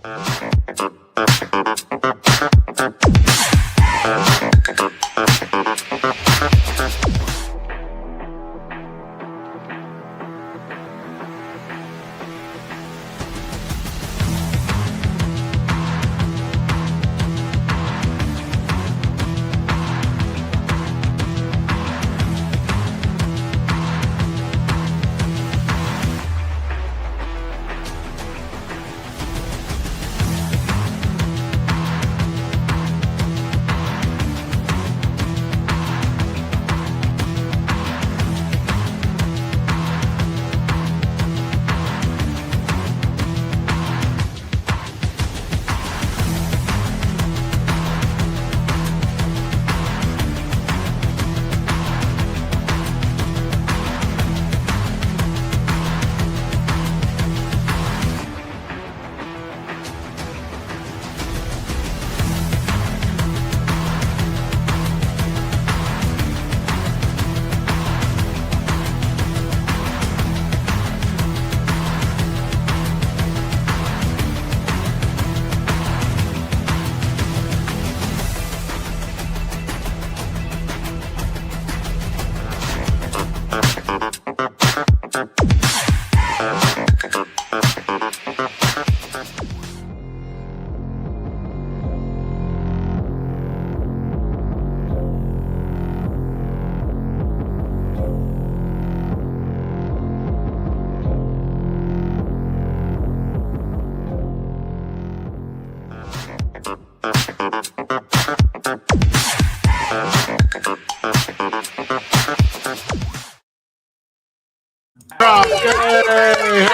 Yay!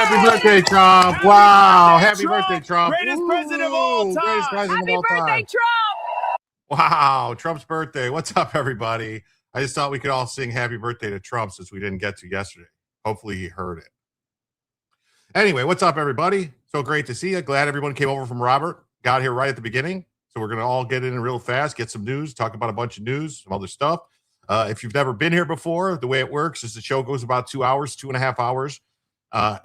Happy birthday, Trump! Wow! Happy birthday, Trump! Greatest president of all time! Greatest president of all time! Happy birthday, Trump! Wow! Trump's birthday. What's up, everybody? I just thought we could all sing happy birthday to Trump since we didn't get to yesterday. Hopefully he heard it. Anyway, what's up, everybody? So great to see you. Glad everyone came over from Robert. Got here right at the beginning. So we're going to all get in real fast, get some news, talk about a bunch of news, some other stuff. If you've never been here before, the way it works is the show goes about 2 hours, 2.5 hours.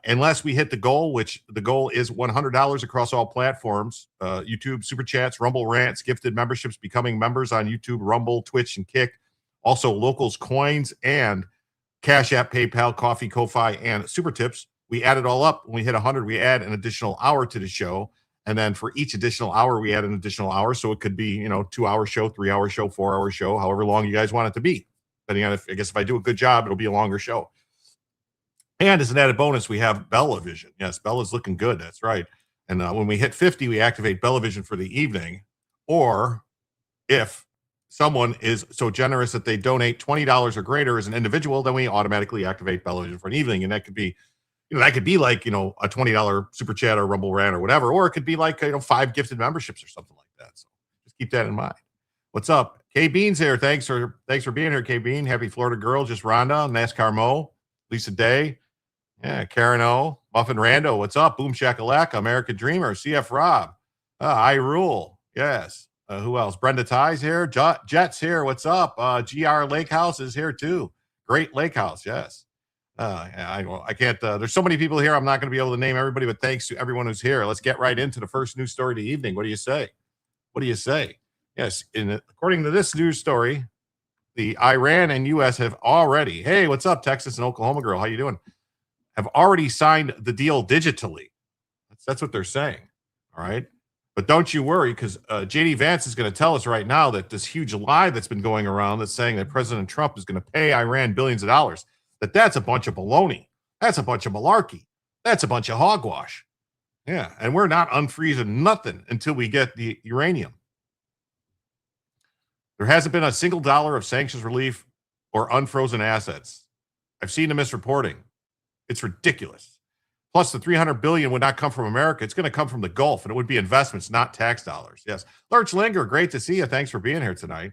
Unless we hit the goal, which the goal is $100 across all platforms, YouTube, Super Chats, Rumble Rants, gifted memberships, becoming members on YouTube, Rumble, Twitch, and Kick. Also, Locals, Coins, and Cash App, PayPal, Coffee, Ko-Fi, and Super Tips. We add it all up. When we hit 100, we add an additional hour to the show. And then for each additional hour, we add an additional hour. So it could be, 2-hour show, 3-hour show, 4-hour show, however long you guys want it to be. Depending on if I do a good job, it'll be a longer show. And as an added bonus, we have Bella Vision. Yes, Bella's looking good. That's right. And when we hit 50, we activate Bella Vision for the evening. Or if someone is so generous that they donate $20 or greater as an individual, then we automatically activate Bella Vision for an evening. And that could be, like a $20 Super Chat or Rumble Rant or whatever. Or it could be like, 5 gifted memberships or something like that. So just keep that in mind. What's up? K Bean's here. Thanks for being here, K Bean. Happy Florida Girl, just Rhonda, NASCAR Mo, Lisa Day. Yeah, Karen O, Muffin Rando, what's up? Boom Shakalaka, American Dreamer, CF Rob, I Rule, yes. Who else? Brenda Ty's here, Jet's here, what's up? GR Lake House is here too. Great Lake House, yes. I can't, there's so many people here, I'm not going to be able to name everybody, but thanks to everyone who's here. Let's get right into the first news story of the evening. What do you say? Yes, according to this news story, the Iran and U.S. have already, hey, what's up, Texas and Oklahoma girl? How you doing? Have already signed the deal digitally. That's what they're saying. All right. But don't you worry, because JD Vance is going to tell us right now that this huge lie that's been going around that's saying that President Trump is going to pay Iran billions of dollars, that's a bunch of baloney. That's a bunch of malarkey. That's a bunch of hogwash. Yeah. And we're not unfreezing nothing until we get the uranium. There hasn't been a single dollar of sanctions relief or unfrozen assets. I've seen the misreporting. It's ridiculous. Plus, the $300 billion would not come from America. It's going to come from the Gulf, and it would be investments, not tax dollars. Yes. Lurch Linger, great to see you. Thanks for being here tonight.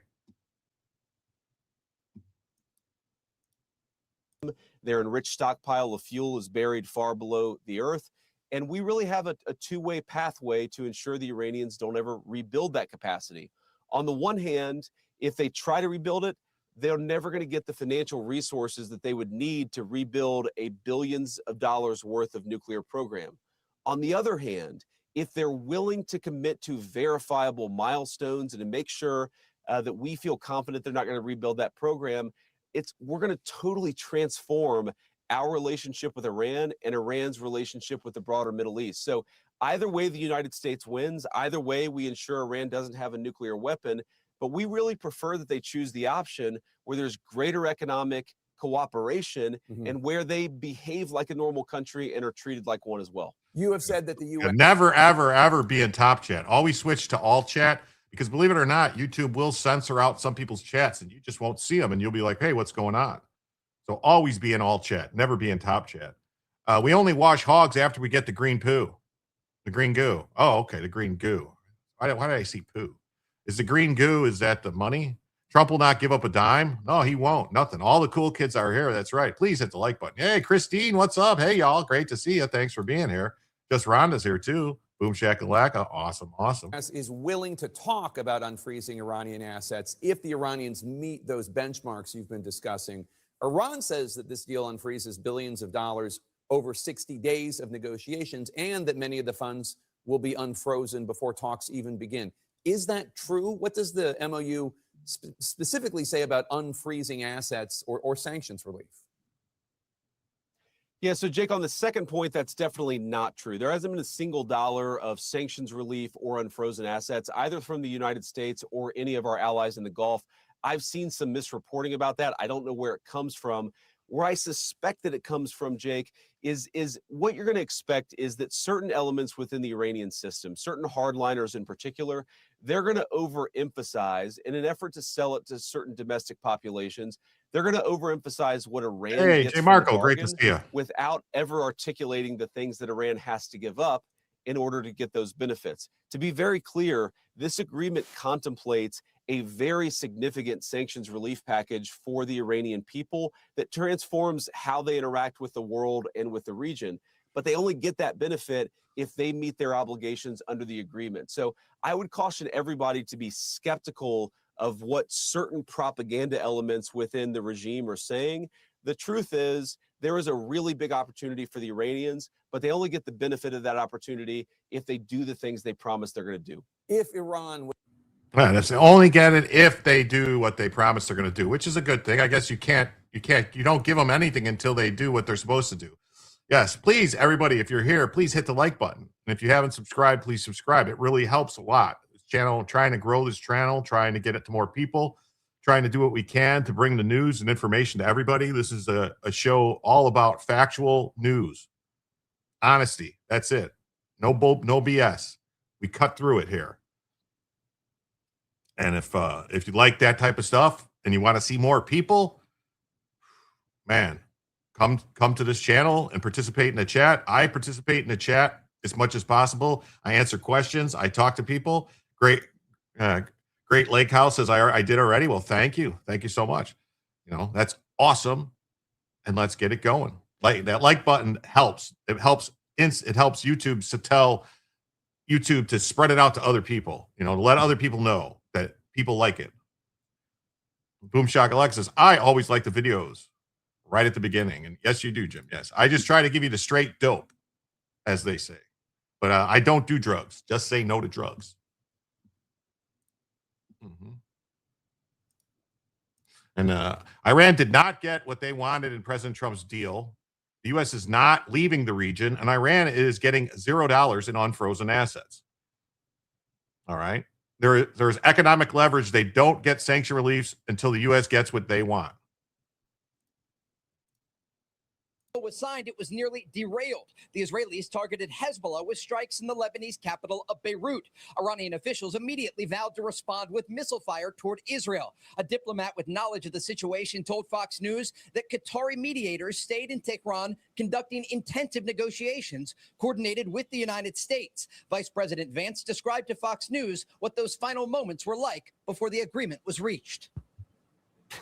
Their enriched stockpile of fuel is buried far below the earth, and we really have a two-way pathway to ensure the Iranians don't ever rebuild that capacity. On the one hand, if they try to rebuild it, they're never going to get the financial resources that they would need to rebuild a billions of dollars worth of nuclear program. On the other hand, if they're willing to commit to verifiable milestones and to make sure that we feel confident they're not going to rebuild that program, we're going to totally transform our relationship with Iran and Iran's relationship with the broader Middle East. So either way, the United States wins. Either way, we ensure Iran doesn't have a nuclear weapon. But we really prefer that they choose the option where there's greater economic cooperation and where they behave like a normal country and are treated like one as well. You have said that the U.S. Never, ever, ever be in top chat. Always switch to all chat, because believe it or not, YouTube will censor out some people's chats and you just won't see them and you'll be like, hey, what's going on? So always be in all chat, never be in top chat. We only wash hogs after we get the green poo, the green goo. Oh, okay, the green goo. Why did I see poo? Is the green goo, is that the money? Trump will not give up a dime? No, he won't. Nothing. All the cool kids are here. That's right. Please hit the like button. Hey, Christine, what's up? Hey, y'all. Great to see you. Thanks for being here. Just Rhonda's here, too. Boom shakalaka. Awesome. Awesome. Is willing to talk about unfreezing Iranian assets if the Iranians meet those benchmarks you've been discussing. Iran says that this deal unfreezes billions of dollars over 60 days of negotiations and that many of the funds will be unfrozen before talks even begin. Is that true? What does the MOU specifically say about unfreezing assets or sanctions relief? Yeah, so Jake, on the second point, that's definitely not true. There hasn't been a single dollar of sanctions relief or unfrozen assets, either from the United States or any of our allies in the Gulf. I've seen some misreporting about that. I don't know where it comes from. Where I suspect that it comes from, Jake, is what you're going to expect is that certain elements within the Iranian system, certain hardliners in particular, they're going to overemphasize in an effort to sell it to certain domestic populations. They're going to overemphasize what Iran gets Hey, from Marco, the great to bargain see you. without ever articulating the things that Iran has to give up in order to get those benefits. To be very clear, this agreement contemplates a very significant sanctions relief package for the Iranian people that transforms how they interact with the world and with the region. But they only get that benefit if they meet their obligations under the agreement. So I would caution everybody to be skeptical of what certain propaganda elements within the regime are saying. The truth is, there is a really big opportunity for the Iranians, but they only get the benefit of that opportunity if they do the things they promise they're going to do. If Iran... Yeah, that's only get it if they do what they promise they're going to do, which is a good thing. I guess you don't give them anything until they do what they're supposed to do. Yes, please, everybody, if you're here, please hit the like button. And if you haven't subscribed, please subscribe. It really helps a lot. This channel, trying to grow this channel, trying to get it to more people, trying to do what we can to bring the news and information to everybody. This is a show all about factual news, honesty. That's it. No BS. We cut through it here. And if you like that type of stuff and you want to see more people, man, come to this channel and participate in the chat. I participate in the chat as much as possible. I answer questions. I talk to people. Great Lake House says I did already. Well, thank you. Thank you so much. You know, that's awesome. And let's get it going. Like that like button helps. It helps YouTube to tell YouTube to spread it out to other people, you know, to let other people know that people like it. Boom Shakalaka says, I always like the videos right at the beginning. And yes, you do, Jim. Yes. I just try to give you the straight dope, as they say. But I don't do drugs. Just say no to drugs. And Iran did not get what they wanted in President Trump's deal. The U.S. is not leaving the region, and Iran is getting $0 in unfrozen assets. All right. There's economic leverage. They don't get sanction reliefs until the U.S. gets what they want. Was signed, it was nearly derailed. The Israelis targeted Hezbollah with strikes in the Lebanese capital of Beirut. Iranian officials immediately vowed to respond with missile fire toward Israel. A diplomat with knowledge of the situation told Fox News that Qatari mediators stayed in Tehran conducting intensive negotiations coordinated with the United States. Vice President Vance described to Fox News what those final moments were like before the agreement was reached.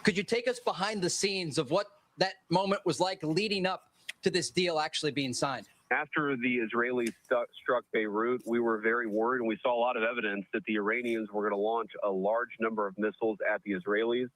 Could you take us behind the scenes of what that moment was like leading up to this deal actually being signed? After the Israelis struck Beirut, we were very worried, and we saw a lot of evidence that the Iranians were going to launch a large number of missiles at the Israelis.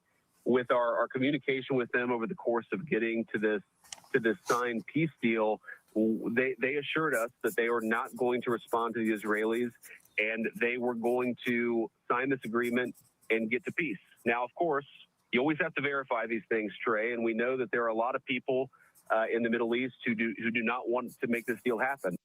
With our communication with them over the course of getting to this signed peace deal, they assured us that they were not going to respond to the Israelis, and they were going to sign this agreement and get to peace. Now, of course, you always have to verify these things, Trey, and we know that there are a lot of people in the Middle East who do not want to make this deal happen.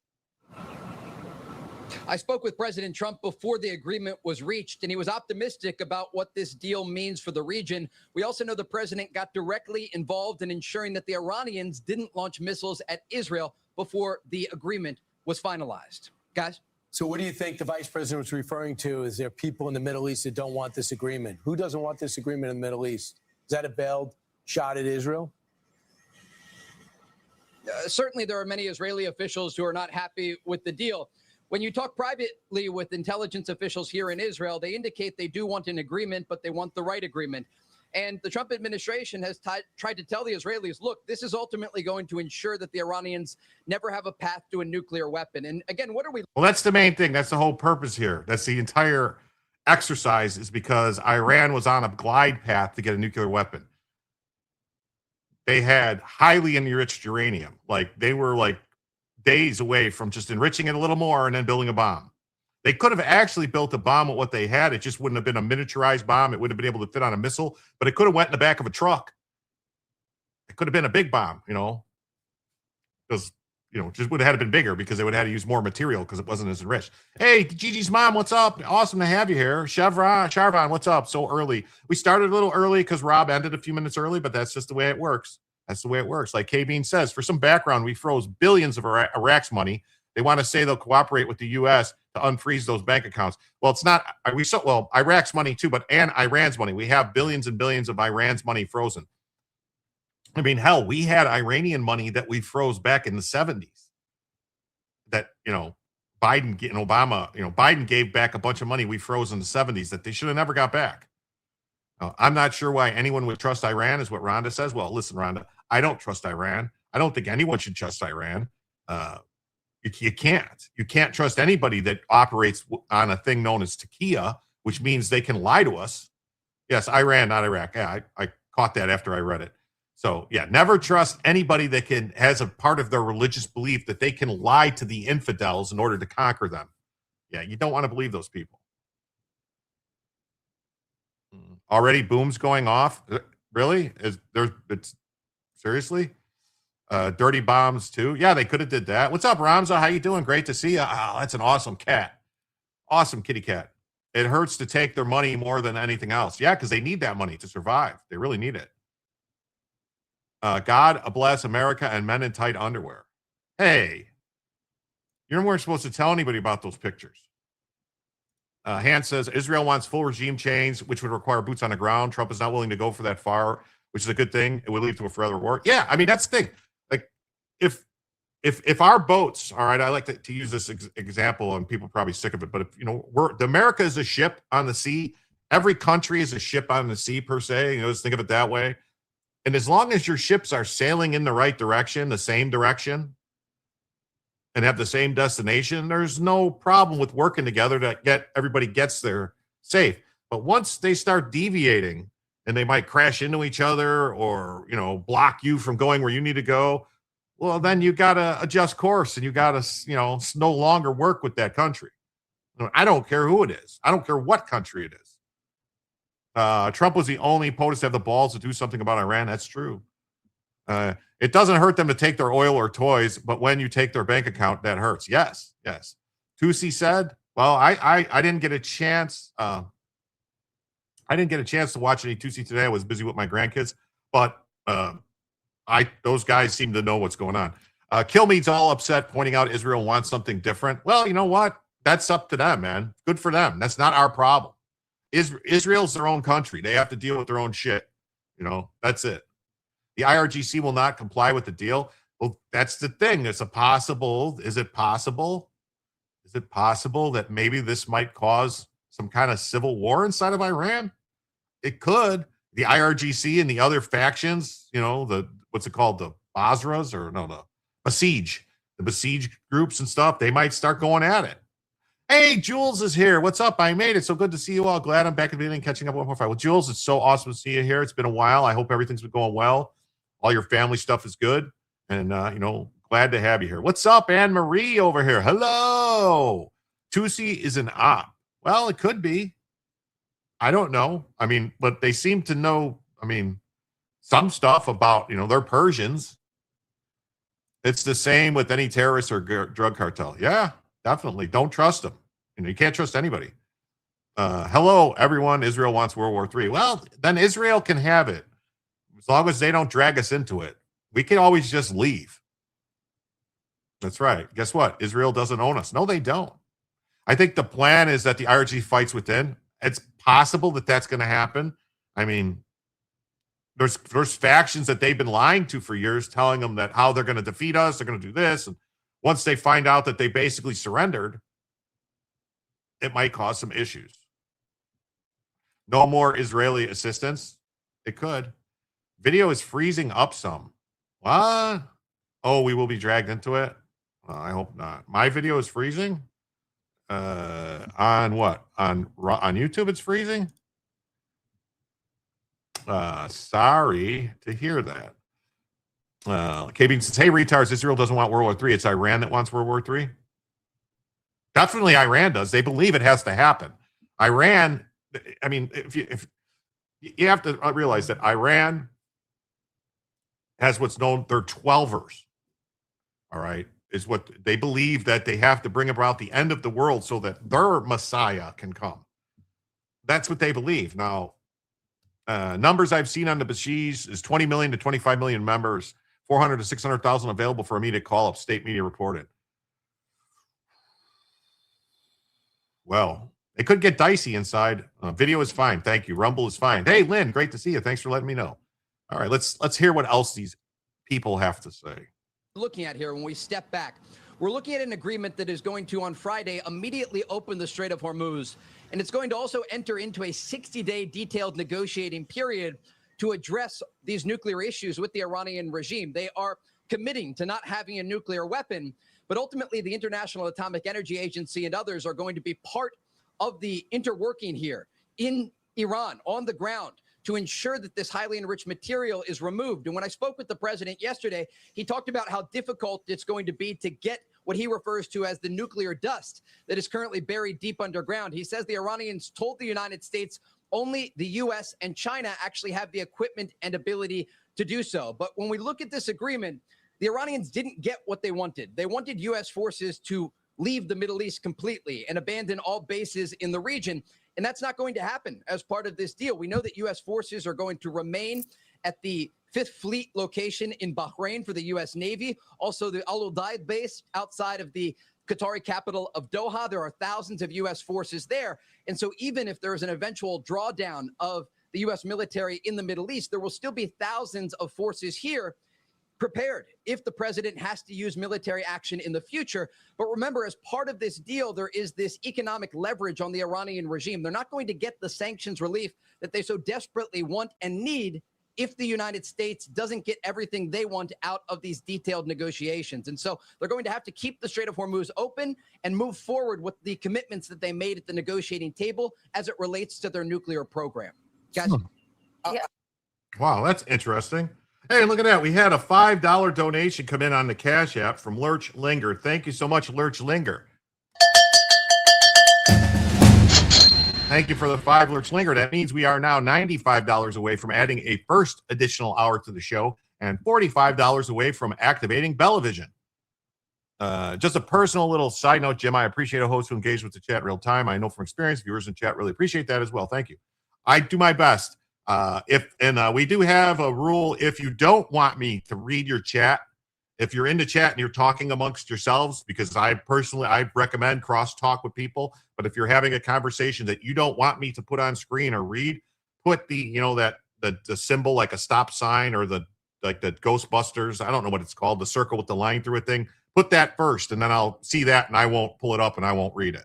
I spoke with President Trump before the agreement was reached, and he was optimistic about what this deal means for the region. We also know the president got directly involved in ensuring that the Iranians didn't launch missiles at Israel before the agreement was finalized. Guys? So what do you think the vice president was referring to? Is there people in the Middle East that don't want this agreement? Who doesn't want this agreement in the Middle East? Is that a veiled shot at Israel? Certainly, there are many Israeli officials who are not happy with the deal. When you talk privately with intelligence officials here in Israel, they indicate they do want an agreement, but they want the right agreement. And the Trump administration has tried to tell the Israelis, look, this is ultimately going to ensure that the Iranians never have a path to a nuclear weapon. And again, what are we? Well, that's the main thing. That's the whole purpose here. That's the entire exercise, is because Iran was on a glide path to get a nuclear weapon. They had highly enriched uranium. Like, they were like days away from just enriching it a little more and then building a bomb. They could have actually built a bomb with what they had. It just wouldn't have been a miniaturized bomb. It would have been able to fit on a missile, but it could have went in the back of a truck. It could have been a big bomb, because, just would have had to been bigger, because they would have had to use more material because it wasn't as enriched. Hey, Gigi's mom, what's up? Awesome to have you here. Charvon, what's up? So early. We started a little early because Rob ended a few minutes early, but that's just the way it works. That's the way it works. Like K-Bean says, for some background, we froze billions of Iraq's money. They want to say they'll cooperate with the U.S. to unfreeze those bank accounts. Well, it's not. Iraq's money too, and Iran's money. We have billions and billions of Iran's money frozen. I mean, hell, we had Iranian money that we froze back in the 70s. That, Biden and Obama, Biden gave back a bunch of money we froze in the 70s that they should have never got back. I'm not sure why anyone would trust Iran, is what Rhonda says. Well, listen, Rhonda, I don't trust Iran. I don't think anyone should trust Iran. You can't. You can't trust anybody that operates on a thing known as taqiya, which means they can lie to us. Yes, Iran, not Iraq. Yeah, I caught that after I read it. So, yeah, never trust anybody that has a part of their religious belief that they can lie to the infidels in order to conquer them. Yeah, you don't want to believe those people. Already booms going off? Really? Seriously? Dirty bombs too? Yeah, they could have did that. What's up, Ramza? How you doing? Great to see you. Oh, that's an awesome cat. Awesome kitty cat. It hurts to take their money more than anything else. Yeah, because they need that money to survive. They really need it. God bless America and men in tight underwear. Hey, you weren't supposed to tell anybody about those pictures. Hans says, Israel wants full regime change, which would require boots on the ground. Trump is not willing to go for that far, which is a good thing. It would lead to a forever war. Yeah, I mean, that's the thing. Like, if our boats, all right, I like to use this example, and people are probably sick of it, but if, America is a ship on the sea. Every country is a ship on the sea, per se. Just think of it that way. And as long as your ships are sailing in the right direction, the same direction, and have the same destination, there's no problem with working together to get everybody gets there safe. But once they start deviating, and they might crash into each other or, block you from going where you need to go, well, then you got to adjust course, and you got to, no longer work with that country. I don't care who it is. I don't care what country it is. Trump was the only POTUS to have the balls to do something about Iran. That's true. It doesn't hurt them to take their oil or toys, but when you take their bank account, that hurts. Yes. Tusi said, well, I didn't get a chance. I didn't get a chance to watch any Tusi today. I was busy with my grandkids, but those guys seem to know what's going on. Kilmead's all upset, pointing out Israel wants something different. Well, you know what? That's up to them, man. Good for them. That's not our problem. Israel's their own country. They have to deal with their own shit. That's it. The IRGC will not comply with the deal. Well, that's the thing. Is it possible that maybe this might cause some kind of civil war inside of Iran? It could. The IRGC and the other factions, what's it called? The Basras the Besiege groups and stuff, they might start going at it. Hey, Jules is here. What's up? I made it. So good to see you all. Glad I'm back at the beginning, catching up 1.5. Well, Jules, it's so awesome to see you here. It's been a while. I hope everything's been going well. All your family stuff is good. And, glad Glad to have you here. What's up, Anne Marie over here? Hello. Tusi is an op. Well, it could be. I don't know. I mean, but they seem to know, I mean, some stuff about, they're Persians. It's the same with any terrorist or drug cartel. Yeah, definitely. Don't trust them. You can't trust anybody. Hello, everyone. Israel wants World War III. Well, then Israel can have it. As long as they don't drag us into it. We can always just leave. That's right. Guess what? Israel doesn't own us. No, they don't. I think the plan is that the IRG fights within. It's possible that that's going to happen. I mean, there's factions that they've been lying to for years, telling them that how they're going to defeat us, they're going to do this. And once they find out that they basically surrendered, it might cause some issues. No more Israeli assistance. It could. Video is freezing up some. What? Oh, we will be dragged into it? I hope not. My video is freezing? On what? On YouTube it's freezing? Sorry to hear that. KB says, hey, retards, Israel doesn't want World War III. It's Iran that wants World War III. Definitely Iran does. They believe it has to happen. Iran, I mean, if you have to realize that Iran has what's known, they're 12ers. All right. Is what they believe, that they have to bring about the end of the world so that their Messiah can come. That's what they believe. Now, numbers I've seen on the Bashish is 20 million to 25 million members, 400 to 600,000 available for immediate call-up, state media reported. Well, it could get dicey inside. Video is fine. Thank you. Rumble is fine. Hey, Lynn, great to see you. Thanks for letting me know. All right, let's hear what else these people have to say. Looking at here, when we step back, we're looking at an agreement that is going to, on Friday, immediately open the Strait of Hormuz. And it's going to also enter into a 60-day detailed negotiating period to address these nuclear issues with the Iranian regime. They are committing to not having a nuclear weapon, but ultimately the International Atomic Energy Agency and others are going to be part of the interworking here in Iran, on the ground, to ensure that this highly enriched material is removed. And when I spoke with the president yesterday, he talked about how difficult it's going to be to get what he refers to as the nuclear dust that is currently buried deep underground. He says the Iranians told the United States only the U.S. and China actually have the equipment and ability to do so. But when we look at this agreement, the Iranians didn't get what they wanted. They wanted U.S. forces to leave the Middle East completely and abandon all bases in the region. And that's not going to happen as part of this deal. We know that U.S. forces are going to remain at the 5th Fleet location in Bahrain for the U.S. Navy. Also, the Al Udeid base outside of the Qatari capital of Doha. There are thousands of U.S. forces there. And so even if there is an eventual drawdown of the U.S. military in the Middle East, there will still be thousands of forces here prepared if the president has to use military action in the future. But remember, as part of this deal, there is this economic leverage on the Iranian regime. They're not going to get the sanctions relief that they so desperately want and need if the United States doesn't get everything they want out of these detailed negotiations. And so they're going to have to keep the Strait of Hormuz open and move forward with the commitments that they made at the negotiating table as it relates to their nuclear program. Guys? Wow, that's interesting. Hey, look at that. We had a $5 donation come in on the Cash App from Lurch Linger. Thank you so much, Lurch Linger. Thank you for the 5, Lurch Linger. That means we are now $95 away from adding a first additional hour to the show and $45 away from activating Bellavision. Just a personal little side note, Jim, I appreciate a host who engages with the chat real time. I know from experience, viewers in chat really appreciate that as well. Thank you. I do my best. We do have a rule. If you don't want me to read your chat, if you're in the chat and you're talking amongst yourselves, because I recommend crosstalk with people. But if you're having a conversation that you don't want me to put on screen or read, put the symbol like a stop sign or the Ghostbusters. I don't know what it's called. The circle with the line through it thing. Put that first, and then I'll see that, and I won't pull it up and I won't read it.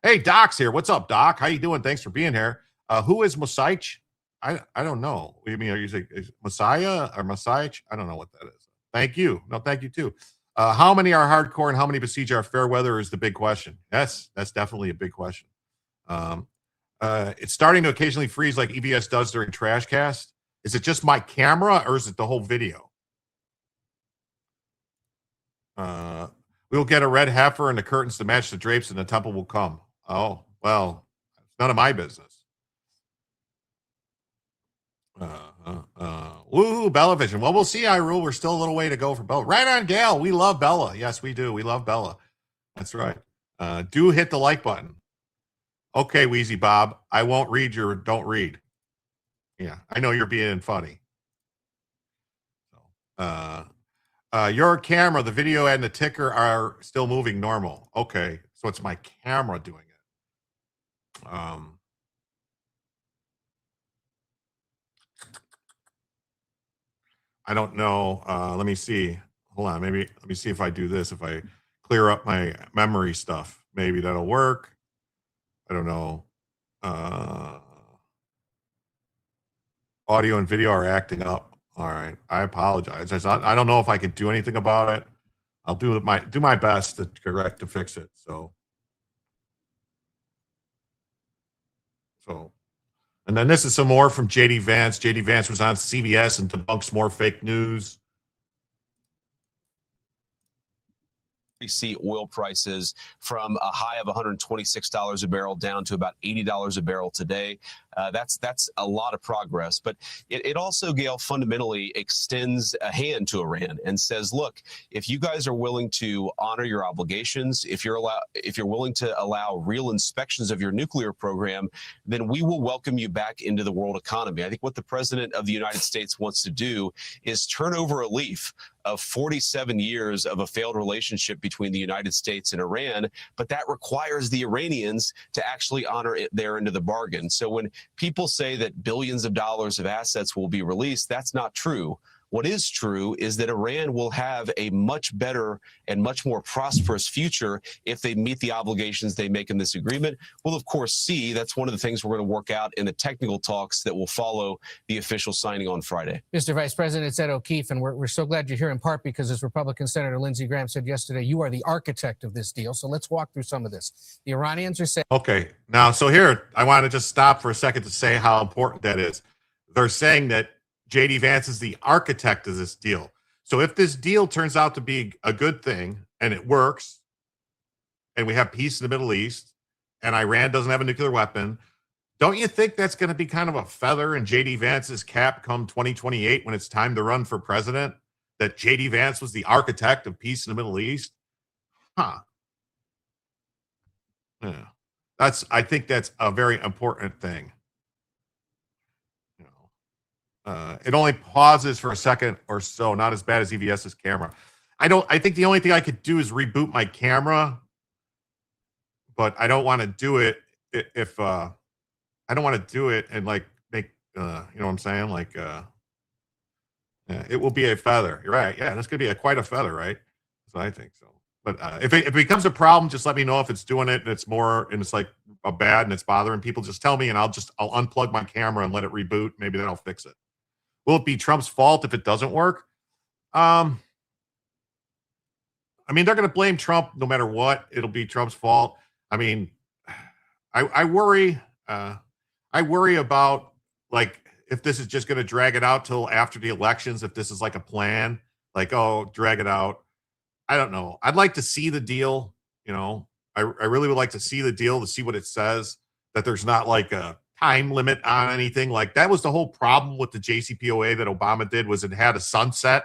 Hey, Doc's here. What's up, Doc? How you doing? Thanks for being here. Who is Mosaich? I don't know. What do you mean? Are you saying Messiah or Messiah? I don't know what that is. Thank you. No, thank you too. How many are hardcore and how many besiege are fair weather is the big question. Yes, that's definitely a big question. It's starting to occasionally freeze like EBS does during Trashcast. Is it just my camera or is it the whole video? We'll get a red heifer and the curtains to match the drapes, and the temple will come. Oh, well, it's none of my business. Woohoo, Bella Vision. Well, we'll see, Hyrule. We're still a little way to go for Bella. Right on, Gal. We love Bella. Yes, we do. We love Bella. That's right. Do hit the like button. Okay, Wheezy Bob. I won't read your don't read. Yeah, I know you're being funny. Your camera, the video, and the ticker are still moving normal. Okay, so it's my camera doing it. I don't know. Let me see. Hold on. Maybe let me see if I do this. If I clear up my memory stuff, maybe that'll work. I don't know. Audio and video are acting up. All right. I apologize. I don't know if I can do anything about it. I'll do my best to fix it. So, and then this is some more from JD Vance. JD Vance was on CBS and debunks more fake news. We see oil prices from a high of $126 a barrel down to about $80 a barrel today. That's a lot of progress, but it also, Gail, fundamentally extends a hand to Iran and says, look, if you guys are willing to honor your obligations, if you're willing to allow real inspections of your nuclear program, then we will welcome you back into the world economy. I think what the president of the United States wants to do is turn over a leaf of 47 years of a failed relationship between the United States and Iran, but that requires the Iranians to actually honor it their end of the bargain. So when people say that billions of dollars of assets will be released, that's not true. What is true is that Iran will have a much better and much more prosperous future if they meet the obligations they make in this agreement. We'll, of course, see. That's one of the things we're going to work out in the technical talks that will follow the official signing on Friday. Mr. Vice President, it's Ed O'Keefe, and we're so glad you're here in part because, as Republican Senator Lindsey Graham said yesterday, you are the architect of this deal. So let's walk through some of this. The Iranians are saying... Okay. Now, so here, I want to just stop for a second to say how important that is. They're saying that JD Vance is the architect of this deal. So if this deal turns out to be a good thing and it works and we have peace in the Middle East and Iran doesn't have a nuclear weapon, don't you think that's going to be kind of a feather in JD Vance's cap come 2028 when it's time to run for president? That JD Vance was the architect of peace in the Middle East? Huh. Yeah. I think that's a very important thing. It only pauses for a second or so, not as bad as EVS's camera. I think the only thing I could do is reboot my camera, but I don't want to do it if I don't want to do it and like make you know what I'm saying? Like yeah, it will be a feather. You're right. Yeah, that's gonna be quite a feather, right? So I think so. But if it becomes a problem, just let me know if it's doing it and it's more and it's like a bad and it's bothering people. Just tell me and I'll unplug my camera and let it reboot. Maybe that'll fix it. Will it be Trump's fault if it doesn't work? I mean, they're going to blame Trump no matter what. It'll be Trump's fault. I mean, I worry. I worry about like if this is just going to drag it out till after the elections. If this is like a plan, like drag it out. I don't know. I'd like to see the deal. You know, I really would like to see the deal to see what it says. That there's not like a time limit on anything. Like that was the whole problem with the JCPOA that Obama did was it had a sunset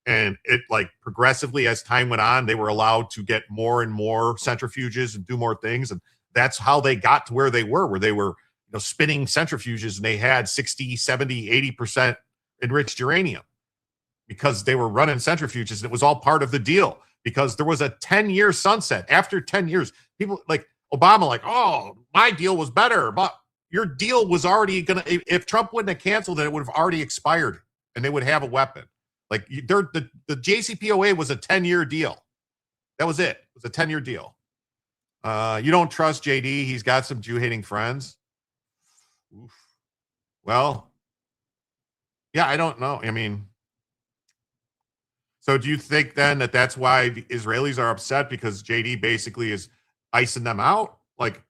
and it like progressively as time went on, they were allowed to get more and more centrifuges and do more things. And that's how they got to where they were spinning centrifuges and they had 60, 70, 80% enriched uranium because they were running centrifuges. And it was all part of the deal because there was a 10-year sunset. After 10 years, people like Obama, like, oh, my deal was better, but your deal was already going to, if Trump wouldn't have canceled it, it would have already expired and they would have a weapon. Like the JCPOA was a 10-year deal. That was it. It was a 10-year deal. You don't trust JD. He's got some Jew-hating friends. Oof. Well, yeah, I don't know. I mean, so do you think then that that's why the Israelis are upset because JD basically is icing them out? Like,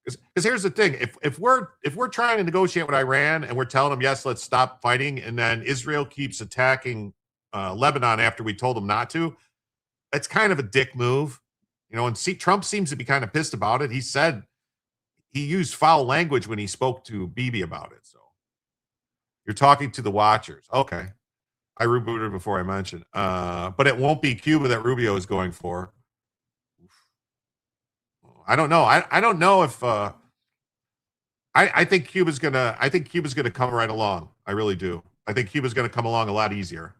because here's the thing: if we're trying to negotiate with Iran and we're telling them yes, let's stop fighting, and then Israel keeps attacking Lebanon after we told them not to, it's kind of a dick move, you know, and see, Trump seems to be kind of pissed about it. He said he used foul language when he spoke to Bibi about it. So you're talking to the watchers. Okay. I rebooted before I mentioned. But it won't be Cuba that Rubio is going for. I don't know. I don't know if I think Cuba's gonna come right along. I really do. I think Cuba's gonna come along a lot easier.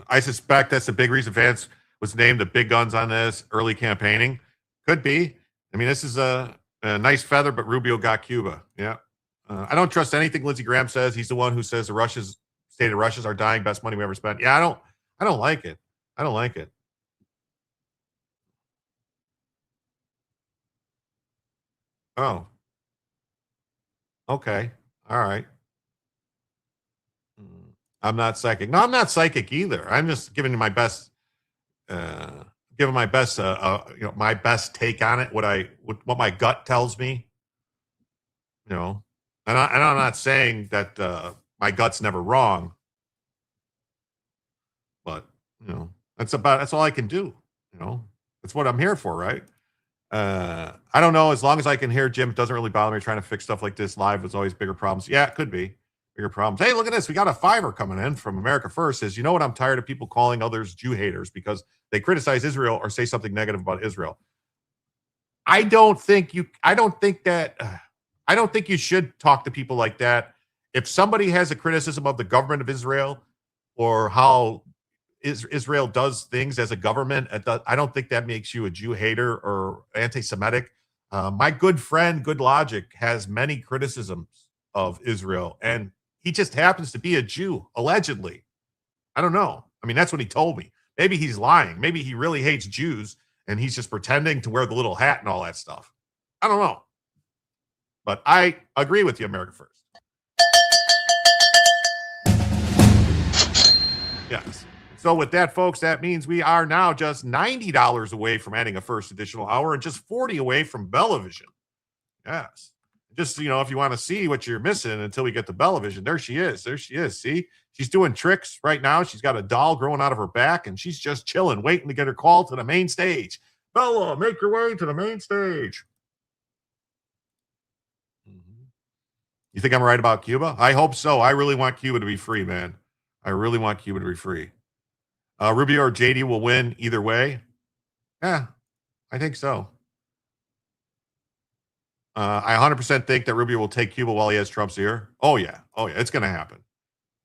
I suspect that's the big reason Vance was named the big guns on this early campaigning. Could be. I mean, this is a nice feather, but Rubio got Cuba. Yeah. I don't trust anything Lindsey Graham says. He's the one who says the state of Russia's our dying, best money we ever spent. Yeah, I don't like it. I don't like it. Oh. Okay. All right. I'm not psychic. No, I'm not psychic either. I'm just giving you my best, my best take on it. What my gut tells me, you know, and I'm not saying that my gut's never wrong, but you know, that's all I can do. You know, that's what I'm here for, right? I don't know. As long as I can hear Jim, it doesn't really bother me. Trying to fix stuff like this live was always bigger problems. Yeah, it could be bigger problems. Hey, look at this. We got a $5 coming in from America First. Says, you know what? I'm tired of people calling others Jew haters because they criticize Israel or say something negative about Israel. I don't think you should talk to people like that. If somebody has a criticism of the government of Israel or how Israel does things as a government, I don't think that makes you a Jew hater or anti-Semitic. My good friend, Good Logic, has many criticisms of Israel, and he just happens to be a Jew, allegedly. I don't know. I mean, that's what he told me. Maybe he's lying. Maybe he really hates Jews, and he's just pretending to wear the little hat and all that stuff. I don't know. But I agree with you, America First. Yes. So with that, folks, that means we are now just $90 away from adding a first additional hour and just $40 away from Bellavision. Yes. Just, you know, if you want to see what you're missing until we get to Bellavision, there she is. There she is. See, she's doing tricks right now. She's got a doll growing out of her back, and she's just chilling, waiting to get her call to the main stage. Bella, make your way to the main stage. You think I'm right about Cuba? I hope so. I really want Cuba to be free, man. I really want Cuba to be free. Rubio or JD will win either way. Yeah, I think so. I 100% think that Rubio will take Cuba while he has Trump's ear. Oh, yeah. It's going to happen.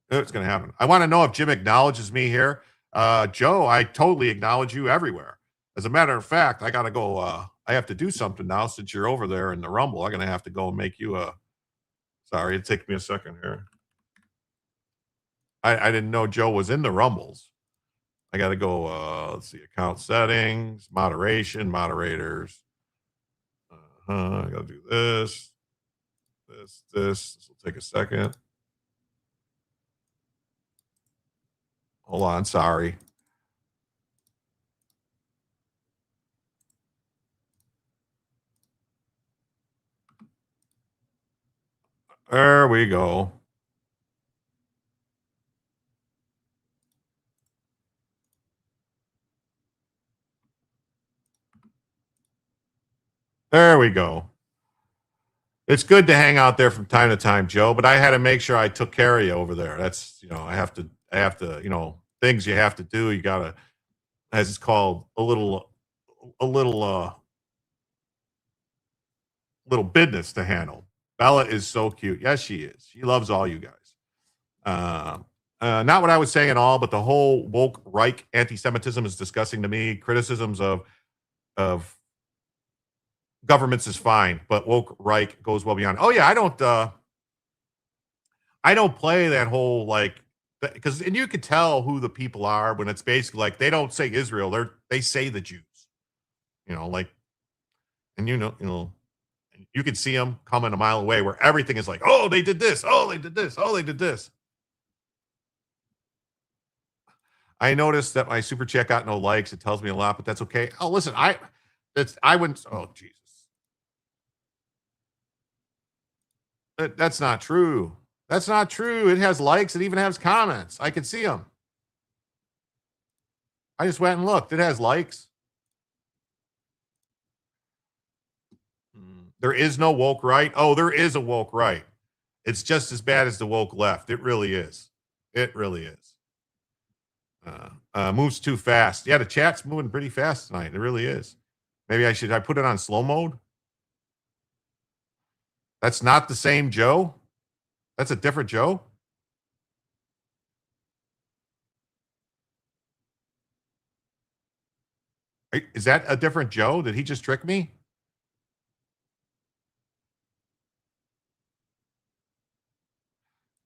It's going to happen. I want to know if Jim acknowledges me here. Joe, I totally acknowledge you everywhere. As a matter of fact, I got to go. I have to do something now since you're over there in the Rumble. I'm going to have to go and make you a. Sorry, it takes me a second here. I didn't know Joe was in the Rumbles. I got to go. Let's see, account settings, moderation, moderators. I got to do this. This will take a second. Hold on, sorry. There we go. There we go. It's good to hang out there from time to time, Joe, but I had to make sure I took care of you over there. That's, you know, I have to, you know, things you have to do. You got to, as it's called, a little business to handle. Bella is so cute. Yes, she is. She loves all you guys. Not what I was saying at all, but the whole woke Reich anti-Semitism is disgusting to me. Criticisms of governments is fine, but woke Reich goes well beyond. Oh yeah, I don't play that whole like, because, and you can tell who the people are when it's basically like they don't say Israel, they say the Jews, you know, like, and you know, you can see them coming a mile away where everything is like, oh, they did this, oh, they did this, oh, they did this. I noticed that my super chat got no likes. It tells me a lot, but that's okay. Oh, listen, I wouldn't. Oh, Jesus, that's not true. That's not true. It has likes. It even has comments. I can see them. I just went and looked. It has likes. There is no woke right. Oh, there is a woke right. It's just as bad as the woke left. It really is. It really is. Moves too fast. Yeah, the chat's moving pretty fast tonight. It really is. Maybe I put it on slow mode? That's not the same Joe? That's a different Joe? Is that a different Joe? Did he just trick me?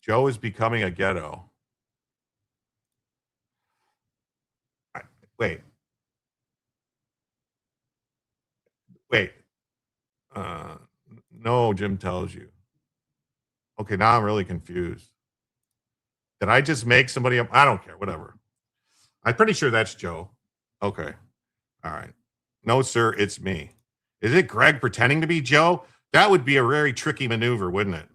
Joe is becoming a ghetto. Wait. No, Jim tells you. Okay, now I'm really confused. Did I just make somebody up? I don't care. Whatever. I'm pretty sure that's Joe. Okay. All right. No, sir, it's me. Is it Greg pretending to be Joe? That would be a very tricky maneuver, wouldn't it?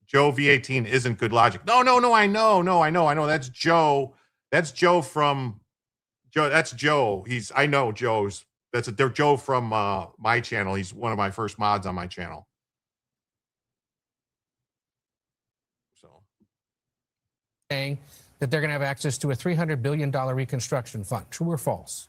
Joe V18 isn't good logic. No, I know. That's Joe. That's Joe from Joe. That's Joe. I know Joe's. They're Joe from my channel. He's one of my first mods on my channel. So saying that they're going to have access to a $300 billion reconstruction fund. True or false?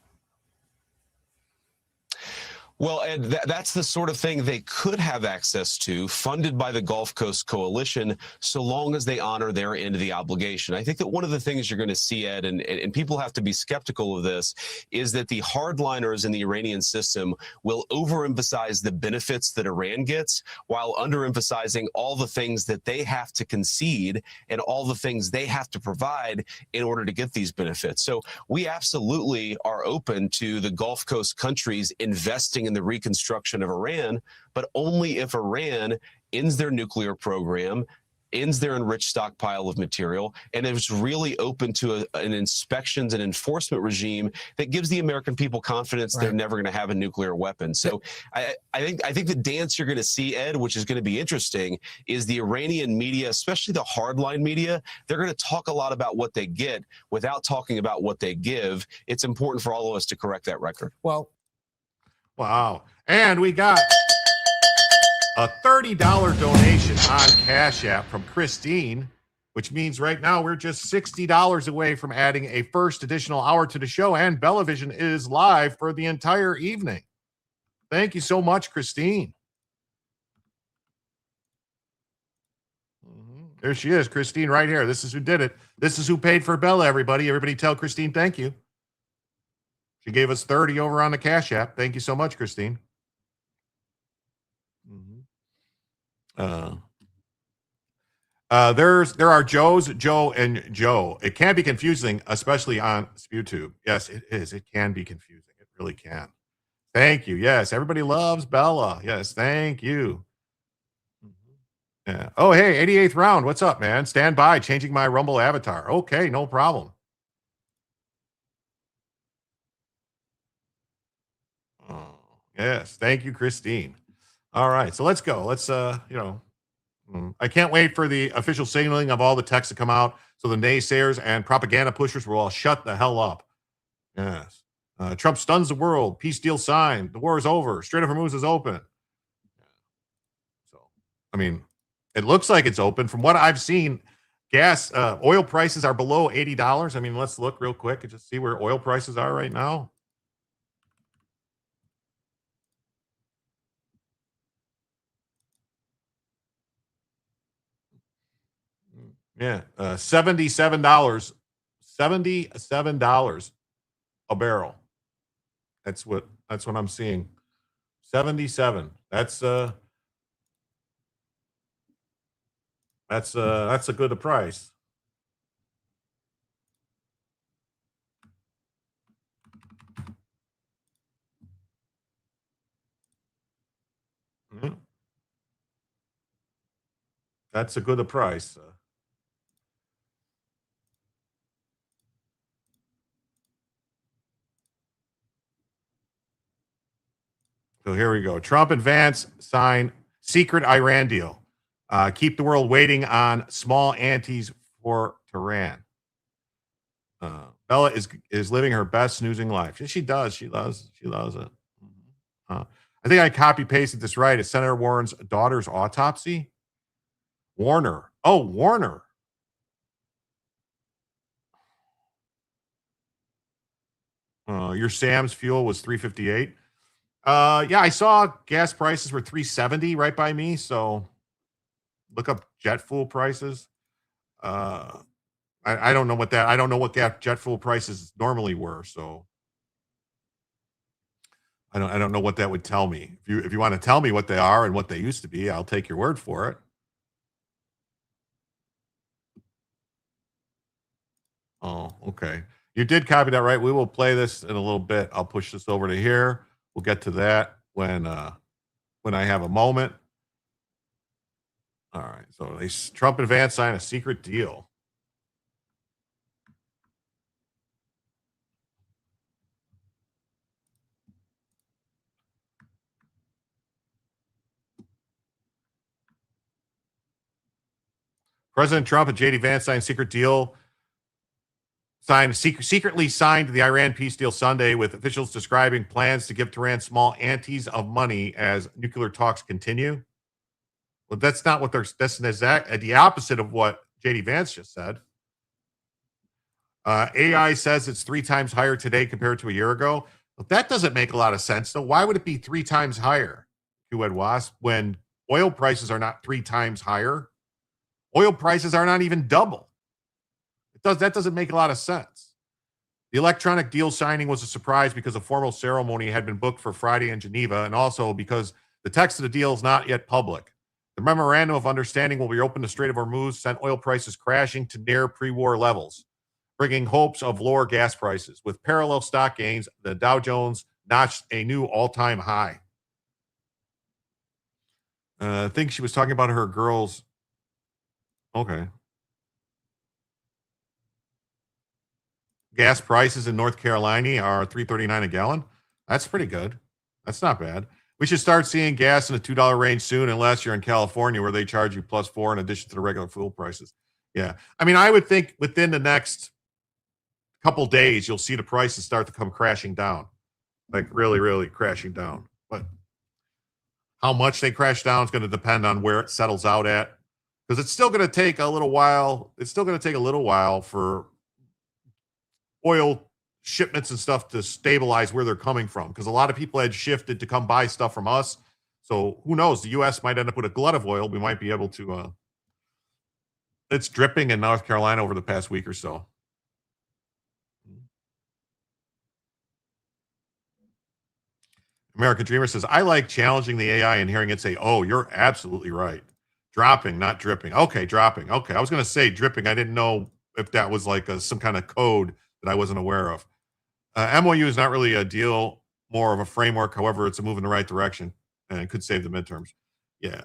Well, and that's the sort of thing they could have access to, funded by the Gulf Coast Coalition, so long as they honor their end of the obligation. I think that one of the things you're going to see, Ed, and people have to be skeptical of this, is that the hardliners in the Iranian system will overemphasize the benefits that Iran gets while underemphasizing all the things that they have to concede and all the things they have to provide in order to get these benefits. So we absolutely are open to the Gulf Coast countries investing in the reconstruction of Iran, but only if Iran ends their nuclear program, ends their enriched stockpile of material, and is really open to an inspections and enforcement regime that gives the American people confidence they're never going to have a nuclear weapon. So I think the dance you're going to see, Ed, which is going to be interesting, is the Iranian media, especially the hardline media, they're going to talk a lot about what they get without talking about what they give. It's important for all of us to correct that record. Well, wow. And we got a $30 donation on Cash App from Christine, which means right now we're just $60 away from adding a first additional hour to the show, and Bellavision is live for the entire evening. Thank you so much, Christine. There she is, Christine, right here. This is who did it. This is who paid for Bella, everybody. Everybody tell Christine thank you. She gave us 30 over on the Cash App. Thank you so much, Christine. There are Joes, Joe, and Joe. It can be confusing, especially on SpewTube. Yes, it is. It can be confusing. It really can. Thank you. Yes, everybody loves Bella. Yes, thank you. Yeah. Oh, hey, 88th round. What's up, man? Stand by. Changing my Rumble avatar. Okay, no problem. Oh, yes, thank you, Christine. All right, so let's go. Let's, I can't wait for the official signaling of all the texts to come out so the naysayers and propaganda pushers will all shut the hell up. Yes. Trump stuns the world. Peace deal signed. The war is over. Strait of Hormuz is open. So, I mean, it looks like it's open. From what I've seen, oil prices are below $80. I mean, let's look real quick and just see where oil prices are right now. Yeah, $77. $77 a barrel. That's what I'm seeing. 77. That's a good price. Mm-hmm. That's a good price. So here we go. Trump and Vance sign secret Iran deal. Keep the world waiting on small antis for Tehran. Bella is living her best snoozing life. She does. She loves it. I think I copy pasted this right. It's Senator Warren's daughter's autopsy. Warner. Oh, Warner. Your Sam's fuel was $3.58. Yeah, I saw gas prices were $3.70 right by me. So look up jet fuel prices. I don't know what that. I don't know what jet fuel prices normally were. So I don't know what that would tell me. If you want to tell me what they are and what they used to be, I'll take your word for it. Oh, okay. You did copy that right. We will play this in a little bit. I'll push this over to here. We'll get to that when I have a moment. All right. So Trump and Vance sign a secret deal. President Trump and J.D. Vance signed a secret deal. Secretly signed the Iran peace deal Sunday, with officials describing plans to give Tehran small antis of money as nuclear talks continue. Well, that's not what that's the opposite of what J.D. Vance just said. AI says it's 3 times higher today compared to a year ago. But that doesn't make a lot of sense. So why would it be 3 times higher, when oil prices are not 3 times higher? Oil prices are not even double. That doesn't make a lot of sense. The electronic deal signing was a surprise because a formal ceremony had been booked for Friday in Geneva, and also because the text of the deal is not yet public. The memorandum of understanding will reopen the Strait of Hormuz, sent oil prices crashing to near pre-war levels, bringing hopes of lower gas prices. With parallel stock gains, the Dow Jones notched a new all-time high. I think she was talking about her girls. Okay. Gas prices in North Carolina are $3.39 a gallon. That's pretty good. That's not bad. We should start seeing gas in the $2 range soon, unless you're in California, where they charge you +4 in addition to the regular fuel prices. Yeah. I mean, I would think within the next couple days, you'll see the prices start to come crashing down, like really, really crashing down. But how much they crash down is going to depend on where it settles out at, because it's still going to take a little while. It's still going to take a little while for oil shipments and stuff to stabilize where they're coming from, because a lot of people had shifted to come buy stuff from us. So who knows? The U.S. might end up with a glut of oil. We might be able to. It's dripping in North Carolina over the past week or so. American Dreamer says, I like challenging the AI and hearing it say, oh, you're absolutely right. Dropping, not dripping. Okay, dropping. Okay, I was going to say dripping. I didn't know if that was like some kind of code that I wasn't aware of. MOU is not really a deal, more of a framework. However, it's a move in the right direction and it could save the midterms. Yeah.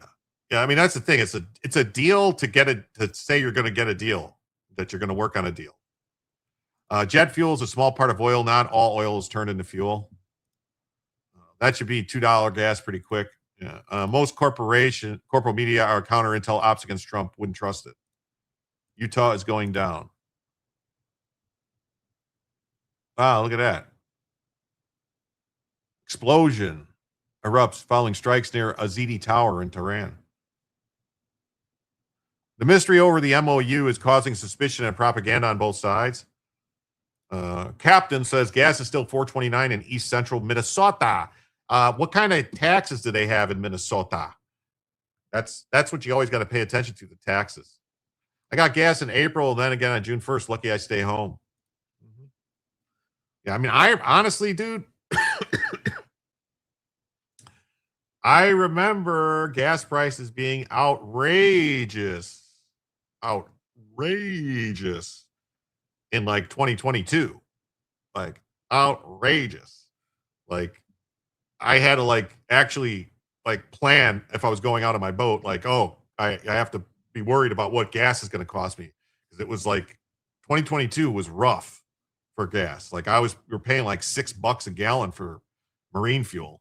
I mean, that's the thing. It's a deal to say you're going to get a deal, that you're going to work on a deal. Jet fuel is a small part of oil. Not all oil is turned into fuel. That should be $2 gas pretty quick. Yeah. Most corporal media are counter intel ops against Trump. Wouldn't trust it. Utah is going down. Wow, look at that. Explosion erupts following strikes near Azidi Tower in Tehran. The mystery over the MOU is causing suspicion and propaganda on both sides. Captain says gas is still $4.29 in east central Minnesota. What kind of taxes do they have in Minnesota? That's what you always got to pay attention to, the taxes. I got gas in April, and then again on June 1st. Lucky I stay home. Yeah, I mean, I honestly, dude, I remember gas prices being outrageous in like 2022, like outrageous. Like I had to actually plan if I was going out on my boat, I have to be worried about what gas is going to cost me, because it was 2022 was rough for gas. We were paying $6 a gallon for marine fuel,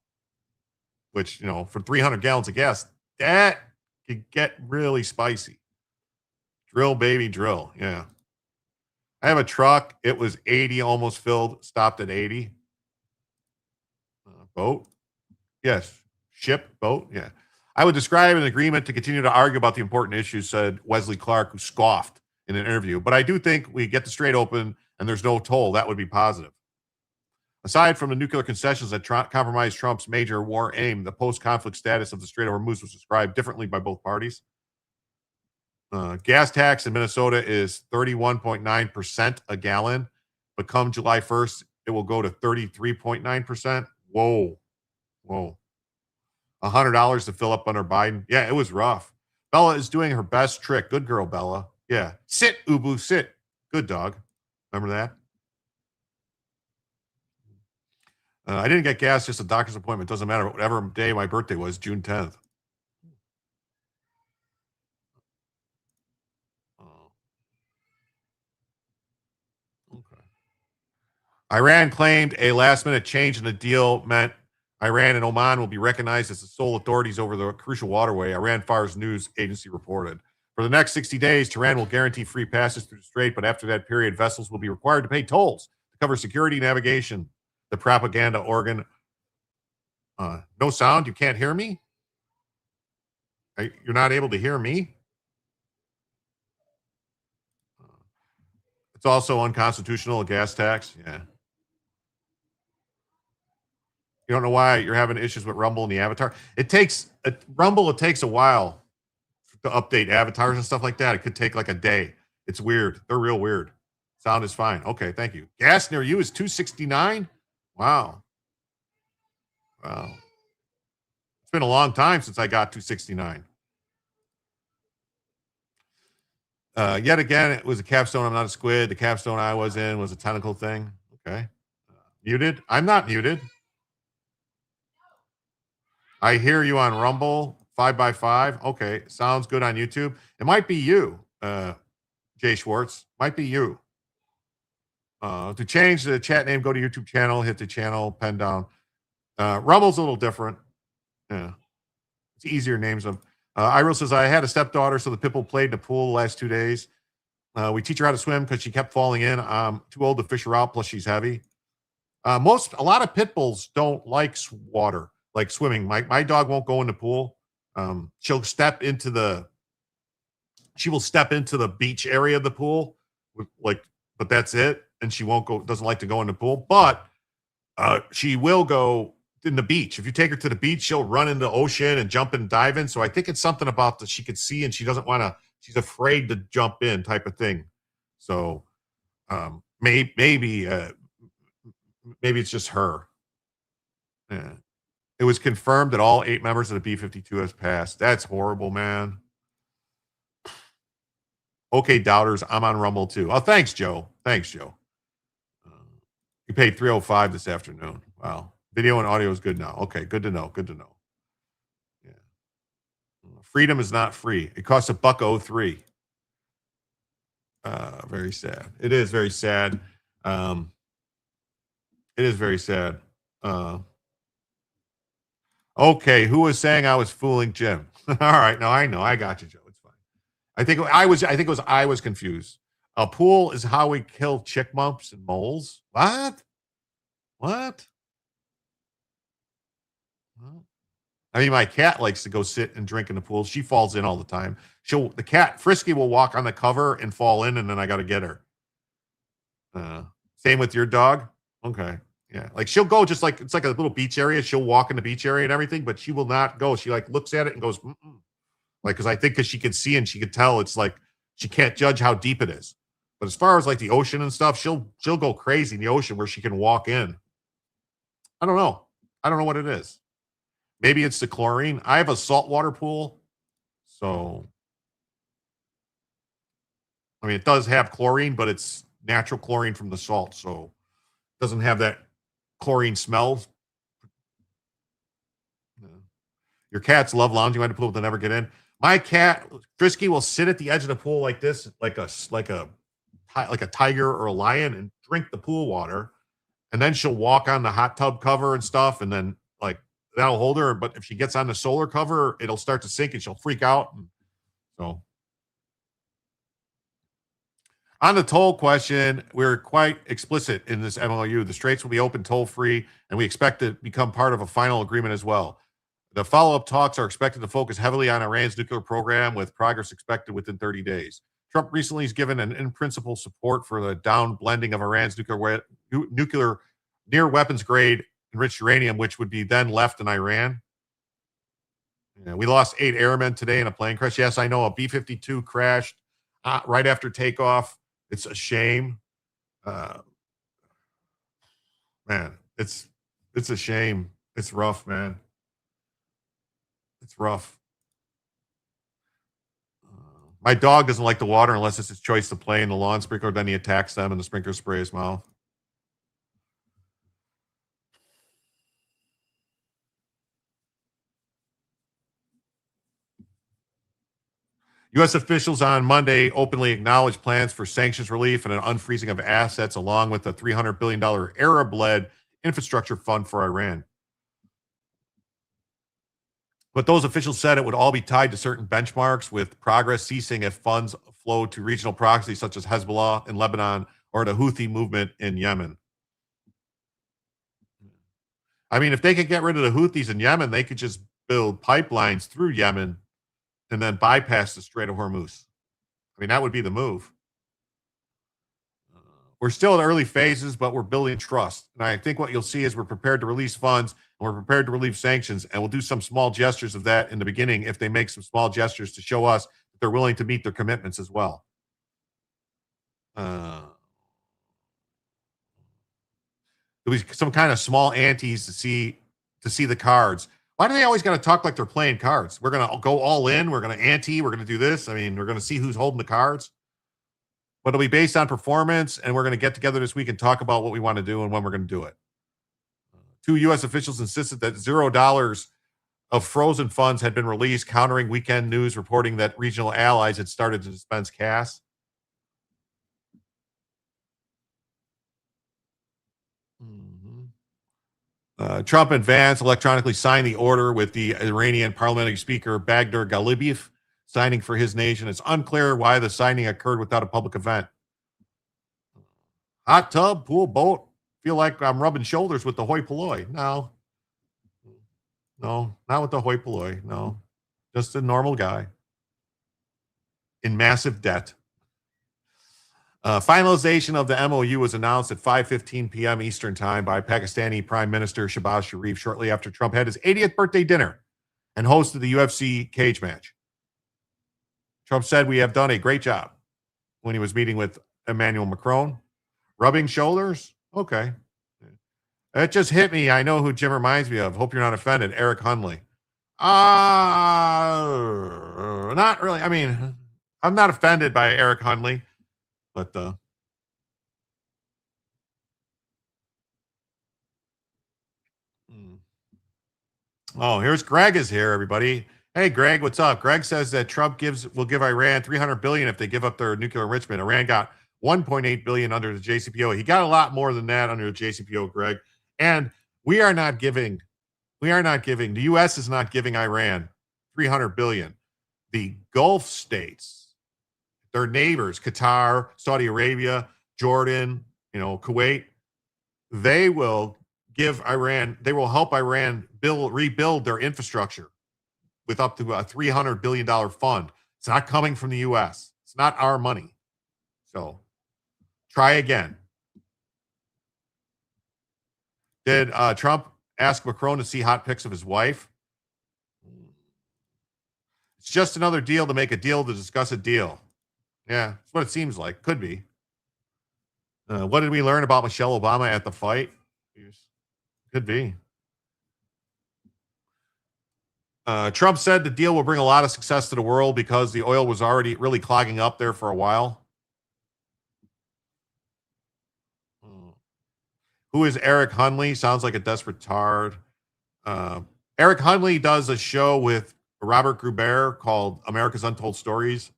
which, for 300 gallons of gas, that could get really spicy. Drill, baby, drill. Yeah. I have a truck. It was 80, almost filled, stopped at 80. Boat? Yes. Ship, boat? Yeah. I would describe an agreement to continue to argue about the important issues, said Wesley Clark, who scoffed in an interview. But I do think we get the Strait open and there's no toll. That would be positive. Aside from the nuclear concessions that compromised Trump's major war aim, the post-conflict status of the Strait of Hormuz was described differently by both parties. Gas tax in Minnesota is 31.9% a gallon, but come July 1st, it will go to 33.9%. Whoa. $100 to fill up under Biden. Yeah, it was rough. Bella is doing her best trick. Good girl, Bella. Yeah. Sit, Ubu, sit. Good dog. Remember that? I didn't get gas, just a doctor's appointment. Doesn't matter. Whatever day my birthday was, June 10th. Okay. Iran claimed a last-minute change in the deal meant Iran and Oman will be recognized as the sole authorities over the crucial waterway, Iran Fars news agency reported. For the next 60 days, Tehran will guarantee free passage through the strait, but after that period, vessels will be required to pay tolls to cover security navigation. The propaganda organ. No sound? You can't hear me? You're not able to hear me? It's also unconstitutional, a gas tax. Yeah. You don't know why you're having issues with Rumble and the avatar. It takes Rumble a while to update avatars and stuff like that. It could take like a day. It's weird. They're real weird. Sound is fine. Okay, thank you. Gas near you is $2.69. Wow. It's been a long time since I got $2.69. Yet again, it was a capstone. I'm not a squid. The capstone I was in was a tentacle thing. Okay. Muted? I'm not muted. I hear you on Rumble, 5x5. Okay, sounds good on YouTube. It might be you, Jay Schwartz. Might be you. To change the chat name, go to YouTube channel, hit the channel, pen down. Rumble's a little different. Yeah. It's easier names of. Iro says, I had a stepdaughter, so the pit bull played in the pool the last 2 days. We teach her how to swim because she kept falling in. I'm too old to fish her out, plus she's heavy. A lot of pit bulls don't like water, like swimming. My dog won't go in the pool. She will step into the beach area of the pool, but that's it. And she doesn't like to go in the pool, but she will go in the beach. If you take her to the beach, she'll run in the ocean and jump and dive in. So I think it's something about that she could see and she doesn't want to, she's afraid to jump in type of thing. So maybe it's just her. Yeah. It was confirmed that all 8 members of the B-52 has passed. That's horrible, man. Okay, doubters, I'm on Rumble too. Oh, thanks, Joe. You paid $305 this afternoon. Wow. Video and audio is good now. Okay, good to know. Yeah. Freedom is not free. It costs $1.03. Very sad. It is very sad. Okay, who was saying I was fooling Jim? All right, no, I know. I got you, Joe. It's fine. I think I was confused. A pool is how we kill chickmumps and moles. What? Well, I mean, my cat likes to go sit and drink in the pool. She falls in all the time. The cat Frisky will walk on the cover and fall in, and then I got to get her. Same with your dog. Okay. Yeah. Like she'll go just like, it's like a little beach area. She'll walk in the beach area and everything, but she will not go. She like looks at it and goes, mm-mm. Like, cause I think cause she can see and she can tell it's like, she can't judge how deep it is. But as far as like the ocean and stuff, she'll go crazy in the ocean where she can walk in. I don't know what it is. Maybe it's the chlorine. I have a saltwater pool. So, I mean, it does have chlorine, but it's natural chlorine from the salt. So it doesn't have that chlorine smell. Your cats love lounging by the pool, but they never get in. My cat, Frisky, will sit at the edge of the pool like this, like a tiger or a lion, and drink the pool water. And then she'll walk on the hot tub cover and stuff. And then like that'll hold her. But if she gets on the solar cover, it'll start to sink and she'll freak out. And so on the toll question, we're quite explicit in this MOU. The straits will be open toll-free, and we expect to become part of a final agreement as well. The follow-up talks are expected to focus heavily on Iran's nuclear program, with progress expected within 30 days. Trump recently has given an in-principle support for the down-blending of Iran's nuclear near weapons-grade enriched uranium, which would be then left in Iran. Yeah, we lost 8 airmen today in a plane crash. Yes, I know, a B-52 crashed right after takeoff. It's a shame. Man, it's a shame. It's rough, man. It's rough. My dog doesn't like the water unless it's his choice to play in the lawn sprinkler. Then he attacks them and the sprinkler spray his mouth. U.S. officials on Monday openly acknowledged plans for sanctions relief and an unfreezing of assets, along with a $300 billion Arab-led infrastructure fund for Iran. But those officials said it would all be tied to certain benchmarks, with progress ceasing if funds flow to regional proxies such as Hezbollah in Lebanon or the Houthi movement in Yemen. I mean, if they could get rid of the Houthis in Yemen, they could just build pipelines through Yemen and then bypass the Strait of Hormuz. I mean, that would be the move. We're still in early phases, but we're building trust. And I think what you'll see is we're prepared to release funds and we're prepared to relieve sanctions, and we'll do some small gestures of that in the beginning if they make some small gestures to show us that they're willing to meet their commitments as well. There'll be some kind of small antes to see the cards. Why do they always got to talk like they're playing cards? We're going to go all in. We're going to ante. We're going to do this. I mean, we're going to see who's holding the cards. But it'll be based on performance, and we're going to get together this week and talk about what we want to do and when we're going to do it. 2 U.S. officials insisted that $0 of frozen funds had been released, countering weekend news reporting that regional allies had started to dispense cash. Trump and Vance electronically signed the order, with the Iranian parliamentary speaker Baghdad Galibiev signing for his nation. It's unclear why the signing occurred without a public event. Hot tub, pool, boat. Feel like I'm rubbing shoulders with the hoi polloi. No, not with the hoi polloi. No, just a normal guy in massive debt. Finalization of the MOU was announced at 5:15 p.m. Eastern Time by Pakistani Prime Minister Shehbaz Sharif shortly after Trump had his 80th birthday dinner and hosted the UFC cage match. Trump said, "We have done a great job," when he was meeting with Emmanuel Macron. Rubbing shoulders? Okay. It just hit me. I know who Jim reminds me of. Hope you're not offended. Eric Hundley. Not really. I mean, I'm not offended by Eric Hundley. But here's Greg is here, everybody. Hey, Greg, what's up? Greg says that Trump will give Iran $300 billion if they give up their nuclear enrichment. Iran got $1.8 billion under the JCPOA. He got a lot more than that under the JCPOA, Greg. And we are not giving. The U.S. is not giving Iran $300 billion. The Gulf states, their neighbors, Qatar, Saudi Arabia, Jordan, Kuwait, they will help Iran rebuild their infrastructure with up to a $300 billion fund. It's not coming from the U.S. It's not our money. So try again. Did Trump ask Macron to see hot pics of his wife? It's just another deal to make a deal to discuss a deal. Yeah, that's what it seems like. Could be. What did we learn about Michelle Obama at the fight? Could be. Trump said the deal will bring a lot of success to the world because the oil was already really clogging up there for a while. Who is Eric Hundley? Sounds like a desperate tard. Eric Hundley does a show with Robert Gruber called America's Untold Stories.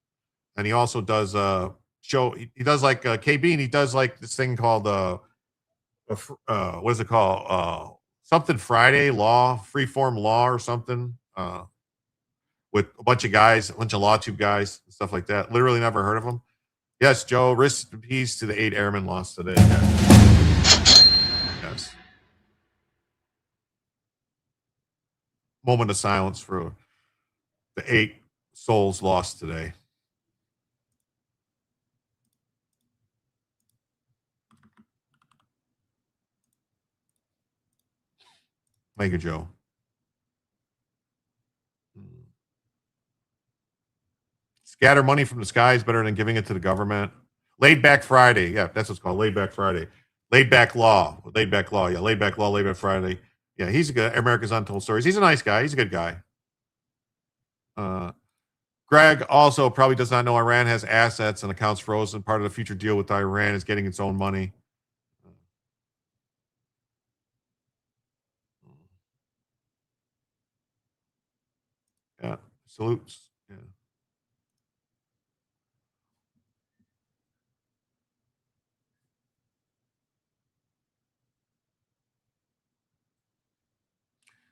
And he also does a show. He does like KB, and he does like this thing called what is it called? something Friday law, freeform law or something, with a bunch of guys, a bunch of LawTube guys, stuff like that. Literally never heard of them. Yes, Joe, rest in peace to the 8 airmen lost today. Yes. Moment of silence for the 8 souls lost today. Thank you, Joe. Scatter money from the sky is better than giving it to the government. Laid back Friday. Yeah, that's what's called. Laid back Friday. Laid back law. Laid back law. Yeah, laid back law, laid back Friday. Yeah, he's a good America's Untold Stories. He's a nice guy. He's a good guy. Greg also probably does not know Iran has assets and accounts frozen. Part of the future deal with Iran is getting its own money. Yeah, salutes. Yeah.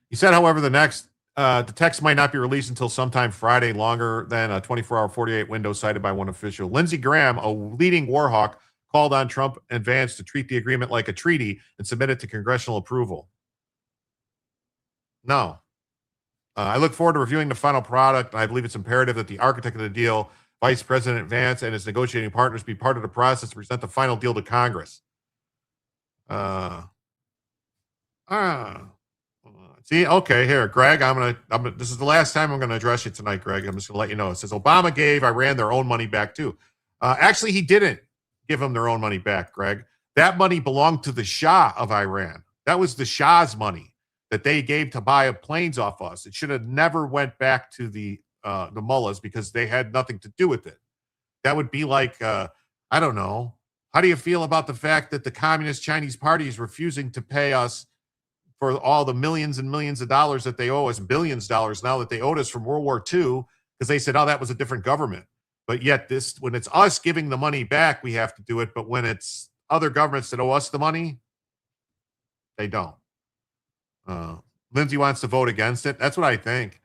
He said, however, the text might not be released until sometime Friday, longer than a 24-hour, 48 window cited by one official. Lindsey Graham, a leading war hawk, called on Trump and Vance to treat the agreement like a treaty and submit it to congressional approval. No. I look forward to reviewing the final product. I believe it's imperative that the architect of the deal, Vice President Vance, and his negotiating partners be part of the process to present the final deal to Congress. See, okay, here, Greg, this is the last time I'm gonna address you tonight, Greg. I'm just gonna let you know. It says Obama gave Iran their own money back too. Actually, he didn't give them their own money back, Greg. That money belonged to the Shah of Iran. That was the Shah's money that they gave to buy planes off us. It should have never went back to the mullahs because they had nothing to do with it. That would be like, I don't know. How do you feel about the fact that the Communist Chinese Party is refusing to pay us for all the millions and millions of dollars that they owe us, billions of dollars now that they owed us from World War II, because they said, oh, that was a different government. But yet when it's us giving the money back, we have to do it. But when it's other governments that owe us the money, they don't. Lindsay wants to vote against it. That's what I think.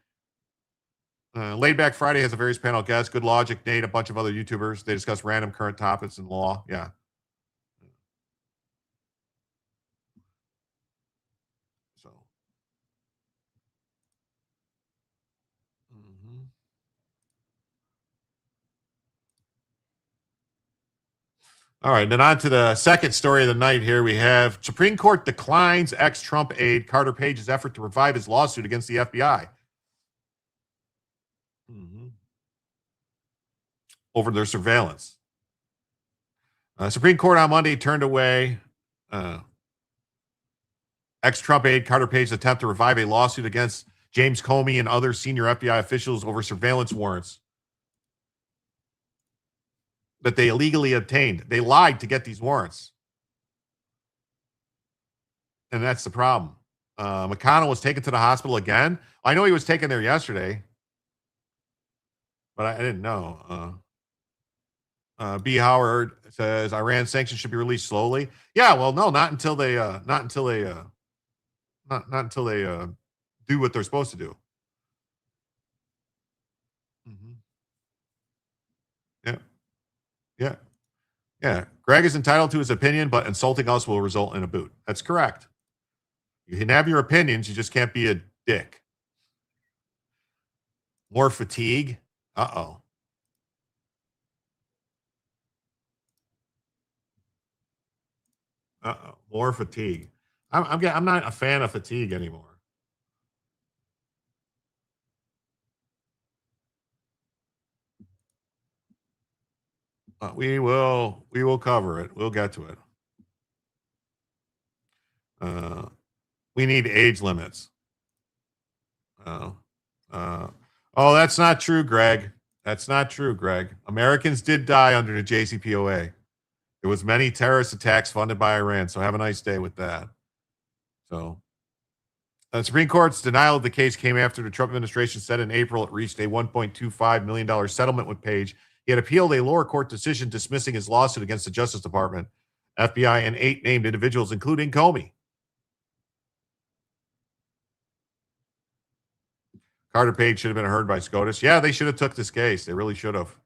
Laid Back Friday has a various panel guests. Good Logic, Nate, a bunch of other YouTubers. They discuss random current topics in law. Yeah. So. All right, then on to the second story of the night here. We have Supreme Court declines ex-Trump aide Carter Page's effort to revive his lawsuit against the FBI. Over their surveillance. Supreme Court on Monday turned away ex-Trump aide Carter Page's attempt to revive a lawsuit against James Comey and other senior FBI officials over surveillance warrants that they illegally obtained. They lied to get these warrants. And that's the problem. McConnell was taken to the hospital again. I know he was taken there yesterday, but I didn't know. B. Howard says Iran sanctions should be released slowly. Yeah, well, no, not until they do what they're supposed to do. Yeah. Greg is entitled to his opinion, but insulting us will result in a boot. That's correct. You can have your opinions, you just can't be a dick. More fatigue. Uh-oh. More fatigue. I'm not a fan of fatigue anymore. We will cover it. We'll get to it. We need age limits. That's not true, Greg. That's not true, Greg. Americans did die under the JCPOA. There was many terrorist attacks funded by Iran. So have a nice day with that. So the Supreme Court's denial of the case came after the Trump administration said in April it reached a $1.25 million settlement with Page. He had appealed a lower court decision dismissing his lawsuit against the Justice Department, FBI, and 8 named individuals, including Comey. Carter Page should have been heard by SCOTUS. Yeah, they should have took this case. They really should have.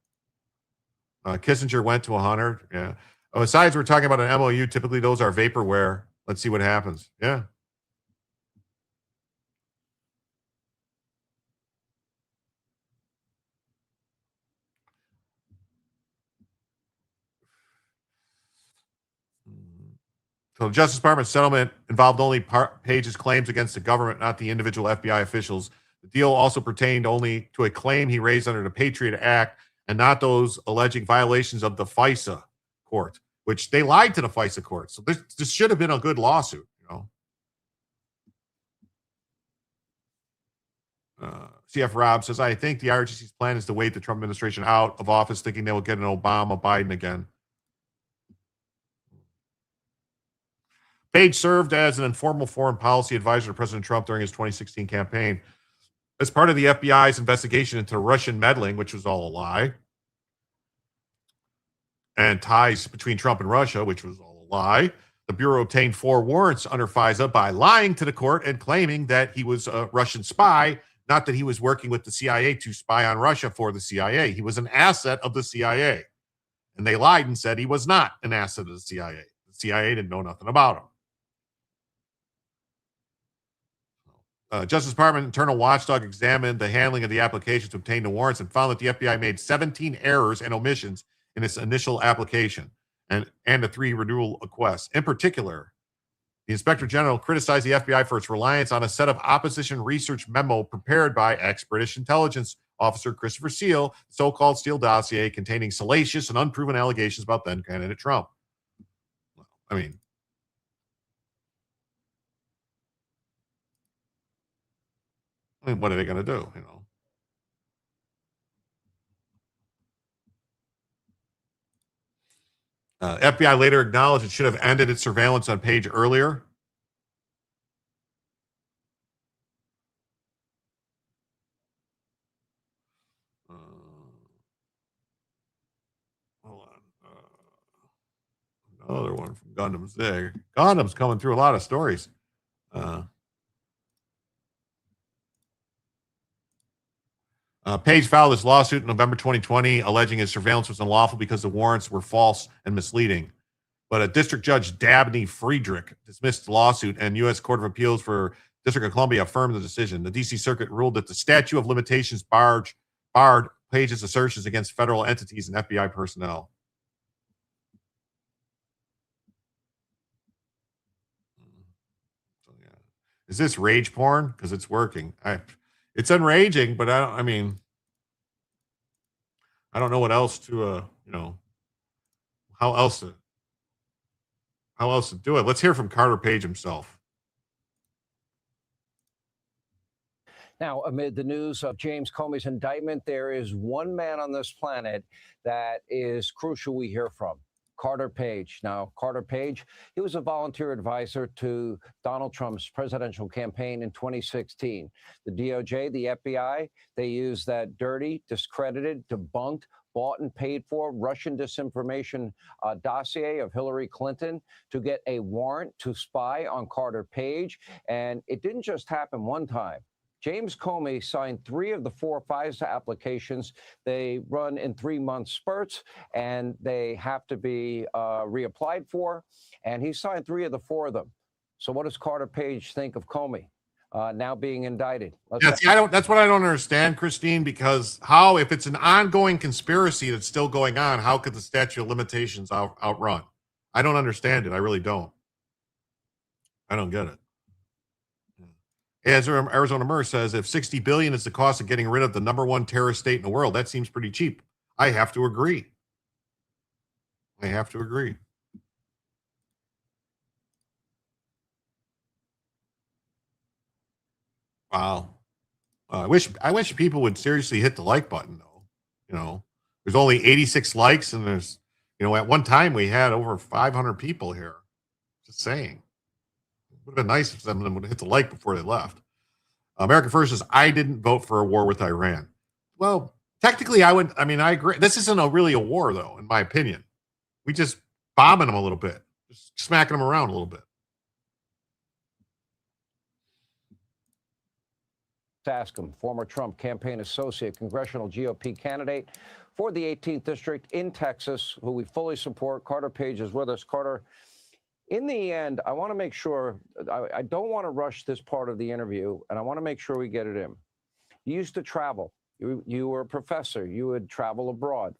Kissinger went to 100. Yeah. Oh, besides, we're talking about an MOU. Typically, those are vaporware. Let's see what happens. Yeah. So the Justice Department settlement involved only Page's claims against the government, not the individual FBI officials. The deal also pertained only to a claim he raised under the Patriot Act and not those alleging violations of the FISA court, which they lied to the FISA court. So this should have been a good lawsuit, you know. CF Rob says, I think the IRGC's plan is to wait the Trump administration out of office, thinking they will get an Obama Biden again. Page served as an informal foreign policy advisor to President Trump during his 2016 campaign. As part of the FBI's investigation into Russian meddling, which was all a lie, and ties between Trump and Russia, which was all a lie, the Bureau obtained 4 warrants under FISA by lying to the court and claiming that he was a Russian spy, not that he was working with the CIA to spy on Russia for the CIA. He was an asset of the CIA. And they lied and said he was not an asset of the CIA. The CIA didn't know nothing about him. Justice Department internal watchdog examined the handling of the application to obtain the warrants and found that the FBI made 17 errors and omissions in its initial application and the 3 renewal requests. In particular, the Inspector General criticized the FBI for its reliance on a set of opposition research memo prepared by ex-British intelligence officer Christopher Steele, the so-called Steele dossier containing salacious and unproven allegations about then-candidate Trump. I mean, what are they going to do, you know? FBI later acknowledged it should have ended its surveillance on Page earlier. Hold on. Another one from Gundam's there. Gundam's coming through a lot of stories. Page filed this lawsuit in November 2020, alleging his surveillance was unlawful because the warrants were false and misleading. But a district judge, Dabney Friedrich, dismissed the lawsuit, and U.S. Court of Appeals for District of Columbia affirmed the decision. The D.C. Circuit ruled that the statute of limitations barred Page's assertions against federal entities and FBI personnel. So, yeah. Is this rage porn? Because it's working. It's enraging, but I don't know what else to, how else to do it. Let's hear from Carter Page himself. Now, amid the news of James Comey's indictment, there is one man on this planet that is crucial we hear from. Carter Page. Now, Carter Page, he was a volunteer advisor to Donald Trump's presidential campaign in 2016. The DOJ, the FBI, they used that dirty, discredited, debunked, bought and paid for Russian disinformation dossier of Hillary Clinton to get a warrant to spy on Carter Page. And it didn't just happen one time. James Comey signed 3 of the 4 FISA applications. They run in 3-month spurts, and they have to be reapplied for. And he signed 3 of the 4 of them. So what does Carter Page think of Comey now being indicted? That's what I don't understand, Christine, because if it's an ongoing conspiracy that's still going on, how could the statute of limitations outrun? I don't understand it. I really don't. I don't get it. As Arizona Murr says, if $60 billion is the cost of getting rid of the #1 terrorist state in the world, that seems pretty cheap. I have to agree. Wow. I wish people would seriously hit the like button, though. There's only 86 likes, and there's, at one time we had over 500 people here. Just saying. It would have been nice if some of them would have hit the like before they left. America First says, I didn't vote for a war with Iran. Well, technically, I agree. This isn't really a war, though, in my opinion. We just bombing them a little bit, just smacking them around a little bit. ask him. Former Trump campaign associate, congressional GOP candidate for the 18th District in Texas, who we fully support. Carter Page is with us. Carter, in the end, I want to make sure, I don't want to rush this part of the interview, and I want to make sure we get it in. You used to travel. You were a professor. You would travel abroad.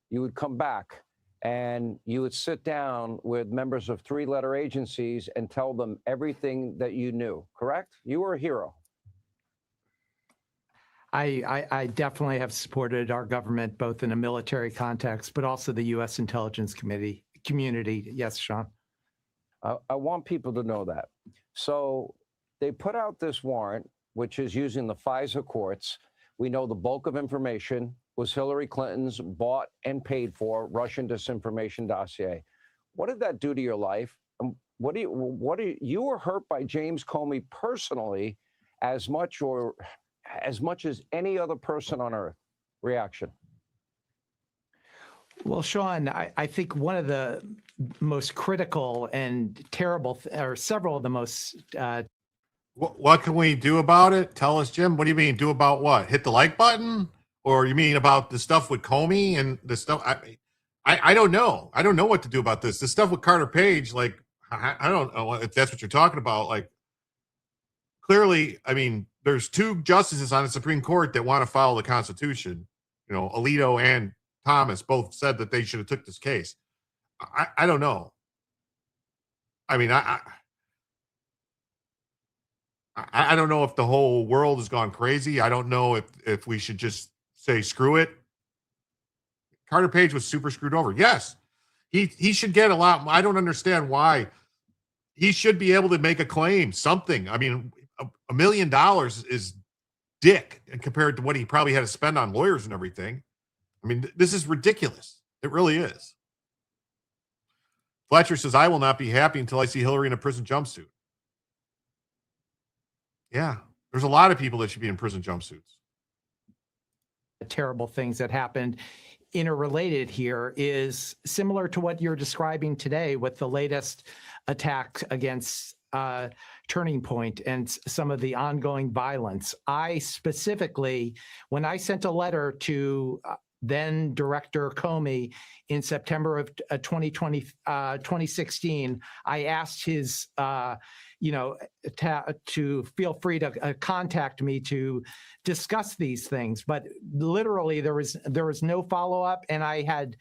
You would come back, and you would sit down with members of three-letter agencies and tell them everything that you knew, correct? You were a hero. I definitely have supported our government, both in a military context, but also the U.S. intelligence community. Yes, Sean. I want people to know that. So they put out this warrant, which is using the FISA courts. We know the bulk of information was Hillary Clinton's bought and paid for Russian disinformation dossier. What did that do to your life? You were hurt by James Comey personally as much as any other person on earth. Reaction. Well, Sean, I think one of the most critical and terrible, or several of the most. What can we do about it? Tell us, Jim. What do you mean? Do about what? Hit the like button? Or you mean about the stuff with Comey and the stuff? I don't know. I don't know what to do about this. The stuff with Carter Page, like, I don't know if that's what you're talking about. Like, clearly, I mean, there's two justices on the Supreme Court that want to follow the Constitution. You know, Alito and Thomas both said that they should have took this case. I don't know. I mean, I don't know if the whole world has gone crazy. I don't know if we should just say screw it. Carter Page was super screwed over. Yes, he should get a lot. I don't understand why. He should be able to make a claim, something. I mean, $1 million is dick compared to what he probably had to spend on lawyers and everything. I mean, this is ridiculous. It really is. Fletcher says, I will not be happy until I see Hillary in a prison jumpsuit. Yeah, there's a lot of people that should be in prison jumpsuits. Terrible things that happened. Interrelated here is similar to what you're describing today with the latest attack against Turning Point and some of the ongoing violence. I specifically, when I sent a letter to then Director Comey in September of 2016, I asked his, to feel free to contact me to discuss these things. But literally, there was no follow-up, and I had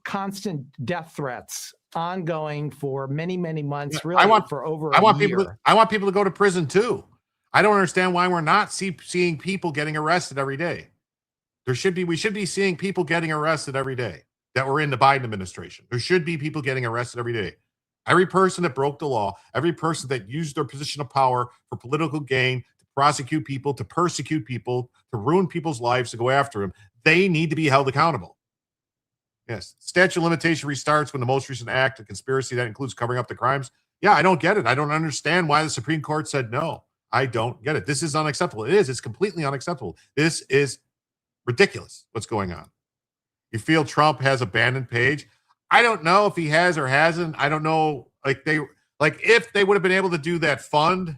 constant death threats ongoing for many, many months. Really, for over a year. I want people to go to prison too. I don't understand why we're not seeing people getting arrested every day. We should be seeing people getting arrested every day that were in the Biden administration. There should be people getting arrested every day. Every person that broke the law, every person that used their position of power for political gain, to prosecute people, to persecute people, to ruin people's lives, to go after them, they need to be held accountable. Yes. Statute of limitation restarts when the most recent act of conspiracy that includes covering up the crimes. Yeah, I don't get it. I don't understand why the Supreme Court said no. I don't get it. This is unacceptable. It is. It's completely unacceptable. This is ridiculous what's going on. You feel Trump has abandoned Page? I don't know if he has or hasn't. I don't know. If they would have been able to do that fund,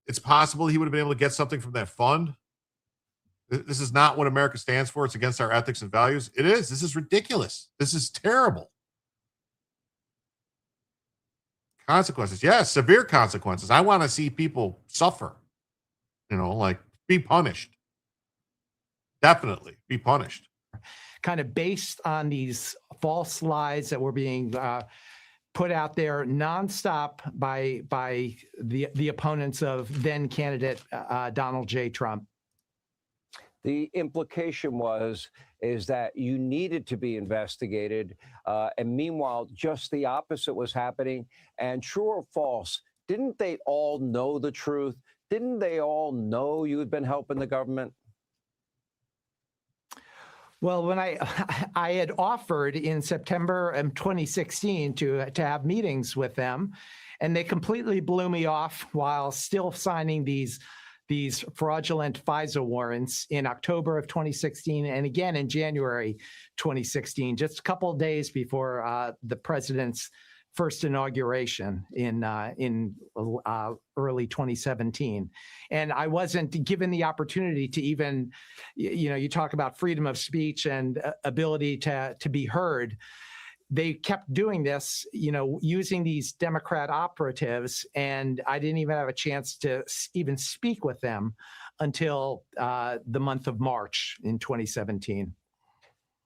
it's possible he would have been able to get something from that fund. This is not what America stands for. It's against our ethics and values. It is. This is ridiculous. This is terrible. Consequences. Yes, severe consequences. I want to see people suffer. Be punished. Definitely be punished. Kind of based on these false lies that were being put out there nonstop by the opponents of then candidate Donald J. Trump. The implication is that you needed to be investigated, and meanwhile, just the opposite was happening. And true or false, didn't they all know the truth? Didn't they all know you had been helping the government? Well, when I had offered in September of 2016 to have meetings with them, and they completely blew me off while still signing these fraudulent FISA warrants in October of 2016 and again in January 2016, just a couple of days before the president's first inauguration in early 2017, and I wasn't given the opportunity to even, you talk about freedom of speech and ability to be heard. They kept doing this, using these Democrat operatives, and I didn't even have a chance to even speak with them until the month of March in 2017.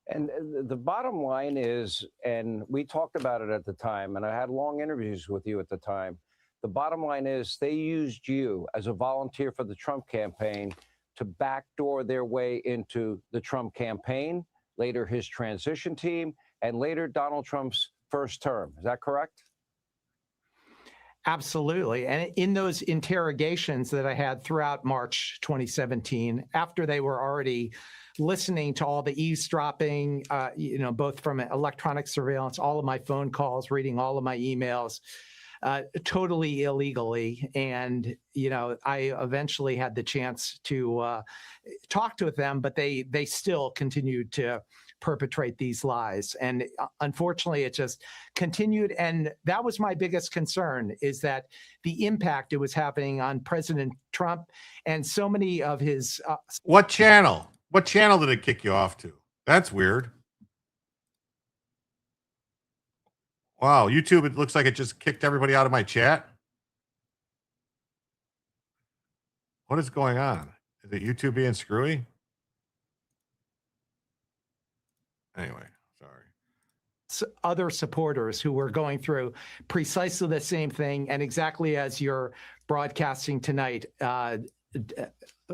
And the bottom line is, and we talked about it at the time, and I had long interviews with you at the time. The bottom line is they used you as a volunteer for the Trump campaign to backdoor their way into the Trump campaign, later his transition team, and later Donald Trump's first term. Is that correct? Absolutely. And in those interrogations that I had throughout March 2017, after they were already listening to all the eavesdropping, both from electronic surveillance, all of my phone calls, reading all of my emails, totally illegally. And, I eventually had the chance to talk to them, but they still continued to perpetrate these lies. And unfortunately, it just continued. And that was my biggest concern, is that the impact it was having on President Trump and so many of his. What channel? What channel did it kick you off to? That's weird. Wow, YouTube, it looks like it just kicked everybody out of my chat. What is going on? Is it YouTube being screwy? Anyway, sorry. Other supporters who were going through precisely the same thing, and exactly as you're broadcasting tonight,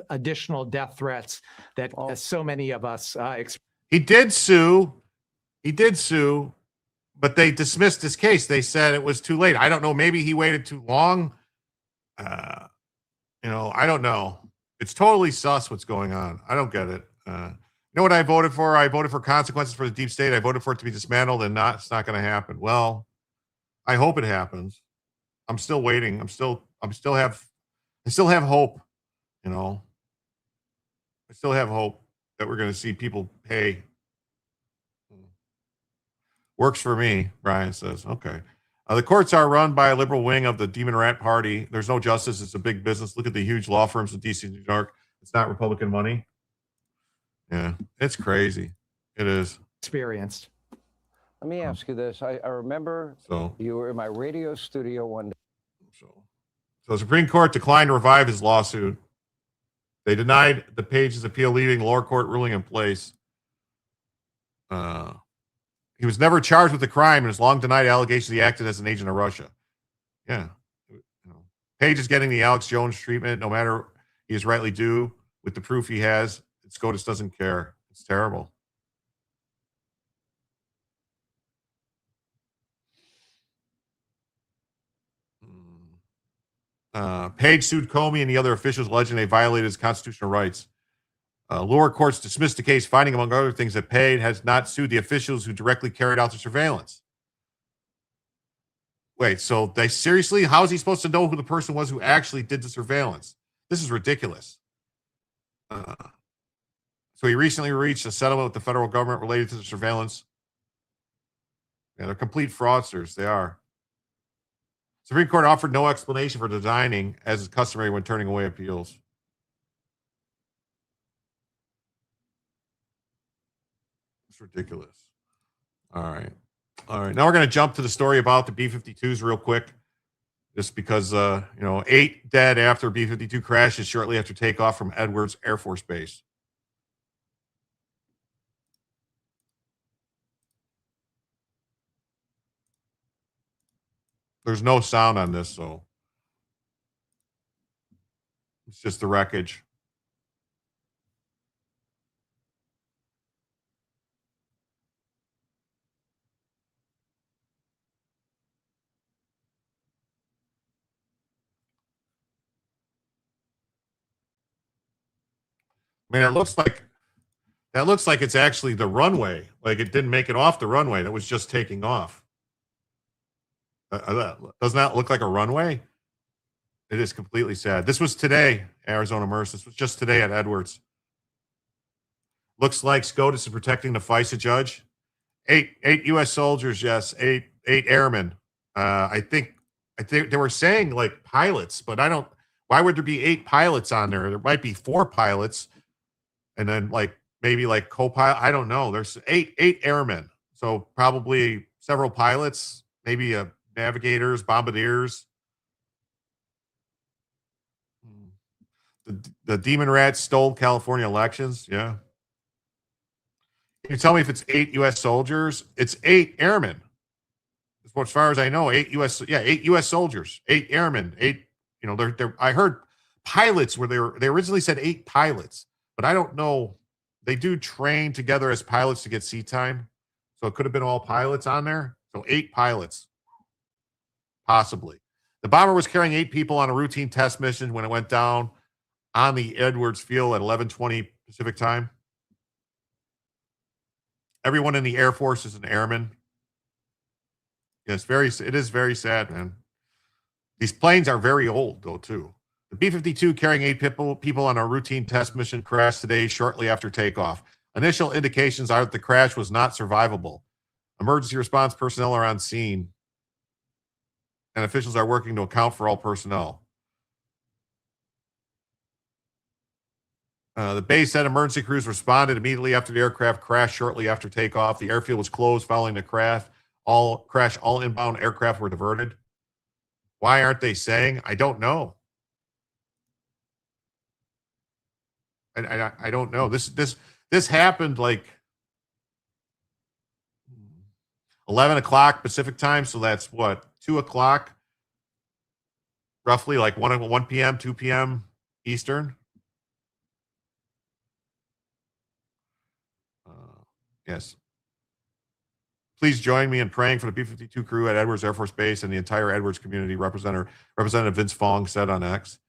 additional death threats that so many of us He did sue, but they dismissed his case. They said it was too late. I don't know. Maybe he waited too long. I don't know. It's totally sus what's going on. I don't get it. You know what I voted for? I voted for consequences for the deep state. I voted for it to be dismantled, and it's not going to happen. Well, I hope it happens. I'm still waiting. I still have hope. I still have hope that we're going to see people pay. Works for me, Brian says. Okay. The courts are run by a liberal wing of the Demon Rat Party. There's no justice. It's a big business. Look at the huge law firms in D.C. and New York. It's not Republican money. Yeah, it's crazy. It is. Experienced. Let me ask you this. I remember you were in my radio studio one day. So the Supreme Court declined to revive his lawsuit. They denied the Page's appeal, leaving the lower court ruling in place. He was never charged with the crime and has long denied allegations he acted as an agent of Russia. Yeah. Page is getting the Alex Jones treatment, no matter he is rightly due, with the proof he has. SCOTUS doesn't care. It's terrible. Page sued Comey and the other officials alleging they violated his constitutional rights. Lower courts dismissed the case, finding, among other things, that Page has not sued the officials who directly carried out the surveillance. Wait, so they seriously? How is he supposed to know who the person was who actually did the surveillance? This is ridiculous. So he recently reached a settlement with the federal government related to the surveillance. Yeah, they're complete fraudsters. They are. Supreme Court offered no explanation for designing, as is customary when turning away appeals. It's ridiculous. All right. Now we're going to jump to the story about the B-52s real quick, just because, 8 dead after B-52 crashes shortly after takeoff from Edwards Air Force Base. There's no sound on this, so it's just the wreckage. I mean, that looks like it's actually the runway. Like it didn't make it off the runway. That was just taking off. Doesn't that look like a runway? It is completely sad. This was today, Arizona Merce. This was just today at Edwards. Looks like SCOTUS is protecting the FISA judge. Eight U.S. soldiers, yes. Eight airmen I think they were saying like pilots, but I don't. Why would there be 8 pilots on there? There might be 4 pilots, and then like maybe like co-pilot. I don't know. There's eight airmen, so probably several pilots, maybe navigators, bombardiers. The demon rats stole California elections. Yeah. Can you tell me if it's 8 U.S. soldiers? It's 8 airmen. As far as I know, 8 U.S. soldiers, 8 airmen, 8. You know, they're. I heard pilots where they originally said 8 pilots, but I don't know. They do train together as pilots to get seat time, so it could have been all pilots on there. So 8 pilots, possibly. The bomber was carrying 8 people on a routine test mission when it went down on the Edwards Field at 11:20 Pacific time. Everyone in the Air Force is an airman. Yeah, it is very sad, man. These planes are very old, though, too. The B-52 carrying 8 people on a routine test mission crashed today shortly after takeoff. Initial indications are that the crash was not survivable. Emergency response personnel are on scene, and officials are working to account for all personnel. The base said emergency crews responded immediately after the aircraft crashed shortly after takeoff. The airfield was closed following the crash. All inbound aircraft were diverted. Why aren't they saying? I don't know. I don't know. This happened like 11 o'clock Pacific time, so that's what, 2 o'clock, roughly like 1 p.m., 2 p.m. Eastern. Yes. Please join me in praying for the B-52 crew at Edwards Air Force Base and the entire Edwards community. Representative Vince Fong said on X.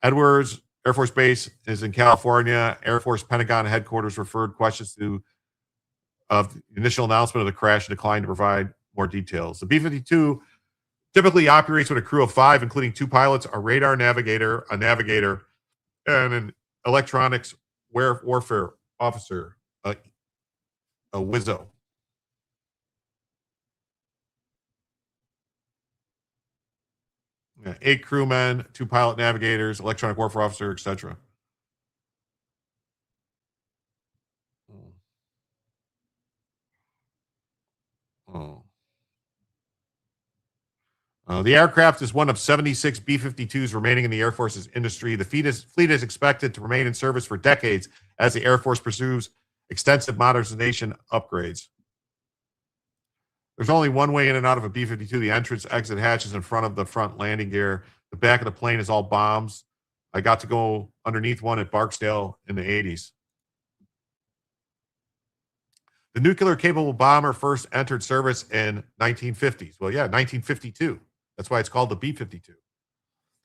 Edwards Air Force Base is in California. Air Force Pentagon headquarters referred questions of the initial announcement of the crash and declined to provide more details. The B-52 typically operates with a crew of 5, including 2 pilots, a radar navigator, and an electronics warfare officer, a WISO. Yeah, 8 crewmen, 2 pilot navigators, electronic warfare officer, etc. The aircraft is one of 76 B-52s remaining in the Air Force's industry. The fleet is expected to remain in service for decades as the Air Force pursues extensive modernization upgrades. There's only one way in and out of a B-52. The entrance exit hatch is in front of the front landing gear. The back of the plane is all bombs. I got to go underneath one at Barksdale in the 80s. The nuclear-capable bomber first entered service in 1950s. Well, yeah, 1952. That's why it's called the B-52.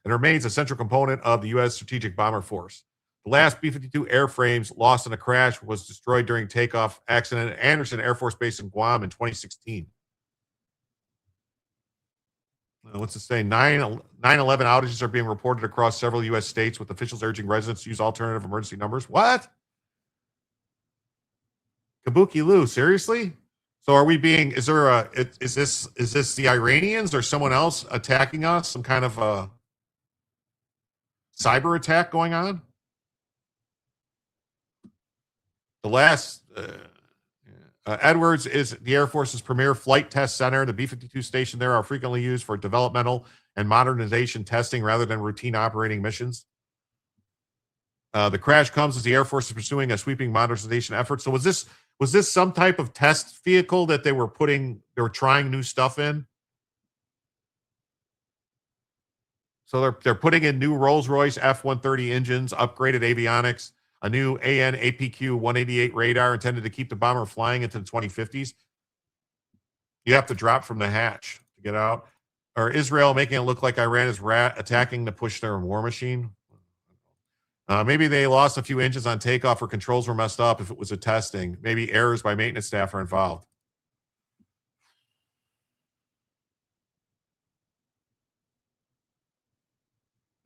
And remains a central component of the U.S. Strategic Bomber Force. The last B-52 airframes lost in a crash was destroyed during takeoff accident at Anderson Air Force Base in Guam in 2016. What's it say? 9/11 outages are being reported across several U.S. states, with officials urging residents to use alternative emergency numbers. What? Kabuki Lou, seriously? So are we being, is this the Iranians or someone else attacking us? Some kind of a cyber attack going on? The last, Edwards is the Air Force's premier flight test center. The B-52 stationed there are frequently used for developmental and modernization testing rather than routine operating missions. The crash comes as the Air Force is pursuing a sweeping modernization effort. So was this some type of test vehicle that they were trying new stuff in? So they're putting in new Rolls-Royce F-130 engines, upgraded avionics, a new AN APQ 188 radar intended to keep the bomber flying into the 2050s. You have to drop from the hatch to get out. Or Israel making it look like Iran is attacking to push their war machine. Maybe they lost a few inches on takeoff or controls were messed up if it was a testing. Maybe errors by maintenance staff are involved.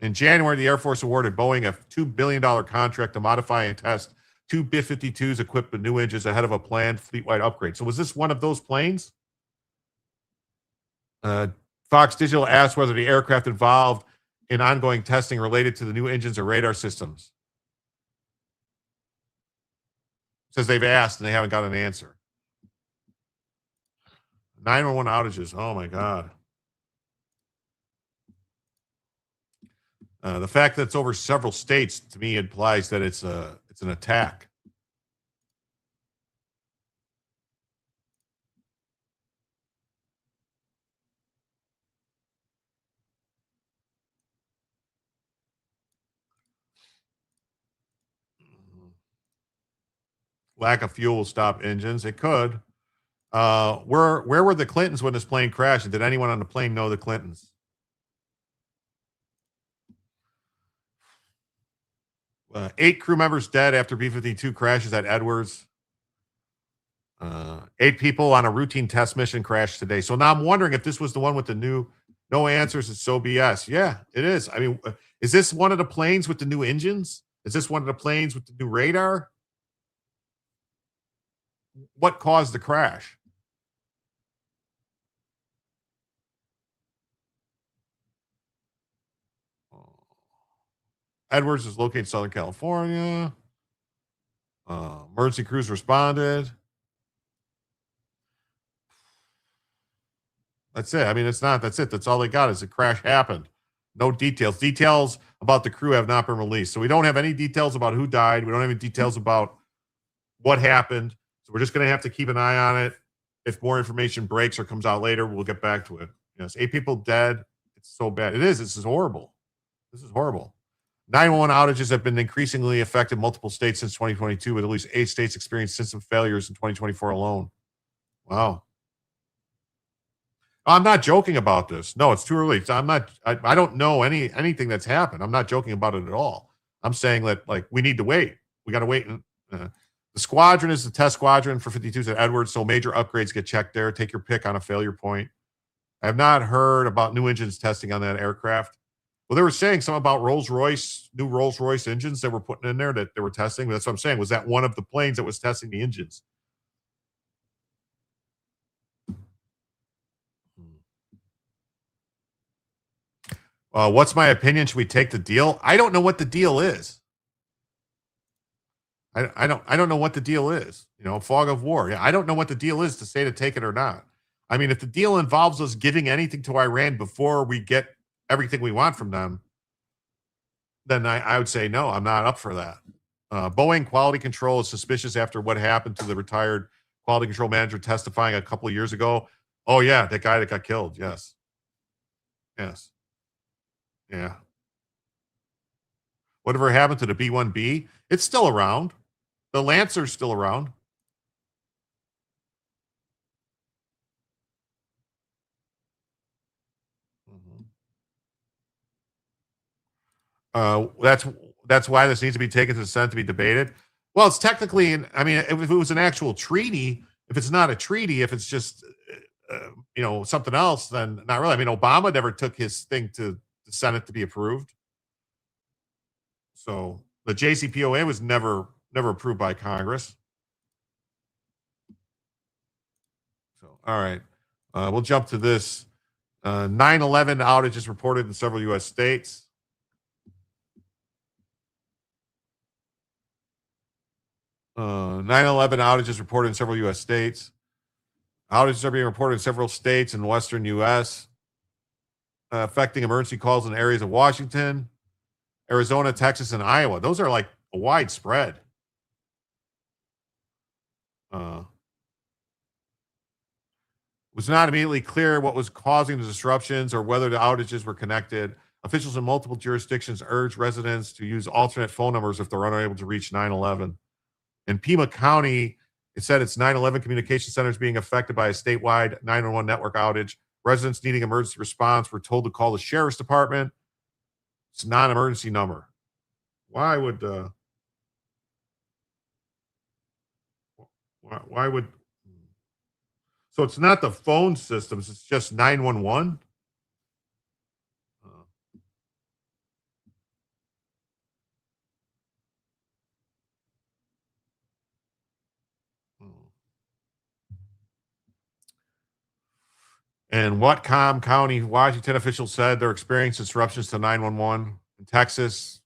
In January, the Air Force awarded Boeing a $2 billion contract to modify and test 2 B-52s equipped with new engines ahead of a planned fleet-wide upgrade. So was this one of those planes? Fox Digital asked whether the aircraft involved in ongoing testing related to the new engines or radar systems. Says they've asked and they haven't got an answer. 911 outages. Oh my God. The fact that it's over several states to me implies that it's an attack. Lack of fuel will stop engines. It could. Where were the Clintons when this plane crashed? And did anyone on the plane know the Clintons? Eight crew members dead after B-52 crashes at Edwards. 8 people on a routine test mission crashed today. So now I'm wondering if this was the one with the new no answers. It's so BS. Yeah, it is. I mean, is this one of the planes with the new engines? Is this one of the planes with the new radar? What caused the crash? Edwards is located in Southern California. Emergency crews responded. That's it. I mean, it's not. That's it. That's all they got is the crash happened. No details. Details about the crew have not been released. So we don't have any details about who died. We don't have any details about what happened. So we're just going to have to keep an eye on it. If more information breaks or comes out later, we'll get back to it. Yes, 8 people dead. It's so bad. It is. This is horrible. This is horrible. 911 outages have been increasingly affected multiple states since 2022, with at least 8 states experienced system failures in 2024 alone. Wow. I'm not joking about this. No, it's too early. I don't know anything that's happened. I'm not joking about it at all. I'm saying that, like, we need to wait. We got to wait. The squadron is the test squadron for 52s at Edwards, so major upgrades get checked there. Take your pick on a failure point. I have not heard about new engines testing on that aircraft. Well, they were saying something about new Rolls-Royce engines that were putting in there that they were testing. That's what I'm saying. Was that one of the planes that was testing the engines? What's my opinion? Should we take the deal? I don't know what the deal is. I don't know what the deal is. You know, fog of war. Yeah, I don't know what the deal is to say to take it or not. I mean, if the deal involves us giving anything to Iran before we get everything we want from them, then I would say no, I'm not up for that. Boeing quality control is suspicious after what happened to the retired quality control manager testifying a couple of years ago. Oh, yeah, that guy that got killed. Yes. Yes. Yeah. Whatever happened to the B-1B? It's still around. The Lancer's still around. That's why this needs to be taken to the Senate to be debated. Well, it's technically, I mean, if it was an actual treaty, if it's not a treaty, if it's just, something else, then not really. I mean, Obama never took his thing to the Senate to be approved. So the JCPOA was never approved by Congress. So, all right. We'll jump to this. 9/11 outages reported in several U.S. states. 9/11 outages reported in several U.S. states. Outages are being reported in several states in the western U.S., affecting emergency calls in areas of Washington, Arizona, Texas, and Iowa. Those are like a widespread. It was not immediately clear what was causing the disruptions or whether the outages were connected. Officials in multiple jurisdictions urged residents to use alternate phone numbers if they're unable to reach 9/11. In Pima County, it said its 9/11 communication center is being affected by a statewide 911 network outage. Residents needing emergency response were told to call the sheriff's department. It's a non-emergency number. Why would so it's not the phone systems, it's just 911? And Whatcom County, Washington officials said they're experiencing disruptions to 911. In Texas,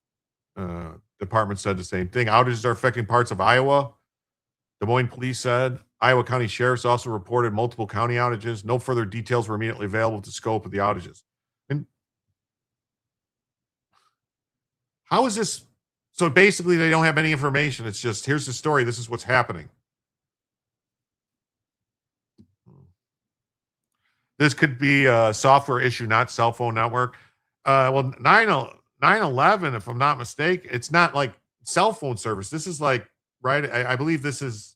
department said the same thing. Outages are affecting parts of Iowa. Des Moines police said. Iowa County sheriffs also reported multiple county outages. No further details were immediately available to scope of the outages. And how is this? So basically, they don't have any information. It's just, here's the story. This is what's happening. This could be a software issue, not cell phone network. Well, 9/11, if I'm not mistaken, it's not like cell phone service. This is like, right? I believe this is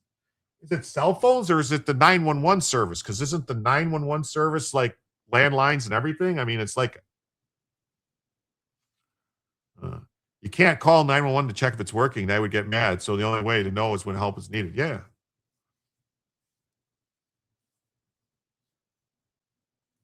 it cell phones or is it the 911 service? Because isn't the 911 service like landlines and everything? I mean, it's like you can't call 911 to check if it's working. They would get mad. So the only way to know is when help is needed. Yeah.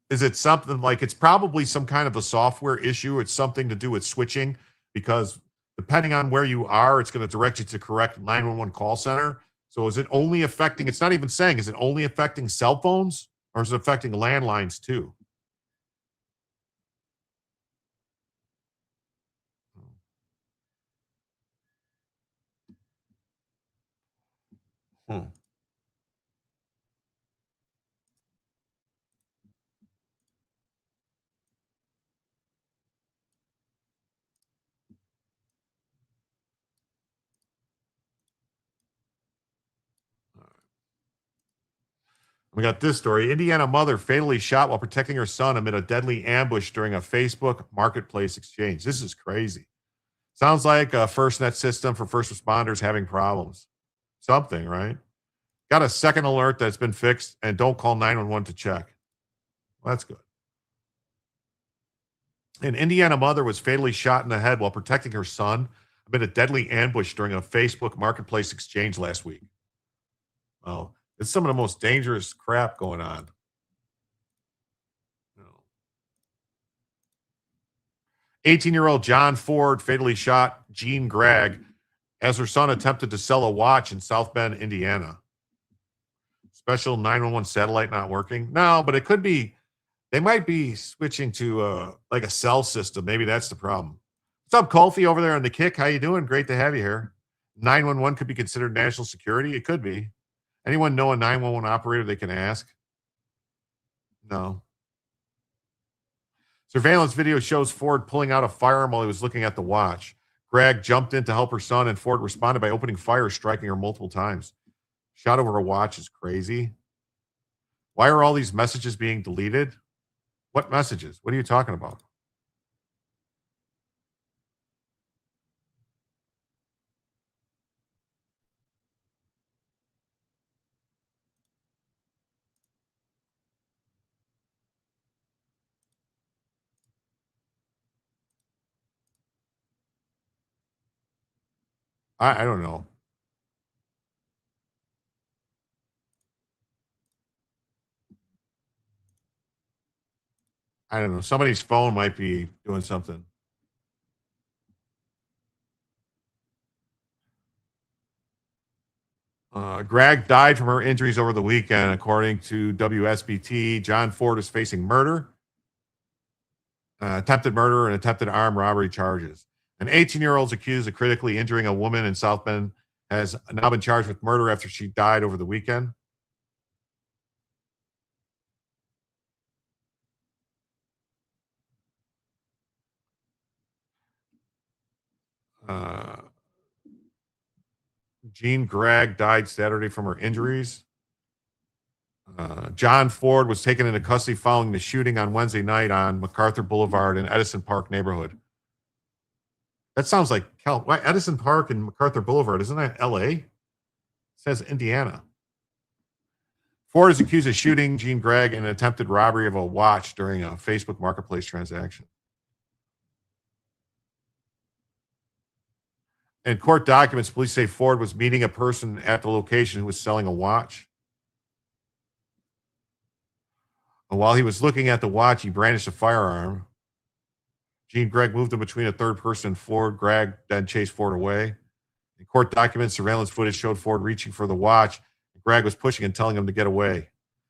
Is it something like it's probably some kind of a software issue? It's something to do with switching because depending on where you are, it's going to direct you to correct 911 call center. So is it only affecting, it's not even saying, is it only affecting cell phones or is it affecting landlines too? Hmm. We got this story. Indiana mother fatally shot while protecting her son amid a deadly ambush during a Facebook marketplace exchange. This is crazy. Sounds like a FirstNet system for first responders having problems. Something, right? Got a second alert that's been fixed and don't call 911 to check. Well, that's good. An Indiana mother was fatally shot in the head while protecting her son amid a deadly ambush during a Facebook marketplace exchange last week. Oh, it's some of the most dangerous crap going on. 18-year-old John Ford fatally shot Jean Gregg as her son attempted to sell a watch in South Bend, Indiana. Special 911 satellite not working? No, but it could be. They might be switching to like a cell system. Maybe that's the problem. What's up, Kofi, over there on the kick? How you doing? Great to have you here. 911 could be considered national security. It could be. Anyone know a 911 operator they can ask? No. Surveillance video shows Ford pulling out a firearm while he was looking at the watch. Gregg jumped in to help her son, and Ford responded by opening fire, striking her multiple times. Shot over a watch is crazy. Why are all these messages being deleted? What messages? What are you talking about? I don't know. I don't know. Somebody's phone might be doing something. Gregg died from her injuries over the weekend, according to WSBT. John Ford is facing murder, attempted murder, and attempted armed robbery charges. An 18-year-old accused of critically injuring a woman in South Bend has now been charged with murder after she died over the weekend. Jean Gregg died Saturday from her injuries. John Ford was taken into custody following the shooting on Wednesday night on MacArthur Boulevard in Edison Park neighborhood. That sounds like Edison Park and MacArthur Boulevard. Isn't that LA? It says Indiana. Ford is accused of shooting Jean Gregg in an attempted robbery of a watch during a Facebook marketplace transaction. In court documents, police say Ford was meeting a person at the location who was selling a watch. And while he was looking at the watch, he brandished a firearm. Jean Gregg moved in between a third person and Ford. Gregg then chased Ford away. In court documents, surveillance footage showed Ford reaching for the watch. Gregg was pushing and telling him to get away.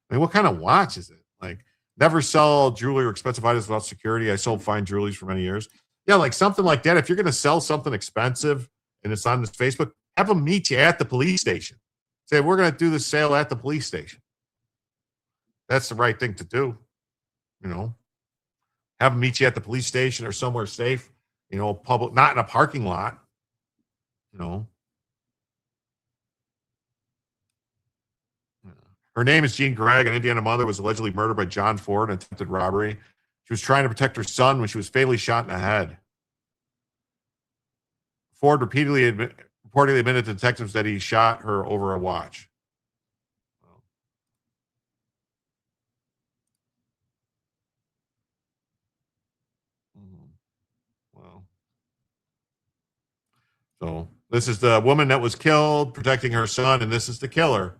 I mean, what kind of watch is it? Like, Never sell jewelry or expensive items without security. I sold fine jewelry for many years. Yeah, like something like that. If you're going to sell something expensive and it's on this Facebook, have them meet you at the police station. Say, we're going to do the sale at the police station. That's the right thing to do. You know, have them meet you at the police station or somewhere safe, you know, public, not in a parking lot, you know. Her name is Jean Gregg. An Indiana mother was allegedly murdered by John Ford in an attempted robbery. She was trying to protect her son when she was fatally shot in the head. Ford repeatedly reportedly admitted to detectives that he shot her over a watch. Wow. So this is the woman that was killed protecting her son, and this is the killer.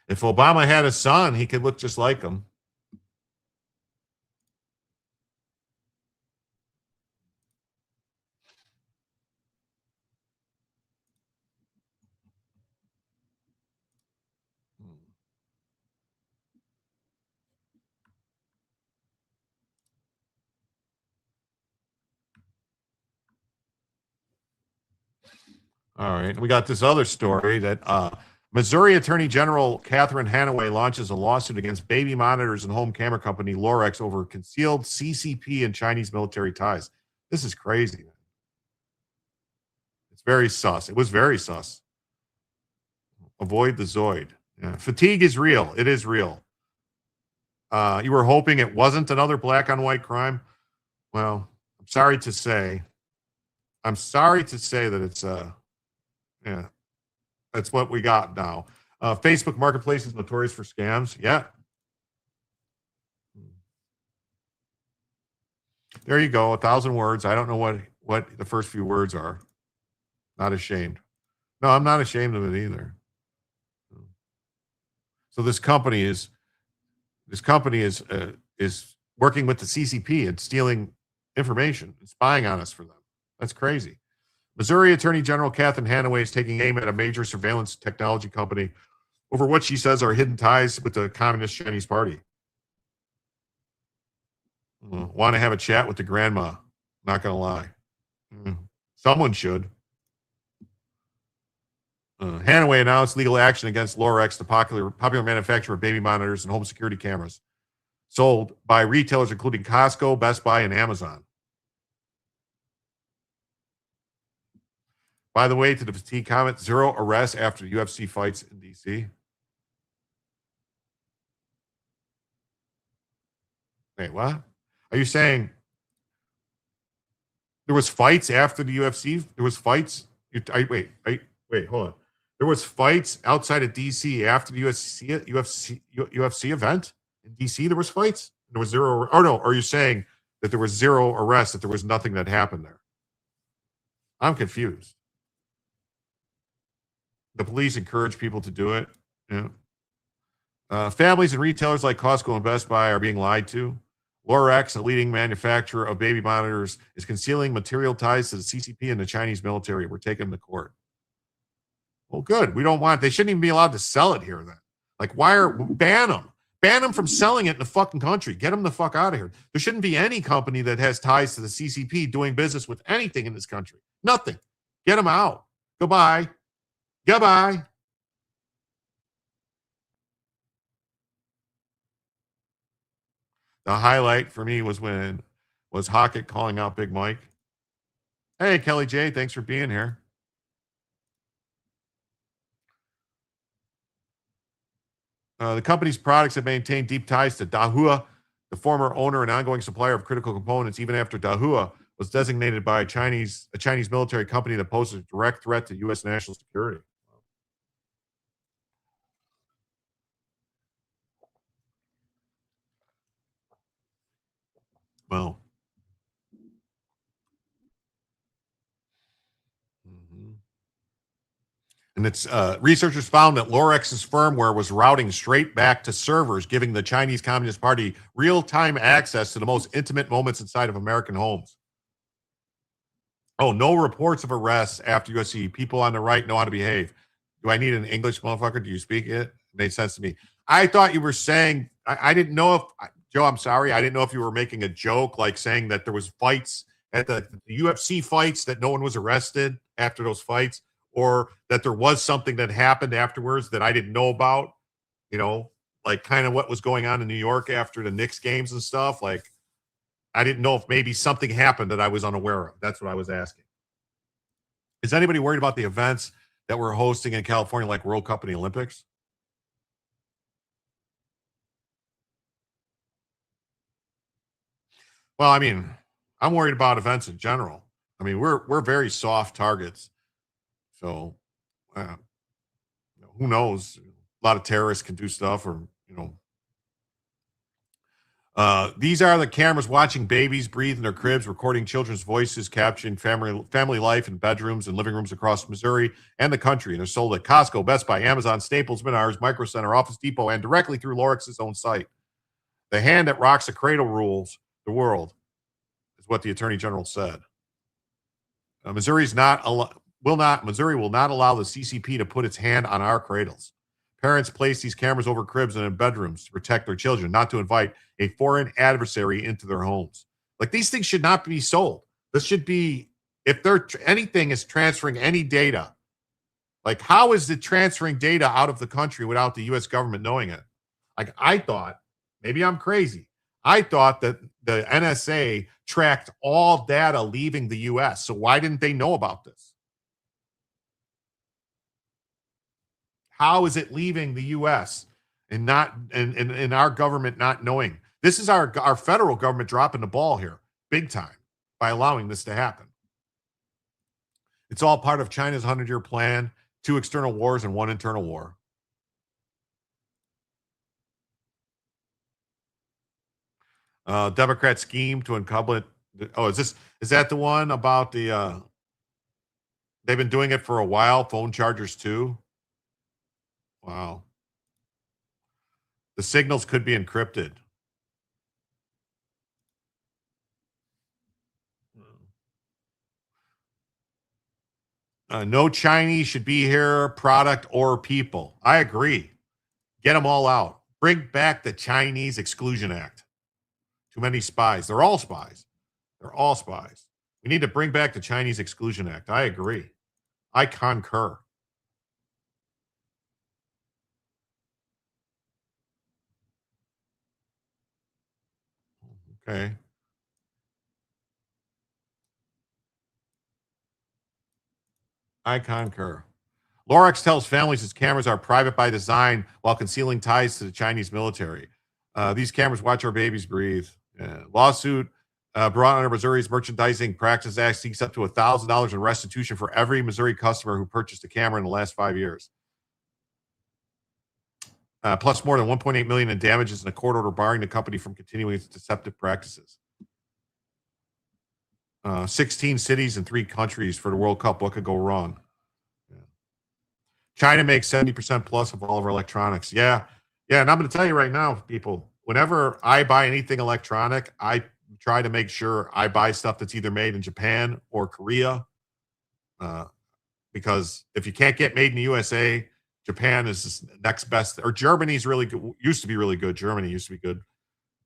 If Obama had a son, he could look just like him. All right. We got this other story that Missouri Attorney General Catherine Hanaway launches a lawsuit against baby monitors and home camera company Lorex over concealed CCP and Chinese military ties. This is crazy. It's very sus. It was very sus. Avoid the Zoid. Yeah. Fatigue is real. It is real. You were hoping it wasn't another black on white crime. Well, I'm sorry to say that it's yeah, that's what we got now. Facebook Marketplace is notorious for scams. Yeah. There you go. 1,000 words. I don't know what the first few words are. Not ashamed. No, I'm not ashamed of it either. So this company is working with the CCP and stealing information and spying on us for them. That's crazy. Missouri Attorney General Catherine Hanaway is taking aim at a major surveillance technology company over what she says are hidden ties with the Communist Chinese Party. Want to have a chat with the grandma? Not going to lie. Someone should. Hanaway announced legal action against Lorex, the popular manufacturer of baby monitors and home security cameras, sold by retailers including Costco, Best Buy, and Amazon. By the way, to the fatigue comment, 0 arrests after UFC fights in D.C. Wait, what? Are you saying there was fights after the UFC? There was fights? Wait, hold on. There was fights outside of D.C. after the UFC event? In D.C. there was fights? There was 0. Oh, no. Are you saying that there was 0 arrests, that there was nothing that happened there? I'm confused. The police encourage people to do it. Yeah. Families and retailers like Costco and Best Buy are being lied to. Lorex, a leading manufacturer of baby monitors, is concealing material ties to the CCP and the Chinese military. We're taking them to court. Well, good. They shouldn't even be allowed to sell it here then. Like, ban them. Ban them from selling it in the fucking country. Get them the fuck out of here. There shouldn't be any company that has ties to the CCP doing business with anything in this country. Nothing. Get them out. Goodbye. Goodbye. The highlight for me was Hockett calling out Big Mike. Hey, Kelly J, thanks for being here. The company's products have maintained deep ties to Dahua, the former owner and ongoing supplier of critical components, even after Dahua was designated by a Chinese military company that poses a direct threat to U.S. national security. Well, and it's researchers found that Lorex's firmware was routing straight back to servers, giving the Chinese Communist Party real-time access to the most intimate moments inside of American homes. Oh, no reports of arrests after UFC. People on the right know how to behave. Do I need an English motherfucker? Do you speak it? It made sense to me. I thought you were saying, I didn't know if, Joe, I'm sorry. I didn't know if you were making a joke, like saying that there was fights at the UFC fights that no one was arrested after those fights, or that there was something that happened afterwards that I didn't know about, you know, like kind of what was going on in New York after the Knicks games and stuff. Like, I didn't know if maybe something happened that I was unaware of. That's what I was asking. Is anybody worried about the events that we're hosting in California, like World Cup and the Olympics? Well, I mean, I'm worried about events in general. I mean, we're very soft targets. So, who knows? A lot of terrorists can do stuff, or these are the cameras watching babies breathe in their cribs, recording children's voices, capturing family life in bedrooms and living rooms across Missouri and the country. And they're sold at Costco, Best Buy, Amazon, Staples, Menards, Micro Center, Office Depot, and directly through Lorix's own site. The hand that rocks the cradle rules the world, is what the Attorney General said. Missouri will not allow the CCP to put its hand on our cradles. Parents place these cameras over cribs and in bedrooms to protect their children, not to invite a foreign adversary into their homes. Like, these things should not be sold. This should be, if anything is transferring any data, like, how is it transferring data out of the country without the U.S. government knowing it? Like, I thought, maybe I'm crazy, I thought that the NSA tracked all data leaving the U.S. So why didn't they know about this? How is it leaving the U.S. and not and our government not knowing? This is our federal government dropping the ball here, big time, by allowing this to happen. It's all part of China's 100-year plan: 2 external wars and 1 internal war. Democrat scheme to incumbent. Oh, is that the one about the? They've been doing it for a while. Phone chargers too. Wow. The signals could be encrypted. No Chinese should be here, product or people. I agree. Get them all out. Bring back the Chinese Exclusion Act. Too many spies. They're all spies. They're all spies. We need to bring back the Chinese Exclusion Act. I agree. I concur. Okay. I concur. Lorix tells families its cameras are private by design while concealing ties to the Chinese military. These cameras watch our babies breathe. Lawsuit brought under Missouri's Merchandising Practices Act seeks up to $1,000 in restitution for every Missouri customer who purchased a camera in the last 5 years. Plus more than $1.8 million in damages and a court order barring the company from continuing its deceptive practices. 16 cities and 3 countries for the World Cup. What could go wrong? Yeah. China makes 70% plus of all of our electronics. Yeah. And I'm going to tell you right now, people, whenever I buy anything electronic, I try to make sure I buy stuff that's either made in Japan or Korea. Because if you can't get made in the USA, Japan is the next best, or Germany's really good. Used to be really good. Germany used to be good.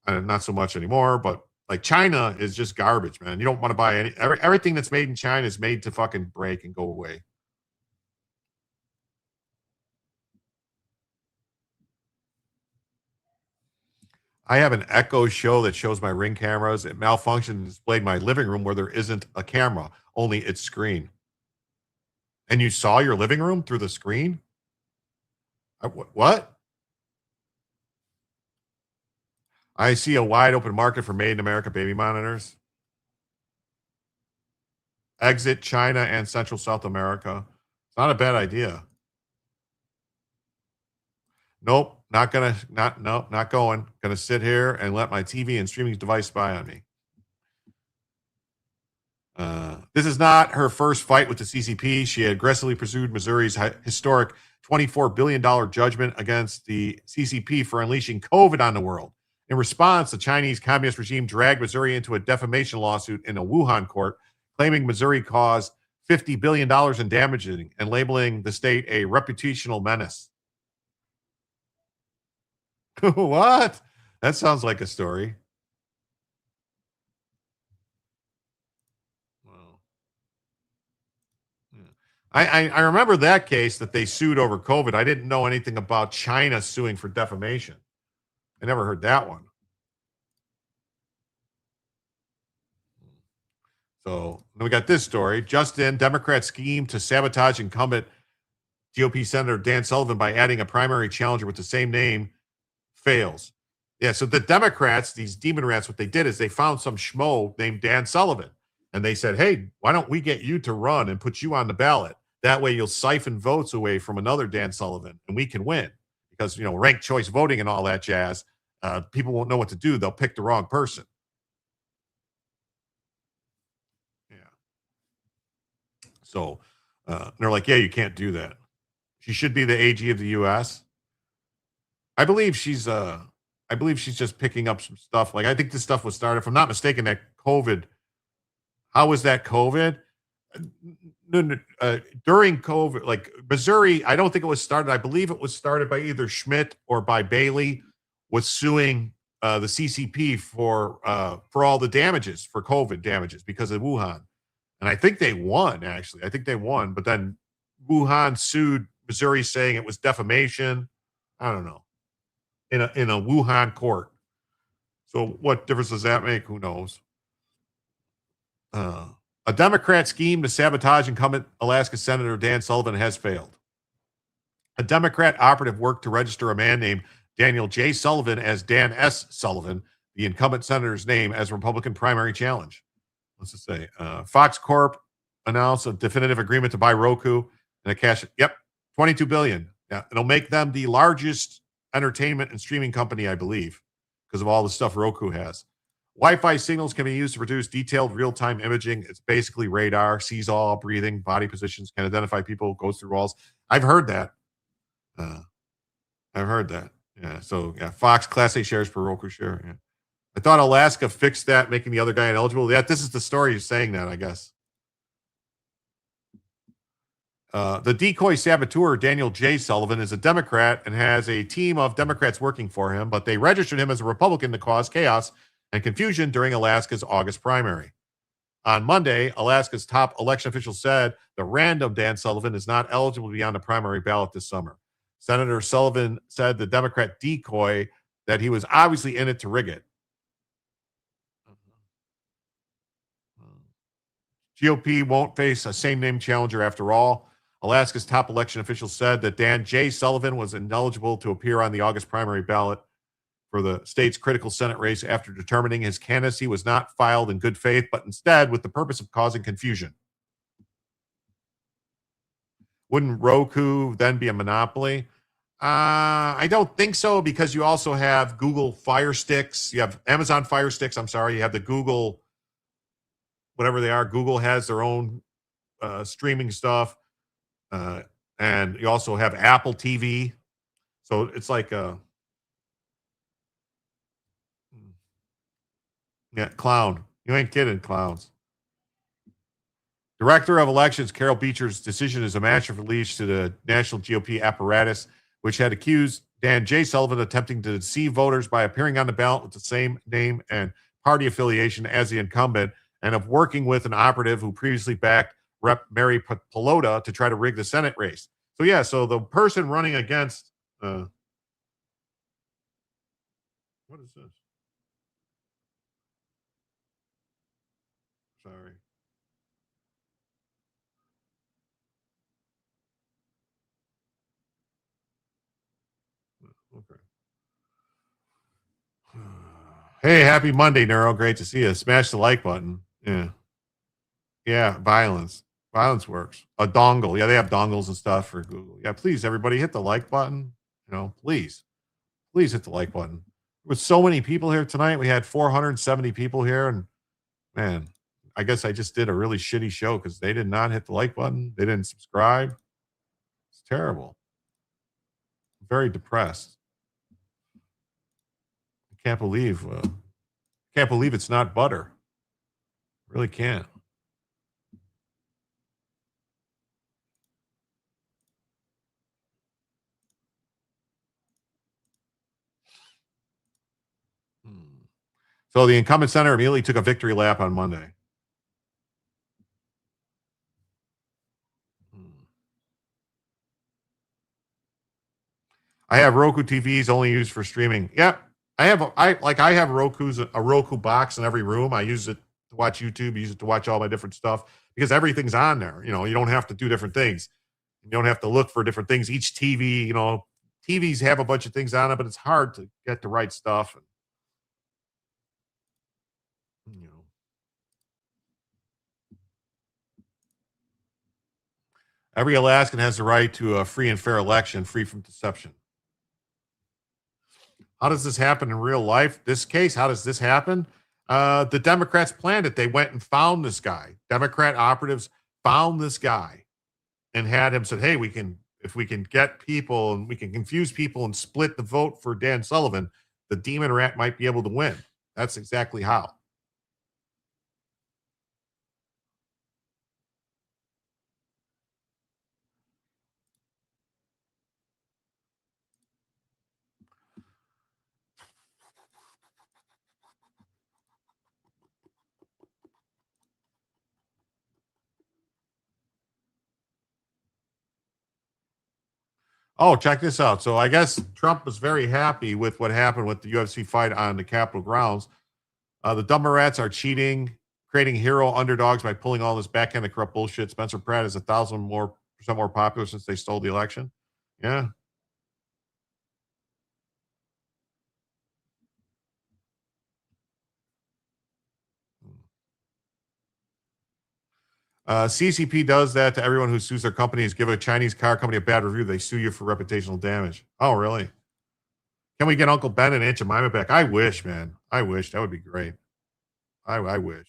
Not so much anymore, but like China is just garbage, man. You don't want to buy everything that's made in China is made to fucking break and go away. I have an Echo Show that shows my Ring cameras. It malfunctioned and displayed my living room where there isn't a camera, only its screen. And you saw your living room through the screen? What? I see a wide open market for made in America baby monitors. Exit China and Central South America. It's not a bad idea. Nope, not going. Gonna sit here and let my TV and streaming device spy on me. This is not her first fight with the CCP. She aggressively pursued Missouri's historic $24 billion judgment against the CCP for unleashing COVID on the world. In response, the Chinese communist regime dragged Missouri into a defamation lawsuit in a Wuhan court, claiming Missouri caused $50 billion in damaging and labeling the state a reputational menace. What? That sounds like a story. Well, yeah. I remember that case that they sued over COVID. I didn't know anything about China suing for defamation. I never heard that one. So then we got this story. Just in, Democrats scheme to sabotage incumbent GOP Senator Dan Sullivan by adding a primary challenger with the same name fails. Yeah, so the Democrats, these demon rats, what they did is they found some schmo named Dan Sullivan. And they said, hey, why don't we get you to run and put you on the ballot? That way you'll siphon votes away from another Dan Sullivan and we can win. Because, ranked choice voting and all that jazz, people won't know what to do. They'll pick the wrong person. Yeah. So they're like, yeah, you can't do that. She should be the AG of the U.S. I believe she's just picking up some stuff. Like, I think this stuff was started, if I'm not mistaken, that COVID. How was that COVID? During COVID, like Missouri, I don't think it was started. I believe it was started by either Schmidt or by Bailey, was suing the CCP for all the damages, for COVID damages because of Wuhan. And I think they won, actually. I think they won. But then Wuhan sued Missouri saying it was defamation. I don't know. In a Wuhan court. So what difference does that make? Who knows? A Democrat scheme to sabotage incumbent Alaska Senator Dan Sullivan has failed. A Democrat operative worked to register a man named Daniel J. Sullivan as Dan S. Sullivan, the incumbent senator's name, as Republican primary challenge. Let's just say Fox Corp announced a definitive agreement to buy Roku and a cash. Yep, $22 billion. Yeah, it'll make them the largest entertainment and streaming company, I believe, because of all the stuff Roku has. Wi-Fi signals can be used to produce detailed real-time imaging. It's basically radar, sees all breathing, body positions, can identify people, goes through walls. I've heard that. Yeah. So yeah, Fox Class A shares per Roku share. Yeah. I thought Alaska fixed that, making the other guy ineligible. Yeah, this is the story saying that, I guess. The decoy saboteur, Daniel J. Sullivan, is a Democrat and has a team of Democrats working for him, but they registered him as a Republican to cause chaos and confusion during Alaska's August primary. On Monday, Alaska's top election official said the random Dan Sullivan is not eligible to be on the primary ballot this summer. Senator Sullivan said the Democrat decoy that he was obviously in it to rig it. GOP won't face a same-name challenger after all. Alaska's top election official said that Dan J. Sullivan was ineligible to appear on the August primary ballot for the state's critical Senate race after determining his candidacy was not filed in good faith, but instead with the purpose of causing confusion. Wouldn't Roku then be a monopoly? I don't think so, because you also have Google Fire Sticks. You have Amazon Fire Sticks. I'm sorry. You have the Google, whatever they are. Google has their own streaming stuff. And you also have Apple TV. So it's like clown. You ain't kidding, clowns. Director of Elections Carol Beecher's decision is a massive relief to the national GOP apparatus, which had accused Dan J. Sullivan of attempting to deceive voters by appearing on the ballot with the same name and party affiliation as the incumbent, and of working with an operative who previously backed Rep. Mary Pelota to try to rig the Senate race. So, yeah, so the person running against what is this? Sorry. Okay. Hey, happy Monday, Neuro. Great to see you. Smash the like button. Yeah. Yeah, violence. Violence works. A dongle. Yeah, they have dongles and stuff for Google. Yeah, please, everybody, hit the like button. Please hit the like button. With so many people here tonight, we had 470 people here, and man, I guess I just did a really shitty show because they did not hit the like button. They didn't subscribe. It's terrible. I'm very depressed. I can't believe it's not butter. Really can't. So the incumbent senator immediately took a victory lap on Monday. I have Roku TVs only used for streaming. Yep. I have a Roku box in every room. I use it to watch YouTube, use it to watch all my different stuff because everything's on there. You know, you don't have to do different things. You don't have to look for different things. Each TV, you know, TVs have a bunch of things on it, but it's hard to get the right stuff. And, you know, every Alaskan has the right to a free and fair election, free from deception. How does this happen in real life? This case, how does this happen? The Democrats planned it. They went and found this guy. Democrat operatives found this guy and had him said, hey, if we can get people and we can confuse people and split the vote for Dan Sullivan, the demon rat might be able to win. That's exactly how. Oh, check this out. So I guess Trump was very happy with what happened with the UFC fight on the Capitol grounds. The dumber rats are cheating, creating hero underdogs by pulling all this backhanded corrupt bullshit. Spencer Pratt is 1,000% more popular since they stole the election. Yeah. CCP does that to everyone who sues their companies. Give a Chinese car company a bad review, they sue you for reputational damage. Oh, really? Can we get Uncle Ben and Aunt Jemima back? I wish, man. I wish. That would be great. I wish.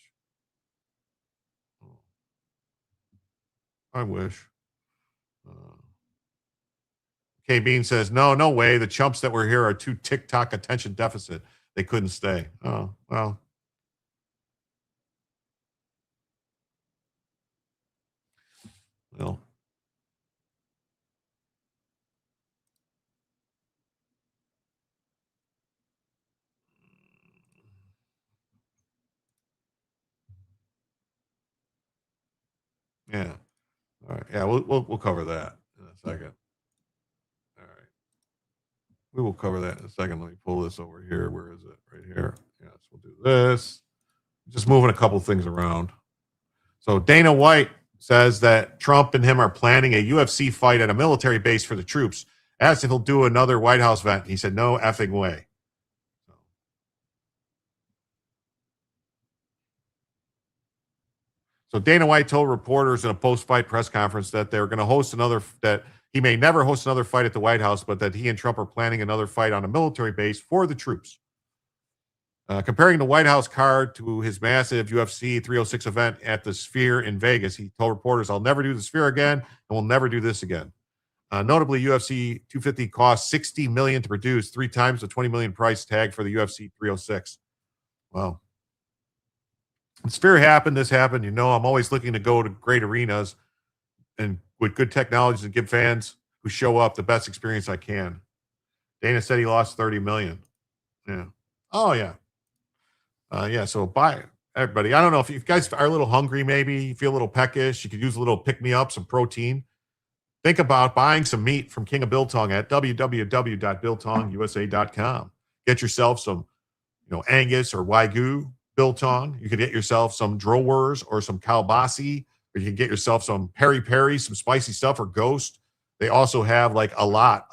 I wish. K Bean says, no way. The chumps that were here are too TikTok attention deficit. They couldn't stay. Oh, well. Well. Yeah. All right. Yeah, we'll cover that in a second. All right. We will cover that in a second. Let me pull this over here. Where is it? Right here. Yes, we'll do this. Just moving a couple things around. So Dana White says that Trump and him are planning a UFC fight at a military base for the troops. Asked if he'll do another White House event. He said, no effing way. So Dana White told reporters in a post-fight press conference that they're going to host that he may never host another fight at the White House, but that he and Trump are planning another fight on a military base for the troops. Comparing the White House card to his massive UFC 306 event at the Sphere in Vegas, he told reporters, I'll never do the Sphere again, and we'll never do this again. Notably, UFC 250 cost $60 million to produce, 3 times the $20 million price tag for the UFC 306. Wow. When Sphere happened, this happened. You know, I'm always looking to go to great arenas and with good technologies and give fans who show up the best experience I can. Dana said he lost $30 million. Yeah. Oh, yeah. Yeah, so buy everybody. I don't know if you guys are a little hungry, maybe you feel a little peckish. You could use a little pick me up, some protein. Think about buying some meat from King of Biltong at www.biltongusa.com. Get yourself some, Angus or Wagyu biltong. You could get yourself some Drowers or some Kalbasi, or you can get yourself some peri-peri, some spicy stuff, or Ghost. They also have like a lot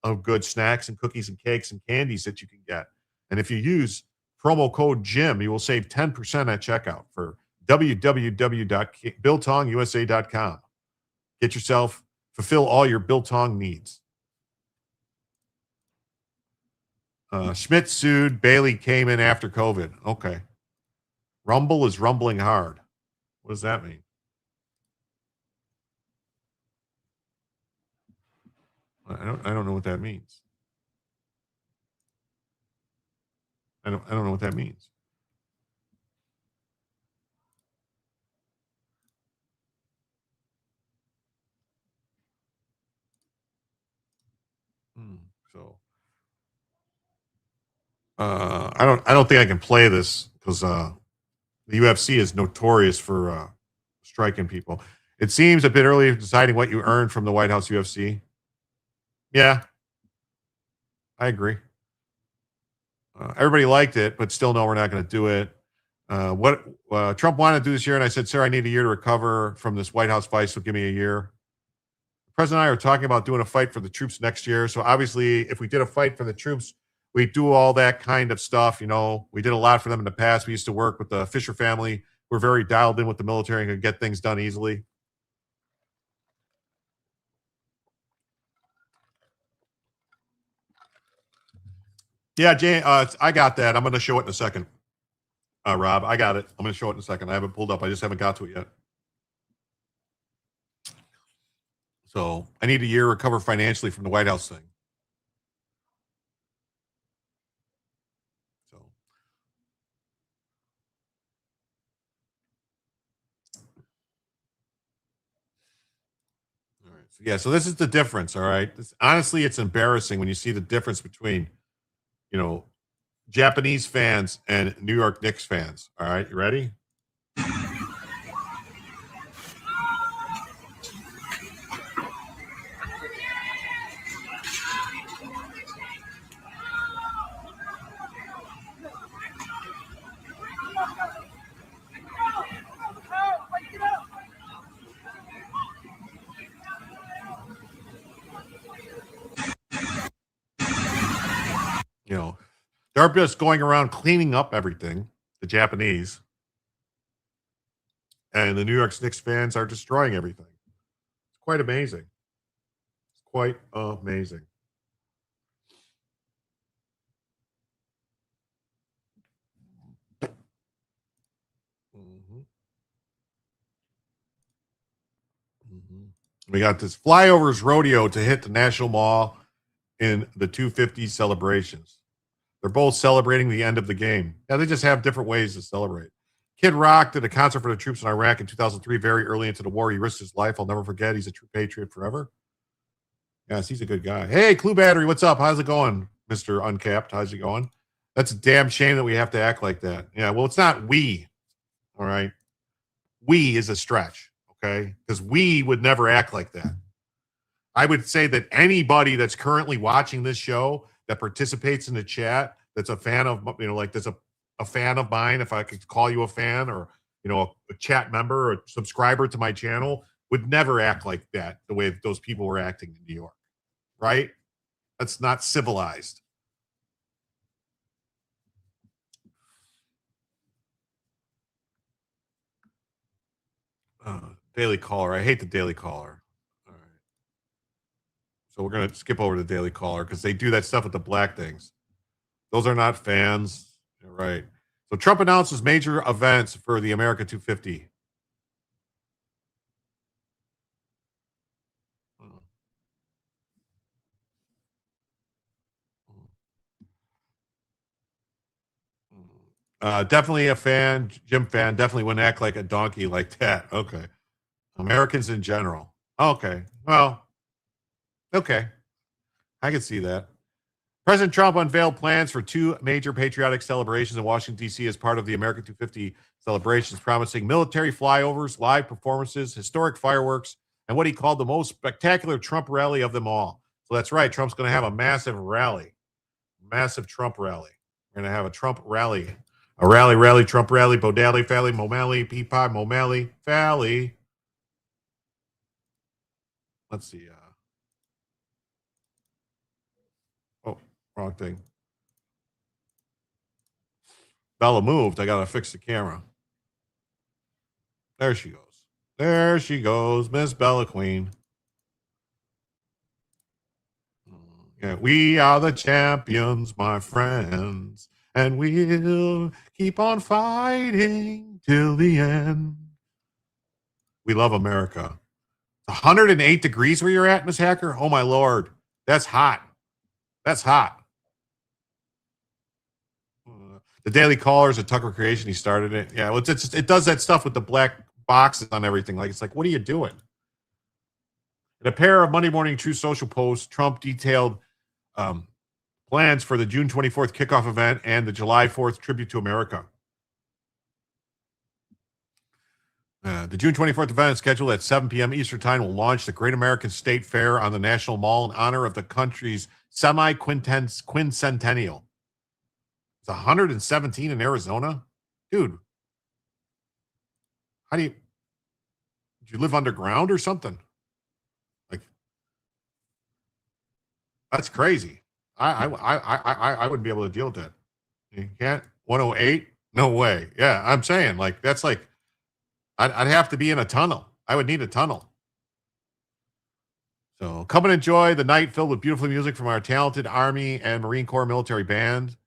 of good snacks and cookies and cakes and candies that you can get. And if you use promo code Jim, you will save 10% at checkout for www.biltongusa.com. Get yourself, fulfill all your biltong needs. Schmidt sued. Bailey came in after COVID. Okay. Rumble is rumbling hard. What does that mean? I don't know what that means. I don't know what that means. So, all I don't think I can play this because the UFC is notorious for striking people. It seems a bit early deciding what you earned from the White House UFC. Yeah, I agree. Everybody liked it, but still, no, we're not going to do it. What Trump wanted to do this year, and I said, sir, I need a year to recover from this White House fight, so give me a year. The president and I are talking about doing a fight for the troops next year. So obviously, if we did a fight for the troops, we do all that kind of stuff. You know, we did a lot for them in the past. We used to work with the Fisher family. We're very dialed in with the military and can get things done easily. Yeah, Jay, I got that. I'm going to show it in a second. Rob, I got it. I'm going to show it in a second. I haven't pulled up. I just haven't got to it yet. So I need a year to recover financially from the White House thing. So. All right. So, yeah, so this is the difference, all right? Honestly, it's embarrassing when you see the difference between, you know, Japanese fans and New York Knicks fans. All right, you ready? You know, they're just going around cleaning up everything, the Japanese. And the New York Knicks fans are destroying everything. It's quite amazing. It's quite amazing. We got this flyovers rodeo to hit the National Mall in the 250 celebrations. They're both celebrating the end of the game. Yeah, they just have different ways to celebrate. Kid Rock did a concert for the troops in Iraq in 2003, very early into the war. He risked his life. I'll never forget. He's a true patriot forever. Yes, he's a good guy. Hey, Clue Battery, what's up? How's it going, Mr. Uncapped? How's it going? That's a damn shame that we have to act like that. Yeah, well, it's not we. All right. We is a stretch, okay? Because we would never act like that. I would say that anybody that's currently watching this show that participates in the chat, that's a fan of, you know, like there's a fan of mine, if I could call you a fan, or, you know, a chat member or a subscriber to my channel, would never act like that the way those people were acting in New York, right? That's not civilized. Daily Caller. I hate the Daily Caller. All right. So we're going to skip over the Daily Caller because they do that stuff with the black things. Those are not fans. You're right. So Trump announces major events for the America 250. Definitely a fan, Jim fan. Definitely wouldn't act like a donkey like that. Okay. Americans in general. Okay. Well, okay. I can see that. President Trump unveiled plans for 2 major patriotic celebrations in Washington, D.C. as part of the America 250 celebrations, promising military flyovers, live performances, historic fireworks, and what he called the most spectacular Trump rally of them all. So that's right. Trump's going to have a massive rally. Massive Trump rally. We're going to have a Trump rally. A rally, Trump rally, Bodally, Fally, Momali, Peapod, Momali, Fally. Let's see. Oh, wrong thing. Bella moved. I got to fix the camera. There she goes. There she goes, Miss Bella Queen. Yeah, we are the champions, my friends, and we'll keep on fighting till the end. We love America. 108 degrees where you're at, Miss Hacker? Oh, my Lord. That's hot. That's hot. The Daily Caller is a Tucker creation. He started it. Yeah, well, it does that stuff with the black boxes on everything. Like, it's like, what are you doing? In a pair of Monday Morning True Social posts, Trump detailed plans for the June 24th kickoff event and the July 4th tribute to America. The June 24th event is scheduled at 7 p.m. Eastern Time. Will launch the Great American State Fair on the National Mall in honor of the country's semi-quincentennial. It's 117 in Arizona? Dude, how do you... Did you live underground or something? Like, that's crazy. I wouldn't be able to deal with that. You can't? 108? No way. Yeah, I'm saying, like, that's like... I'd have to be in a tunnel. I would need a tunnel. So come and enjoy the night filled with beautiful music from our talented Army and Marine Corps military band.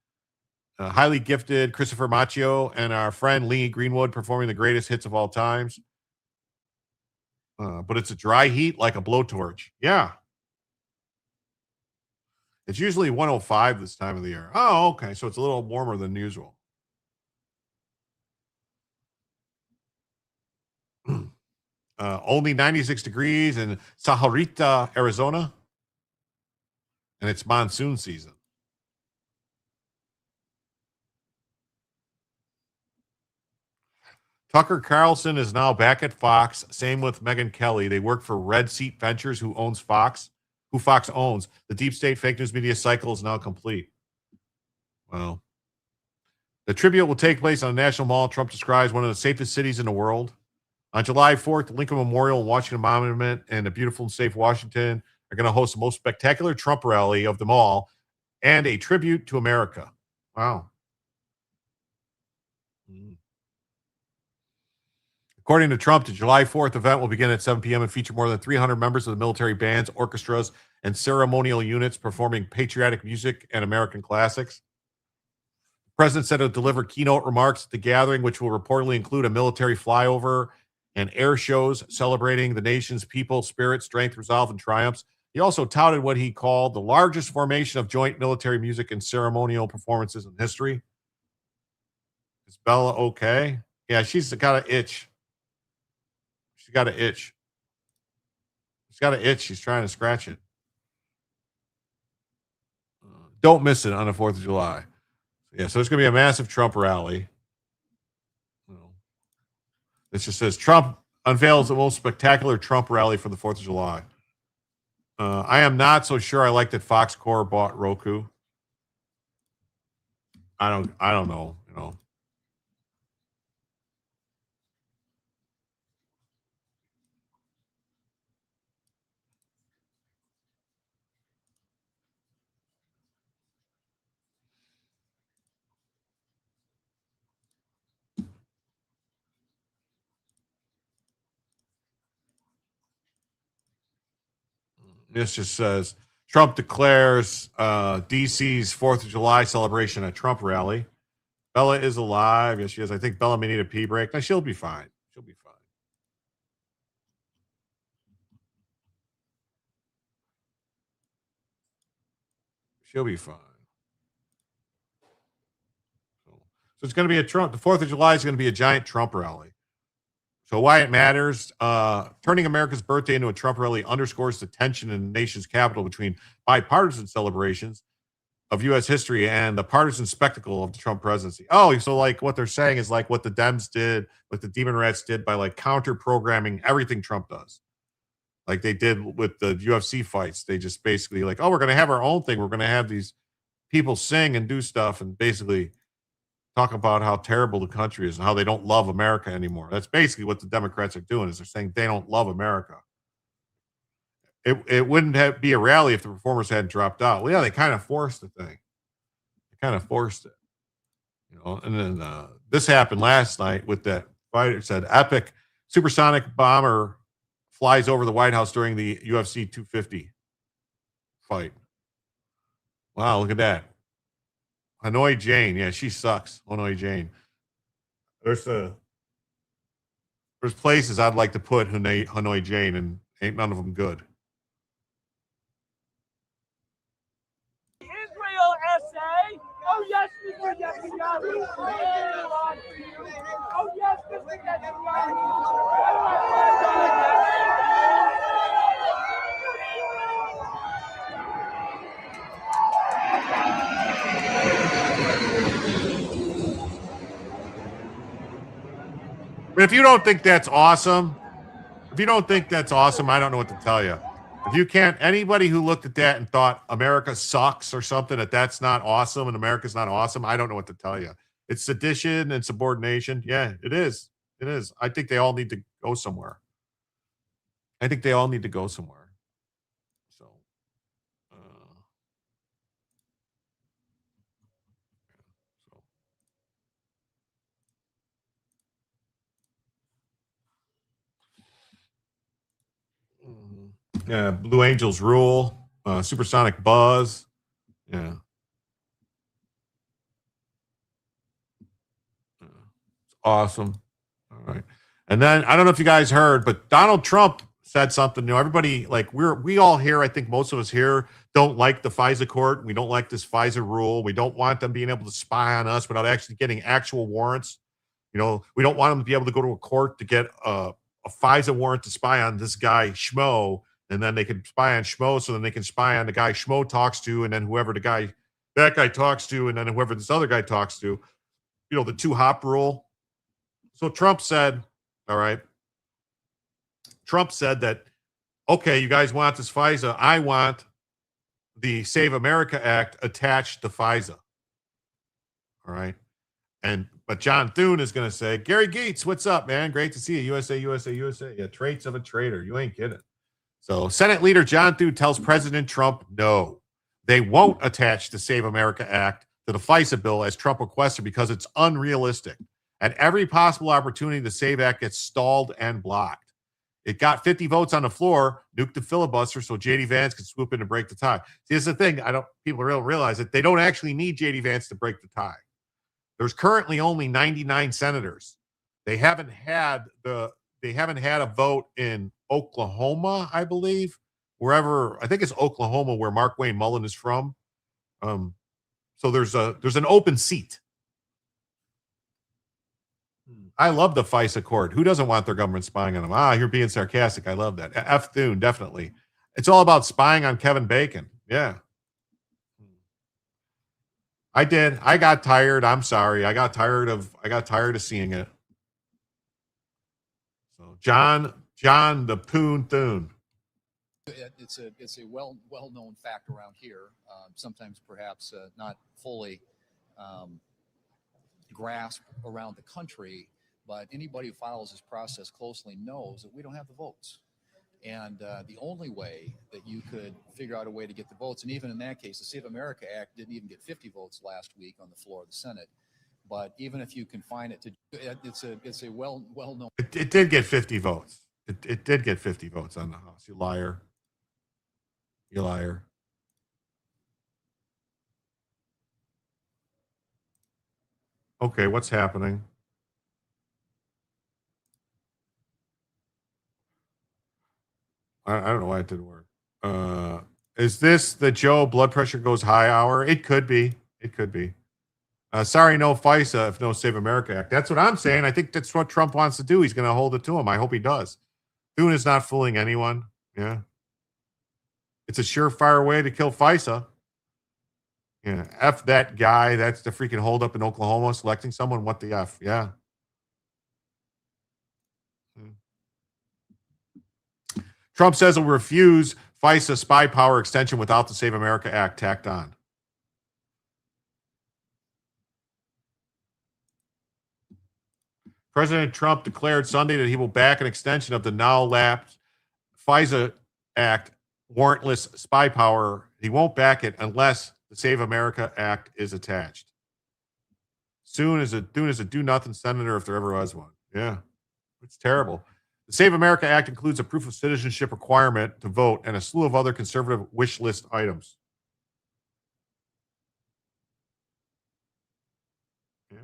Highly gifted Christopher Macchio and our friend Lee Greenwood performing the greatest hits of all times. But it's a dry heat like a blowtorch. Yeah. It's usually 105 this time of the year. Oh, okay. So it's a little warmer than usual. Only 96 degrees in Sahuarita, Arizona. And it's monsoon season. Tucker Carlson is now back at Fox. Same with Megyn Kelly. They work for Red Seat Ventures, who Fox owns. The deep state fake news media cycle is now complete. Well, the tribute will take place on a national mall Trump describes one of the safest cities in the world. On July 4th, the Lincoln Memorial and Washington Monument and the beautiful and safe Washington are going to host the most spectacular Trump rally of them all and a tribute to America. Wow. According to Trump, the July 4th event will begin at 7 p.m. and feature more than 300 members of the military bands, orchestras, and ceremonial units performing patriotic music and American classics. The president said he'll deliver keynote remarks at the gathering, which will reportedly include a military flyover and air shows celebrating the nation's people, spirit, strength, resolve, and triumphs. He also touted what he called the largest formation of joint military music and ceremonial performances in history. Is Bella okay? Yeah, she's got an itch. She's got an itch. She's got an itch. She's trying to scratch it. Don't miss it on the 4th of July. Yeah, so it's going to be a massive Trump rally. It just says Trump unveils the most spectacular Trump rally for the 4th of July. I am not so sure I like that Fox Corps bought Roku. I don't know, you know. This just says Trump declares DC's 4th of July celebration at Trump rally. Bella is alive. Yes, she is. I think Bella may need a pee break. No, she'll be fine. She'll be fine. She'll be fine. So it's going to be a Trump. The 4th of July is going to be a giant Trump rally. So why it matters, turning America's birthday into a Trump rally underscores the tension in the nation's capital between bipartisan celebrations of U.S. history and the partisan spectacle of the Trump presidency. Oh, so like what they're saying is like what the Dems did, what the Demon Rats did by like counter-programming everything Trump does. Like they did with the UFC fights. They just basically like, oh, we're going to have our own thing. We're going to have these people sing and do stuff and basically talk about how terrible the country is and how they don't love America anymore. That's basically what the Democrats are doing is they're saying they don't love America. It wouldn't be a rally if the performers hadn't dropped out. Well, yeah, they kind of forced the thing. They kind of forced it. You know, and then this happened last night with that fighter said epic supersonic bomber flies over the White House during the UFC 250 fight. Wow, look at that. Hanoi Jane. Yeah, she sucks. Hanoi Jane. There's places I'd like to put Hanoi Jane, and ain't none of them good. Israel essay. Oh yes, Mr. Netanyahu. Oh yes, Mr. Netanyahu. But if you don't think that's awesome, I don't know what to tell you. If you can't, anybody who looked at that and thought America sucks or something, that's not awesome and America's not awesome, I don't know what to tell you. It's sedition and subordination. Yeah, it is. It is. I think they all need to go somewhere. So, yeah, Blue Angels rule, supersonic buzz. Yeah. It's awesome. All right. And then I don't know if you guys heard, but Donald Trump said something. Everybody, like, we all here, I think most of us here don't like the FISA court. We don't like this FISA rule. We don't want them being able to spy on us without actually getting actual warrants. We don't want them to be able to go to a court to get a FISA warrant to spy on this guy Schmo, and then they can spy on Schmo, so then they can spy on the guy Schmo talks to, and then whoever that guy talks to, and then whoever this other guy talks to. The 2-hop rule. So Trump said, all right. Trump said that, okay, you guys want this FISA. I want the Save America Act attached to FISA. All right. But John Thune is going to say, Gary Gates, what's up, man? Great to see you. USA, USA, USA. Yeah, traits of a traitor. You ain't kidding. So Senate Leader John Thune tells President Trump, no, they won't attach the Save America Act to the FISA bill as Trump requested because it's unrealistic. At every possible opportunity, the SAVE Act gets stalled and blocked. It got 50 votes on the floor, nuked the filibuster so J.D. Vance could swoop in and break the tie. See, this is the thing. People don't realize that they don't actually need J.D. Vance to break the tie. There's currently only 99 senators. They haven't had a vote in Oklahoma, I believe, I think it's Oklahoma where Mark Wayne Mullen is from. So there's an open seat. I love the FISA court. Who doesn't want their government spying on them? You're being sarcastic. I love that. F. Thune, definitely. It's all about spying on Kevin Bacon. Yeah. I did. I got tired. I'm sorry. I got tired of seeing it. So John the Poon Thune. It's a well-known fact around here. Sometimes perhaps not fully grasped around the country, but anybody who follows this process closely knows that we don't have the votes. And the only way that you could figure out a way to get the votes, and even in that case, the Save America Act didn't even get 50 votes last week on the floor of the Senate. But even if you confine it to, it's a well-known. It did get 50 votes. It did get 50 votes on the House. You liar. You liar. Okay, what's happening? I don't know why it didn't work. Is this the Joe blood pressure goes high hour? It could be. It could be. Sorry, no FISA if no Save America Act. That's what I'm saying. I think that's what Trump wants to do. He's going to hold it to him. I hope he does. Thune is not fooling anyone. Yeah. It's a surefire way to kill FISA. Yeah. F that guy. That's the freaking holdup in Oklahoma selecting someone. What the F? Yeah. Trump says he'll refuse FISA spy power extension without the Save America Act tacked on. President Trump declared Sunday that he will back an extension of the now lapsed FISA Act warrantless spy power. He won't back it unless the Save America Act is attached. Thune is a do-nothing senator if there ever was one. Yeah, it's terrible. The Save America Act includes a proof of citizenship requirement to vote and a slew of other conservative wish list items. Yeah.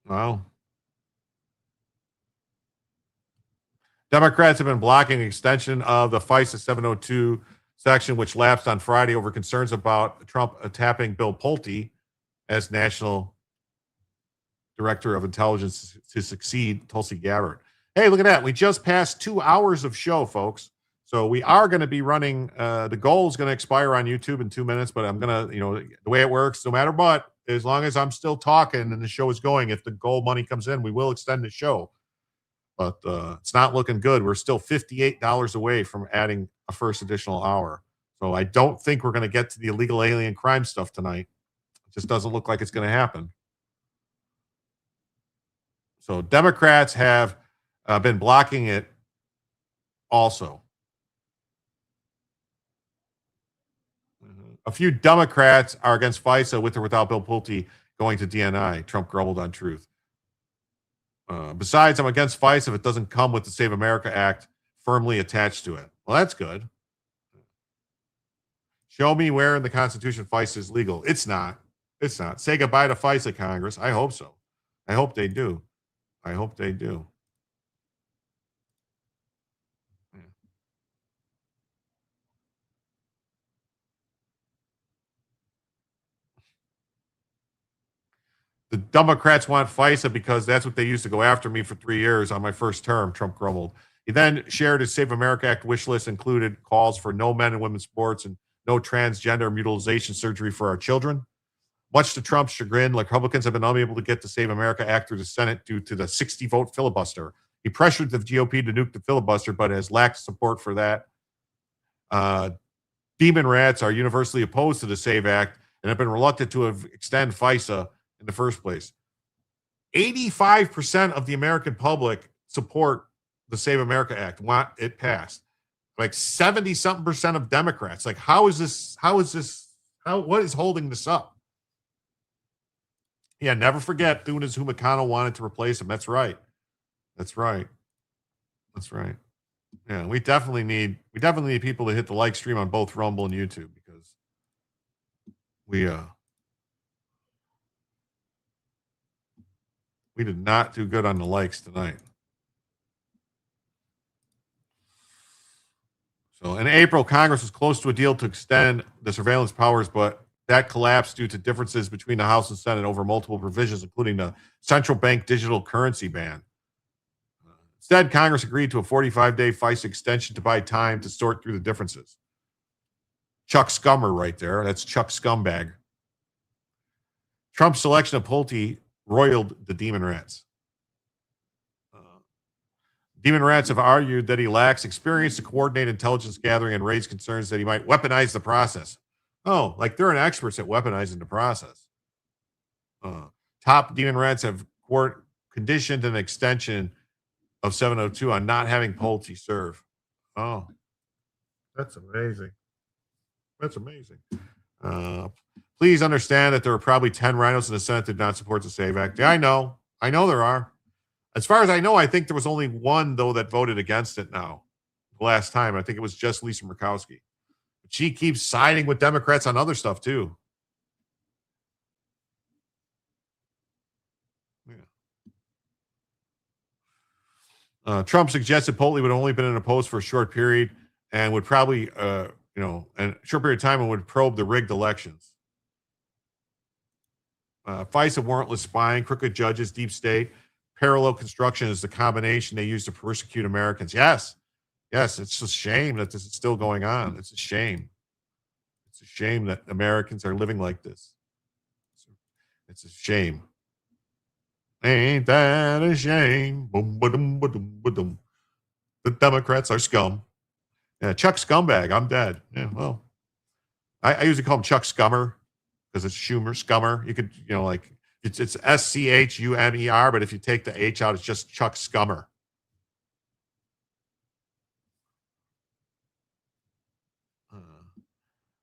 Wow. Democrats have been blocking an extension of the FISA 702 section, which lapsed on Friday over concerns about Trump tapping Bill Pulte as National Director of Intelligence to succeed Tulsi Gabbard. Hey, look at that. We just passed 2 hours of show, folks. So we are going to be running. The goal is going to expire on YouTube in 2 minutes, but I'm going to, the way it works, no matter what, as long as I'm still talking and the show is going, if the gold money comes in, we will extend the show. But it's not looking good. We're still $58 away from adding a first additional hour. So I don't think we're going to get to the illegal alien crime stuff tonight. It just doesn't look like it's going to happen. So Democrats have been blocking it also. A few Democrats are against FISA with or without Bill Pulte going to DNI. Trump grumbled on Truth. Besides, I'm against FISA if it doesn't come with the Save America Act firmly attached to it. Well, that's good. Show me where in the Constitution FISA is legal. It's not. It's not. Say goodbye to FISA, Congress. I hope so. I hope they do. I hope they do. The Democrats want FISA because that's what they used to go after me for 3 years on my first term, Trump grumbled. He then shared his Save America Act wish list included calls for no men and women's sports and no transgender mutilization surgery for our children. Much to Trump's chagrin, Republicans have been unable to get the Save America Act through the Senate due to the 60-vote filibuster. He pressured the GOP to nuke the filibuster, but has lacked support for that. Demon rats are universally opposed to the SAVE Act and have been reluctant to extend FISA in the first place. 85% of the American public support the Save America Act, want it passed. Like 70-something% of Democrats. Like, what is holding this up? Yeah, never forget Thune is who McConnell wanted to replace him. That's right. That's right. That's right. Yeah, we definitely need people to hit the like stream on both Rumble and YouTube because we did not do good on the likes tonight. So in April, Congress was close to a deal to extend the surveillance powers, but that collapsed due to differences between the House and Senate over multiple provisions, including the central bank digital currency ban. Instead, Congress agreed to a 45-day FISA extension to buy time to sort through the differences. Chuck Scummer right there. That's Chuck Scumbag. Trump's selection of Pulte roiled the Demon Rats. Demon Rats have argued that he lacks experience to coordinate intelligence gathering and raised concerns that he might weaponize the process. Oh, like they're an experts at weaponizing the process. Top Demon Rats have conditioned an extension of 702 on not having Pulte serve. Oh, that's amazing. That's amazing. Please understand that there are probably 10 rhinos in the Senate that did not support the SAVE Act. Yeah, I know. I know there are. As far as I know, I think there was only one, though, that voted against it now. The last time, I think it was just Lisa Murkowski. But she keeps siding with Democrats on other stuff, too. Yeah. Trump suggested Pulte would only been in a post for a short period and would probably, a short period of time and would probe the rigged elections. FISA, warrantless spying, crooked judges, deep state, parallel construction is the combination they use to persecute Americans. Yes, it's a shame that this is still going on. It's a shame. It's a shame that Americans are living like this. It's a shame. Ain't that a shame? Boom, ba-dum, ba-dum, ba-dum. The Democrats are scum. Yeah, Chuck Scumbag. I'm dead. Yeah, well, I usually call him Chuck Scummer because it's Schumer, Scummer. You could, it's SCHUMER, but if you take the H out, it's just Chuck Scummer.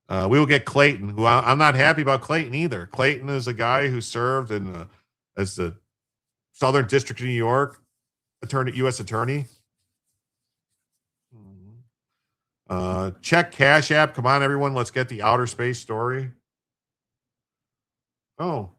We will get Clayton, who I'm not happy about Clayton either. Clayton is a guy who served as the Southern District of New York U.S. attorney. Check Cash App. Come on, everyone. Let's get the outer space story. Oh,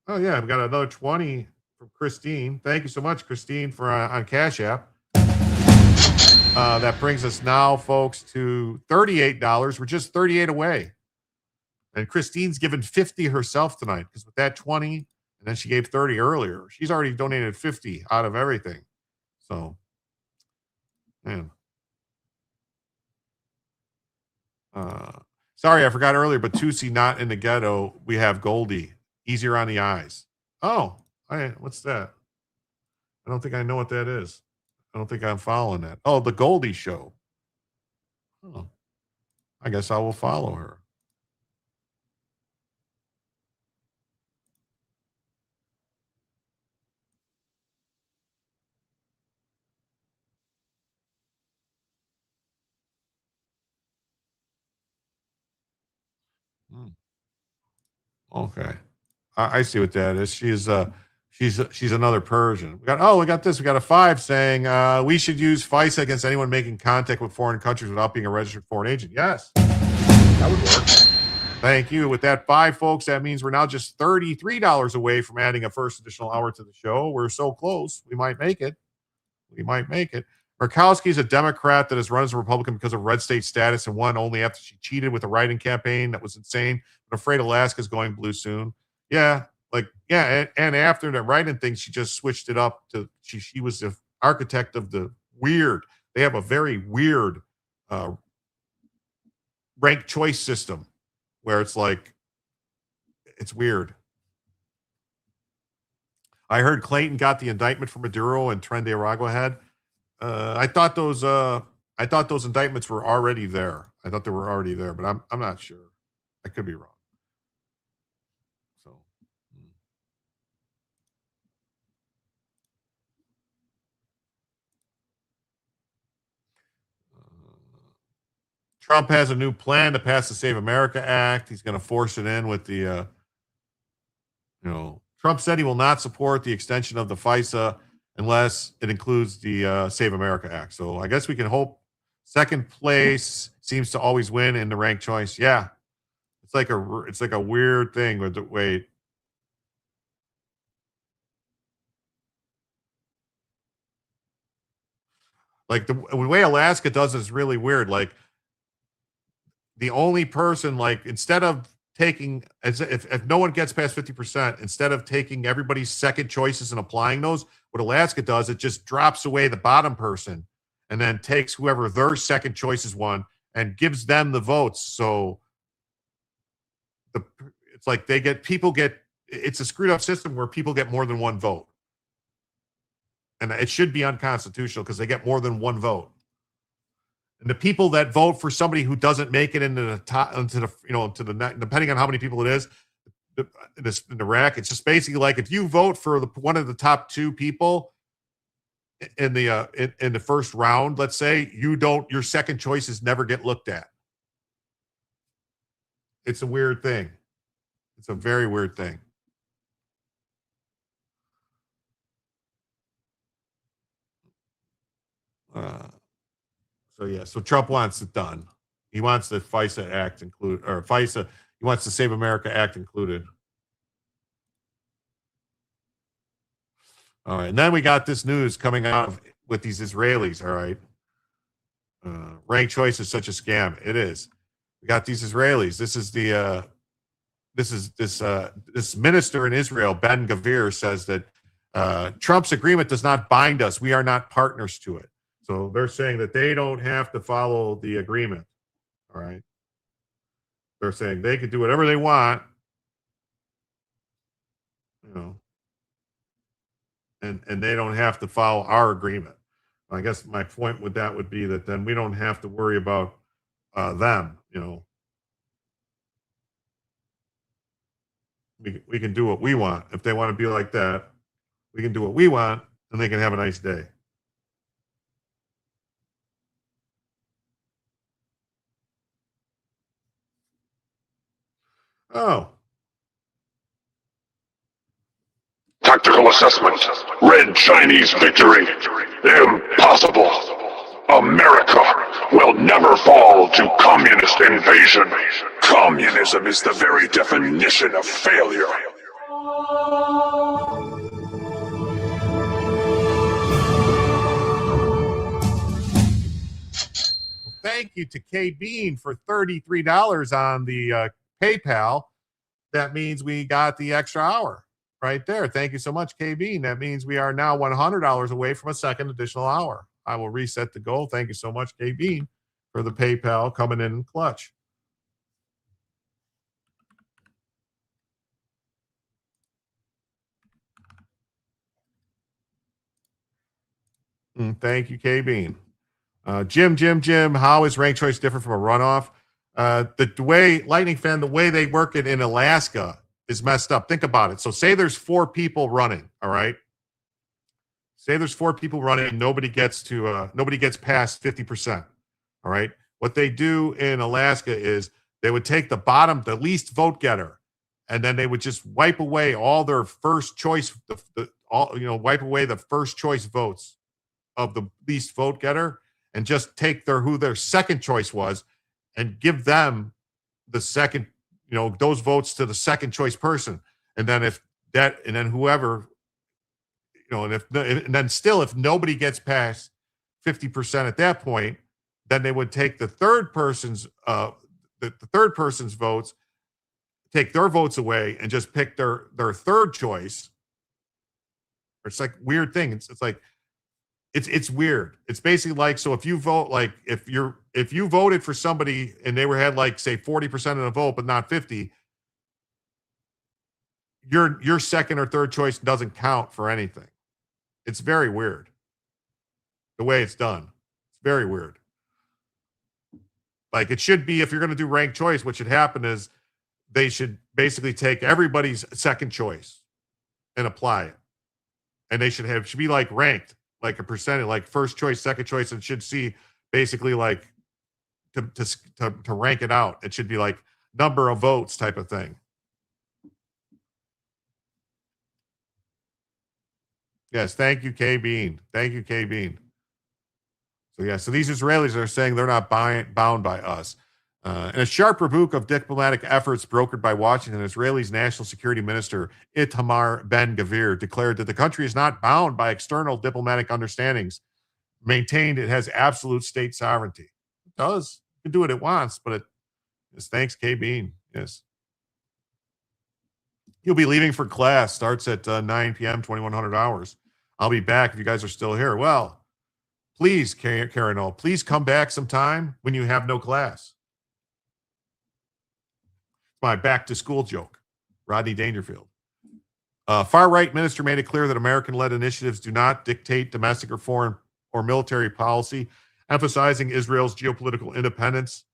yeah. I've got another 20 from Christine. Thank you so much, Christine, for on Cash App. That brings us now, folks, to $38. We're just 38 away. And Christine's given 50 herself tonight because with that 20, and then she gave 30 earlier. She's already donated 50 out of everything. So, man. Sorry, I forgot earlier, but Tusi not in the ghetto. We have Goldie. Easier on the eyes. Oh, what's that? I don't think I know what that is. I don't think I'm following that. Oh, the Goldie Show. Oh, I guess I will follow her. Okay. I see what that is. She's another Persian. We got this. We got a 5 saying we should use FISA against anyone making contact with foreign countries without being a registered foreign agent. Yes, that would work. Thank you. With that 5, folks, that means we're now just $33 away from adding a first additional hour to the show. We're so close. We might make it. Murkowski's a Democrat that has run as a Republican because of red state status and won only after she cheated with a writing campaign. That was insane. But afraid Alaska's going blue soon. Yeah. And after the writing thing, she just switched it up to she was the architect of the weird. They have a very weird ranked choice system where it's like it's weird. I heard Clayton got the indictment for Maduro and Tren de Aragua had. I thought those indictments were already there. I thought they were already there, but I'm not sure. I could be wrong. So Trump has a new plan to pass the Save America Act. He's going to force it in with the Trump said he will not support the extension of the FISA unless it includes the Save America Act. So I guess we can hope second place seems to always win in the ranked choice. Yeah. It's like a weird thing with the way. Like the way Alaska does is really weird. Like the only person, like instead of taking, if no one gets past 50%, instead of taking everybody's second choices and applying those, what Alaska does, it just drops away the bottom person and then takes whoever their second choices won and gives them the votes. So it's like it's a screwed up system where people get more than one vote. And it should be unconstitutional because they get more than one vote. And the people that vote for somebody who doesn't make it into the top, depending on how many people it is, in the rack, it's just basically like if you vote for one of the top 2 people in the first round, let's say, your second choices never get looked at. It's a weird thing. It's a very weird thing. So Trump wants it done. He wants the FISA Act included, or FISA. He wants the Save America Act included. All right, and then we got this news coming out with these Israelis. All right, ranked choice is such a scam. It is. We got these Israelis. This minister in Israel, Ben Gavir, says that Trump's agreement does not bind us. We are not partners to it. So they're saying that they don't have to follow the agreement. All right. They're saying they could do whatever they want, and they don't have to follow our agreement. I guess my point with that would be that then we don't have to worry about them. We can do what we want. If they want to be like that, we can do what we want, and they can have a nice day. Oh. Tactical assessment. Red Chinese victory. Impossible. America will never fall to communist invasion. Communism is the very definition of failure. Thank you to K Bean for $33 on the PayPal. That means we got the extra hour right there. Thank you so much, K Bean. That means we are now $100 away from a second additional hour. I will reset the goal. Thank you so much, K Bean, for the PayPal coming in clutch. Thank you, K Bean. Jim, how is ranked choice different from a runoff? The way Lightning fan, the way they work it in Alaska is messed up. Think about it. So say there's 4 people running. All right. Say there's 4 people running and nobody gets past 50%. All right. What they do in Alaska is they would take the least vote getter, and then they would just wipe away all their first choice, wipe away the first choice votes of the least vote getter, and just take who their second choice was, and give them the second, those votes to the second choice person, and then if nobody gets past 50% at that point, then they would take the third person's votes, take their votes away, and just pick their third choice. It's like weird thing. It's weird. It's basically like, so if you vote, like if you voted for somebody and they had like say 40% of the vote but not 50, your second or third choice doesn't count for anything. It's very weird the way it's done. It's very weird. Like it should be, if you're going to do ranked choice, what should happen is they should basically take everybody's second choice and apply it. And they should be like ranked, like a percentage, like first choice, second choice, and should see basically like to rank it out. It should be like number of votes type of thing. Yes, thank you, K Bean. Thank you, K Bean. So these Israelis are saying they're not bound by us. In a sharp rebuke of diplomatic efforts brokered by Washington, Israel's National Security Minister Itamar Ben-Gvir declared that the country is not bound by external diplomatic understandings, maintained it has absolute state sovereignty. It does. It can do what it wants, but thanks, K Bean. Yes. You'll be leaving for class. Starts at 9 p.m., 2100 hours. I'll be back if you guys are still here. Well, please, Karen O, please come back sometime when you have no class. My back to school joke. Rodney Dangerfield. Far-right minister made it clear that American-led initiatives do not dictate domestic or foreign or military policy, emphasizing Israel's geopolitical independence.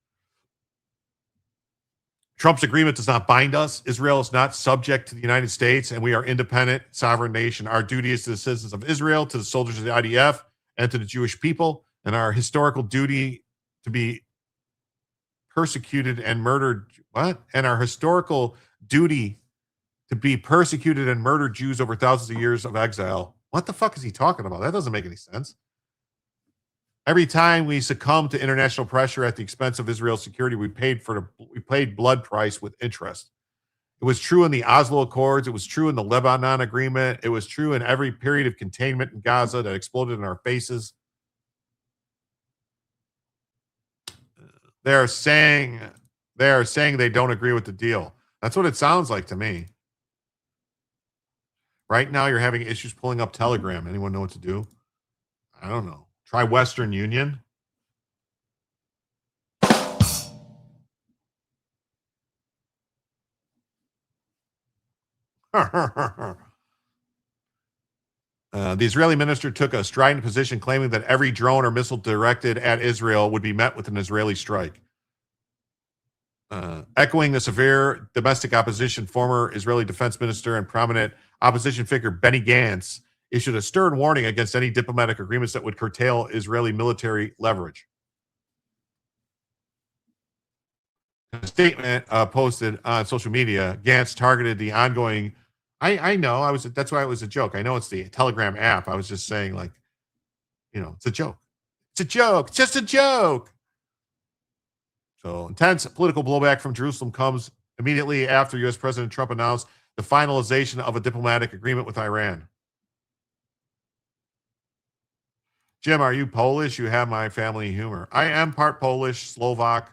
Trump's agreement does not bind us. Israel is not subject to the United States, and we are independent, sovereign nation. Our duty is to the citizens of Israel, to the soldiers of the IDF, and to the Jewish people, and our historical duty to be persecuted and murdered. What? And our historical duty to be persecuted and murdered Jews over thousands of years of exile. What the fuck is he talking about? That doesn't make any sense. Every time we succumb to international pressure at the expense of Israel's security, we paid blood price with interest. It was true in the Oslo Accords. It was true in the Lebanon Agreement. It was true in every period of containment in Gaza that exploded in our faces. They are saying they don't agree with the deal. That's what it sounds like to me. Right now, you're having issues pulling up Telegram. Anyone know what to do? I don't know. Try Western Union. The Israeli minister took a strident position, claiming that every drone or missile directed at Israel would be met with an Israeli strike. Echoing the severe domestic opposition, former Israeli defense minister and prominent opposition figure Benny Gantz issued a stern warning against any diplomatic agreements that would curtail Israeli military leverage. A statement posted on social media, Gantz targeted the ongoing. I know. That's why it was a joke. I know it's the Telegram app. I was just saying, like, it's a joke. It's a joke. It's just a joke. So intense political blowback from Jerusalem comes immediately after U.S. President Trump announced the finalization of a diplomatic agreement with Iran. Jim, are you Polish? You have my family humor. I am part Polish, Slovak.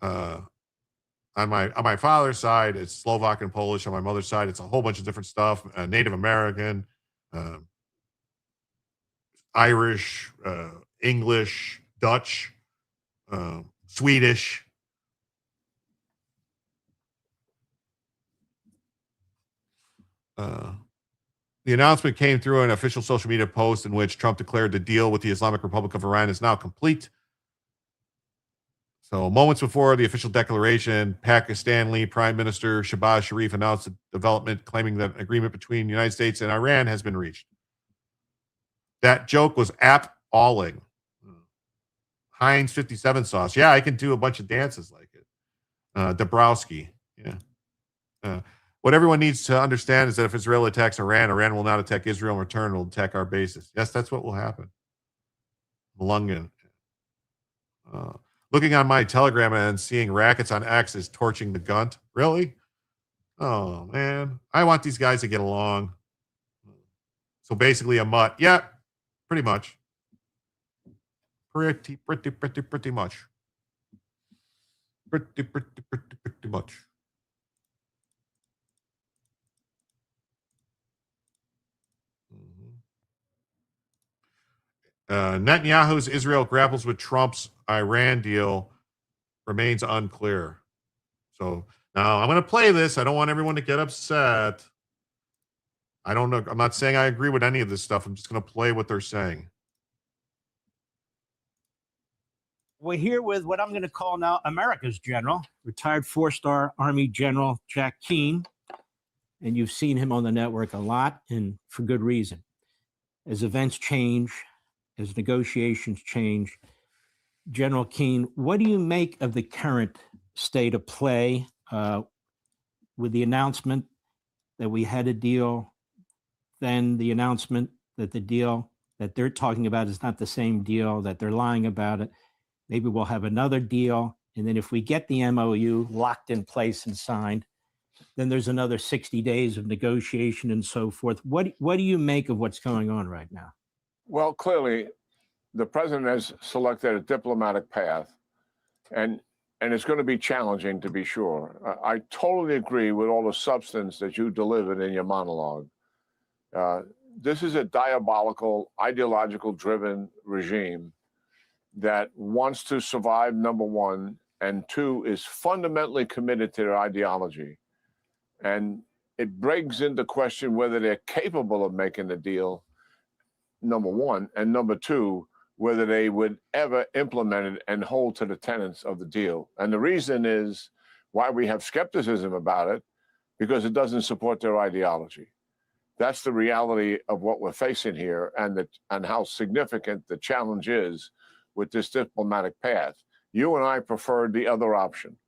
On my father's side, it's Slovak and Polish. On my mother's side, it's a whole bunch of different stuff. Native American, Irish, English, Dutch, Swedish. The announcement came through an official social media post in which Trump declared the deal with the Islamic Republic of Iran is now complete. So moments before the official declaration, Pakistani Prime Minister Shehbaz Sharif announced a development claiming that an agreement between the United States and Iran has been reached. That joke was app-alling. Heinz 57 sauce. Yeah, I can do a bunch of dances like it. Dabrowski. Yeah. What everyone needs to understand is that if Israel attacks Iran, Iran will not attack Israel in return. It will attack our bases. Yes, that's what will happen. Malungan. Looking on my Telegram and seeing rackets on X is torching the gunt. Really? Oh, man. I want these guys to get along. So basically a mutt. Yeah, pretty much. Pretty much. Pretty much. Netanyahu's Israel grapples with Trump's Iran deal remains unclear. So now I'm going to play this. I don't want everyone to get upset. I don't know. I'm not saying I agree with any of this stuff. I'm just going to play what they're saying. We're here with what I'm going to call now America's general, retired 4-star Army General Jack Keane. And you've seen him on the network a lot, and for good reason. As events change, as negotiations change, General Keane, what do you make of the current state of play with the announcement that we had a deal, then the announcement that the deal that they're talking about is not the same deal, that they're lying about it? Maybe we'll have another deal. And then if we get the MOU locked in place and signed, then there's another 60 days of negotiation and so forth. What do you make of what's going on right now? Well, clearly, the president has selected a diplomatic path, and it's going to be challenging, to be sure. I totally agree with all the substance that you delivered in your monologue. This is a diabolical, ideological-driven regime that wants to survive, number one, and two, is fundamentally committed to their ideology. And it brings into question whether they're capable of making the deal, number one, and number two, whether they would ever implement it and hold to the tenets of the deal. And the reason is why we have skepticism about it, because it doesn't support their ideology. That's the reality of what we're facing here, and how significant the challenge is with this diplomatic path. You and I preferred the other option.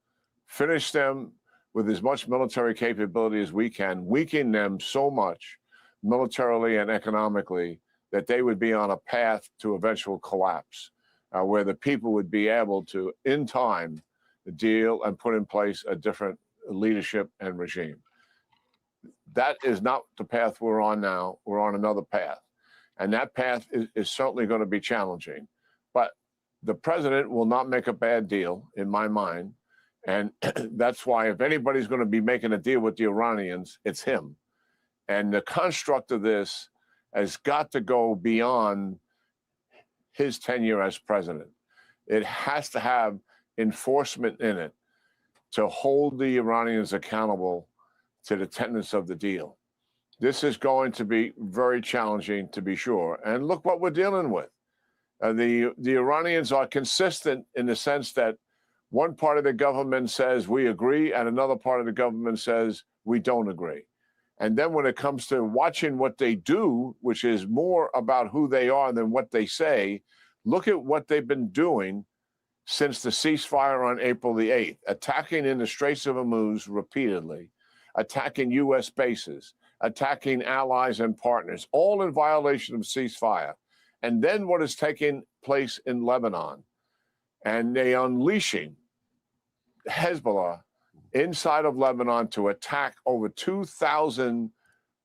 Finish them with as much military capability as we can, weaken them so much militarily and economically that they would be on a path to eventual collapse, where the people would be able to, in time, deal and put in place a different leadership and regime. That is not the path we're on now. We're on another path. And that path is certainly going to be challenging. But the president will not make a bad deal, in my mind. And that's why if anybody's going to be making a deal with the Iranians, it's him. And the construct of this has got to go beyond his tenure as president. It has to have enforcement in it to hold the Iranians accountable to the tenets of the deal. This is going to be very challenging, to be sure. And look what we're dealing with. The Iranians are consistent in the sense that one part of the government says we agree, and another part of the government says we don't agree. And then when it comes to watching what they do, which is more about who they are than what they say, look at what they've been doing since the ceasefire on April the 8th, attacking in the Straits of Hormuz repeatedly, attacking U.S. bases, attacking allies and partners, all in violation of ceasefire. And then what is taking place in Lebanon, and they unleashing Hezbollah inside of Lebanon to attack over 2,000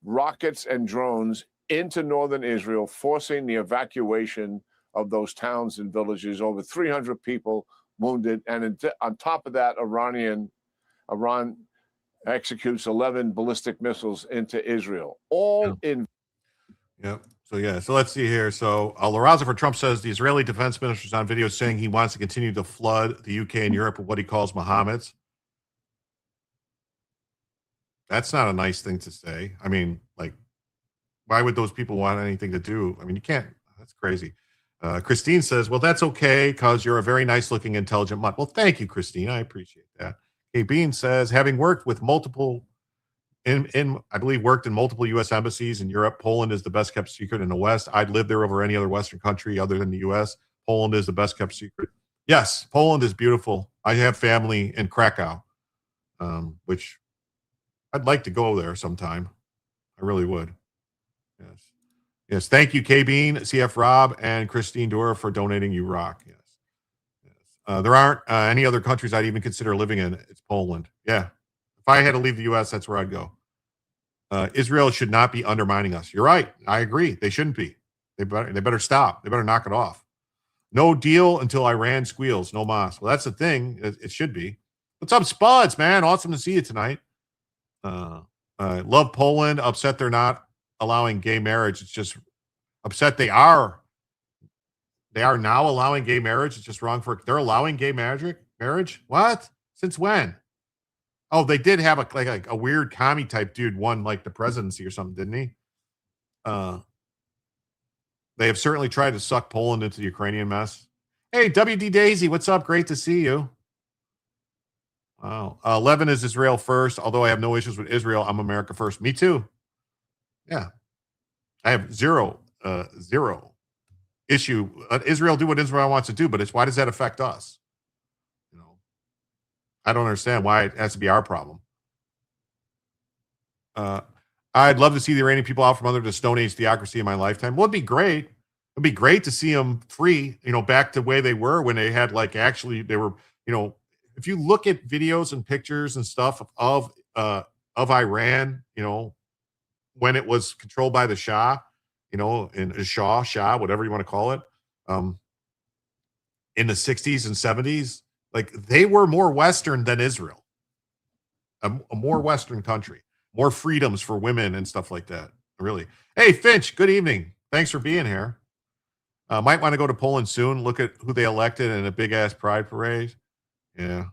rockets and drones into northern Israel, forcing the evacuation of those towns and villages, over 300 people wounded. And on top of that, Iran executes 11 ballistic missiles into Israel, all in. Yep. So let's see here. So LaRaza for Trump says the Israeli defense minister is on video saying he wants to continue to flood the UK and Europe with what he calls Mohammeds. That's not a nice thing to say. I mean, like, Why would those people want anything to do? I mean, you can't. That's crazy. Christine says, well, that's okay because you're a very nice looking, intelligent mutt. Well, thank you, Christine. I appreciate that. Kay Bean says, having worked with multiple I believe worked in multiple U.S. embassies in Europe, Poland is the best kept secret in the West. I'd live there over any other Western country other than the U.S. Poland is the best kept secret. Yes, Poland is beautiful. I have family in Krakow, which I'd like to go there sometime. I really would. Yes. Yes. Thank you, K Bean, CF Rob, and Christine Dora for donating. You rock. Yes. Yes. There aren't any other countries I'd even consider living in. It's Poland. Yeah. If I had to leave the U.S., that's where I'd go. Israel should not be undermining us. You're right. I agree. They shouldn't be. They better stop. They better knock it off. No deal until Iran squeals. No mas. Well, that's the thing. It should be. What's up, Spuds, man? Awesome to see you tonight. Love Poland. Upset they're not allowing gay marriage. It's just upset they are. They are now allowing gay marriage. It's just wrong they're allowing gay marriage. What? Since when? Oh, they did have a weird commie type dude won like the presidency or something, didn't he? They have certainly tried to suck Poland into the Ukrainian mess. Hey, WD Daisy, what's up? Great to see you. Wow. 11 is Israel first. Although I have no issues with Israel, I'm America first. Me too. Yeah. I have zero issue. Israel do what Israel wants to do, but why does that affect us? I don't understand why it has to be our problem. I'd love to see the Iranian people out from under the Stone Age theocracy in my lifetime. Well, it'd be great. It'd be great to see them free, back to the way they were when they had they were, if you look at videos and pictures and stuff of Iran, when it was controlled by the Shah, in Shah, whatever you want to call it, in the 60s and 70s, they were more Western than Israel, a more Western country, more freedoms for women and stuff like that. Really. Hey, Finch, good evening. Thanks for being here. Might want to go to Poland soon. Look at who they elected in a big ass pride parade. Yeah.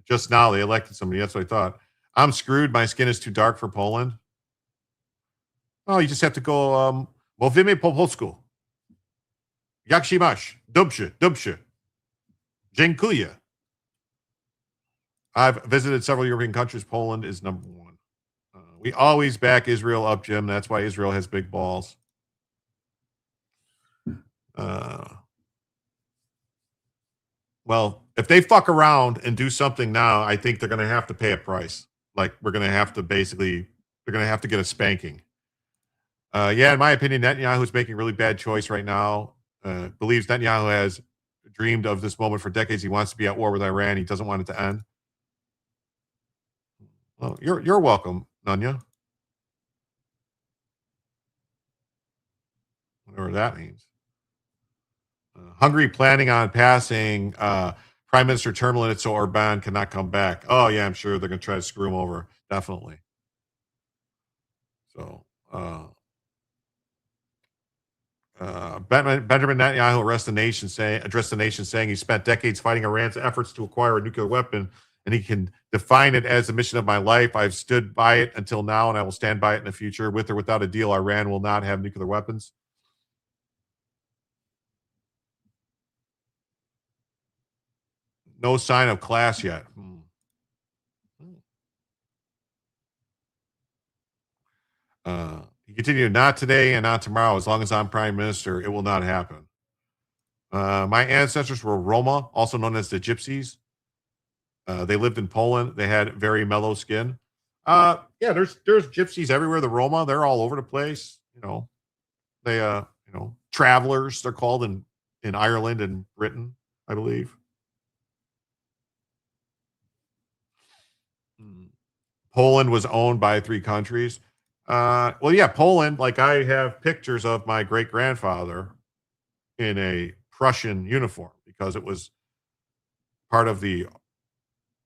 Just now they elected somebody. That's what I thought. I'm screwed. My skin is too dark for Poland. Oh, you just have to go. Mówimy po polsku. Jak się masz? Dobrze. Dziękuję. I've visited several European countries. Poland is number one. We always back Israel up, Jim. That's why Israel has big balls. Well, if they fuck around and do something now, I think they're going to have to pay a price. We're going to have to they're going to have to get a spanking. Yeah, in my opinion, Netanyahu is making a really bad choice right now. Believes Netanyahu has dreamed of this moment for decades. He wants to be at war with Iran. He doesn't want it to end. Well, you're welcome, Nunya. Whatever that means. Hungary planning on passing Prime Minister term limits so Orban cannot come back. Oh, yeah, I'm sure they're going to try to screw him over. Definitely. So, Benjamin Netanyahu addressed the nation saying he spent decades fighting Iran's efforts to acquire a nuclear weapon, and he can define it as the mission of my life. I've stood by it until now, and I will stand by it in the future. With or without a deal, Iran will not have nuclear weapons. No sign of class yet. He continued, not today and not tomorrow. As long as I'm prime minister, it will not happen. My ancestors were Roma, also known as the Gypsies. They lived in Poland. They had very mellow skin. Yeah, there's Gypsies everywhere. The Roma, they're all over the place. They travelers, they're called in Ireland and Britain, I believe. Poland was owned by 3 countries. Well, yeah, Poland, I have pictures of my great-grandfather in a Prussian uniform because it was part of the,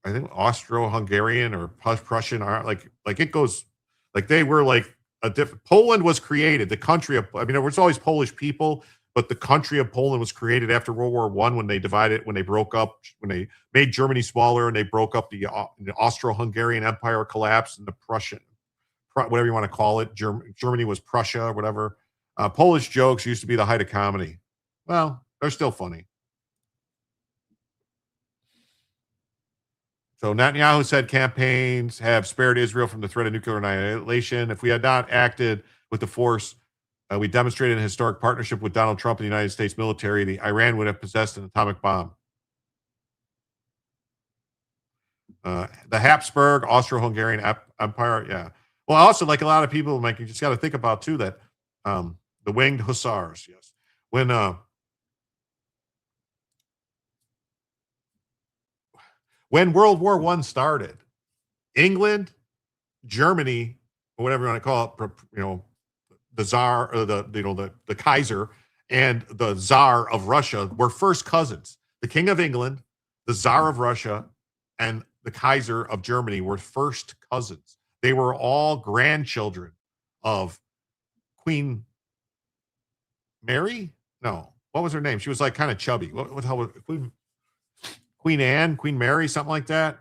I think, Austro-Hungarian or Prussian, it goes, they were a different, Poland was created, the country of, there was always Polish people, but the country of Poland was created after World War I when they divided, when they broke up, when they made Germany smaller and they broke up the Austro-Hungarian Empire collapsed and the whatever you want to call it. Germany was Prussia or whatever. Polish jokes used to be the height of comedy. Well, they're still funny. So Netanyahu said campaigns have spared Israel from the threat of nuclear annihilation. If we had not acted with the force we demonstrated a historic partnership with Donald Trump and the United States military, the Iran would have possessed an atomic bomb. The Habsburg Austro-Hungarian Empire, yeah. Well, also, like a lot of people, Mike, you just got to think about too that the winged hussars, yes. When World War I started, England, Germany, or whatever you want to call it, the Tsar, or the Kaiser, and the Tsar of Russia were first cousins. The King of England, the Tsar of Russia, and the Kaiser of Germany were first cousins. They were all grandchildren of Queen Mary? No. What was her name? She was like kind of chubby. What the hell was Queen Anne, Queen Mary, something like that?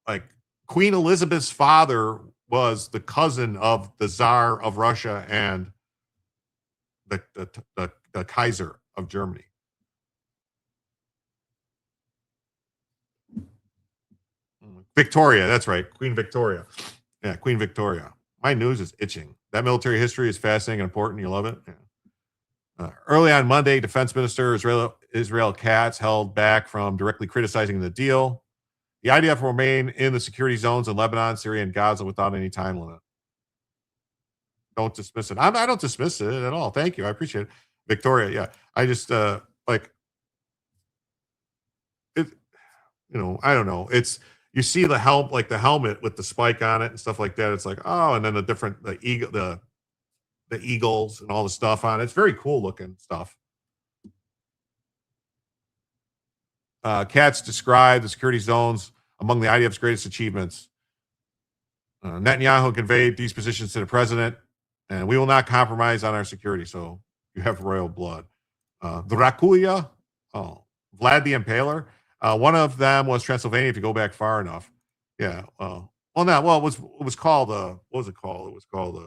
Like Queen Elizabeth's father was the cousin of the Tsar of Russia and the Kaiser of Germany. Victoria, that's right. Queen Victoria. Yeah, Queen Victoria. My news is itching. That military history is fascinating and important. You love it? Yeah. Early on Monday, Defense Minister Israel Katz held back from directly criticizing the deal. The IDF will remain in the security zones in Lebanon, Syria, and Gaza without any time limit. Don't dismiss it. I don't dismiss it at all. Thank you. I appreciate it. Victoria, yeah. I just, I don't know. It's, you see the helmet with the spike on it and stuff like that. It's like, oh, and then the eagles and all the stuff on it. It's very cool looking stuff. Katz described the security zones among the IDF's greatest achievements. Netanyahu conveyed these positions to the president, and we will not compromise on our security. So you have royal blood. Dracula, Vlad the Impaler. One of them was Transylvania. If you go back far enough, yeah. It was called. What was it called? It was called.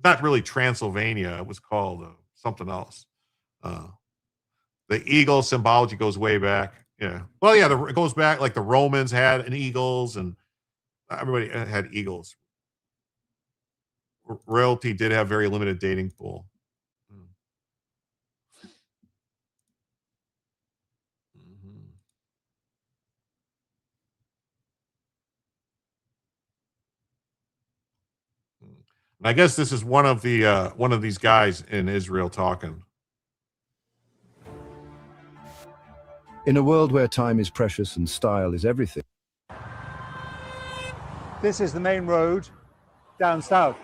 Not really Transylvania. It was called something else. The eagle symbology goes way back. Yeah. Well, yeah, it goes back, like the Romans had an eagles and everybody had eagles. Royalty did have very limited dating pool. I guess this is one of these guys in Israel talking. In a world where time is precious and style is everything. This is the main road down south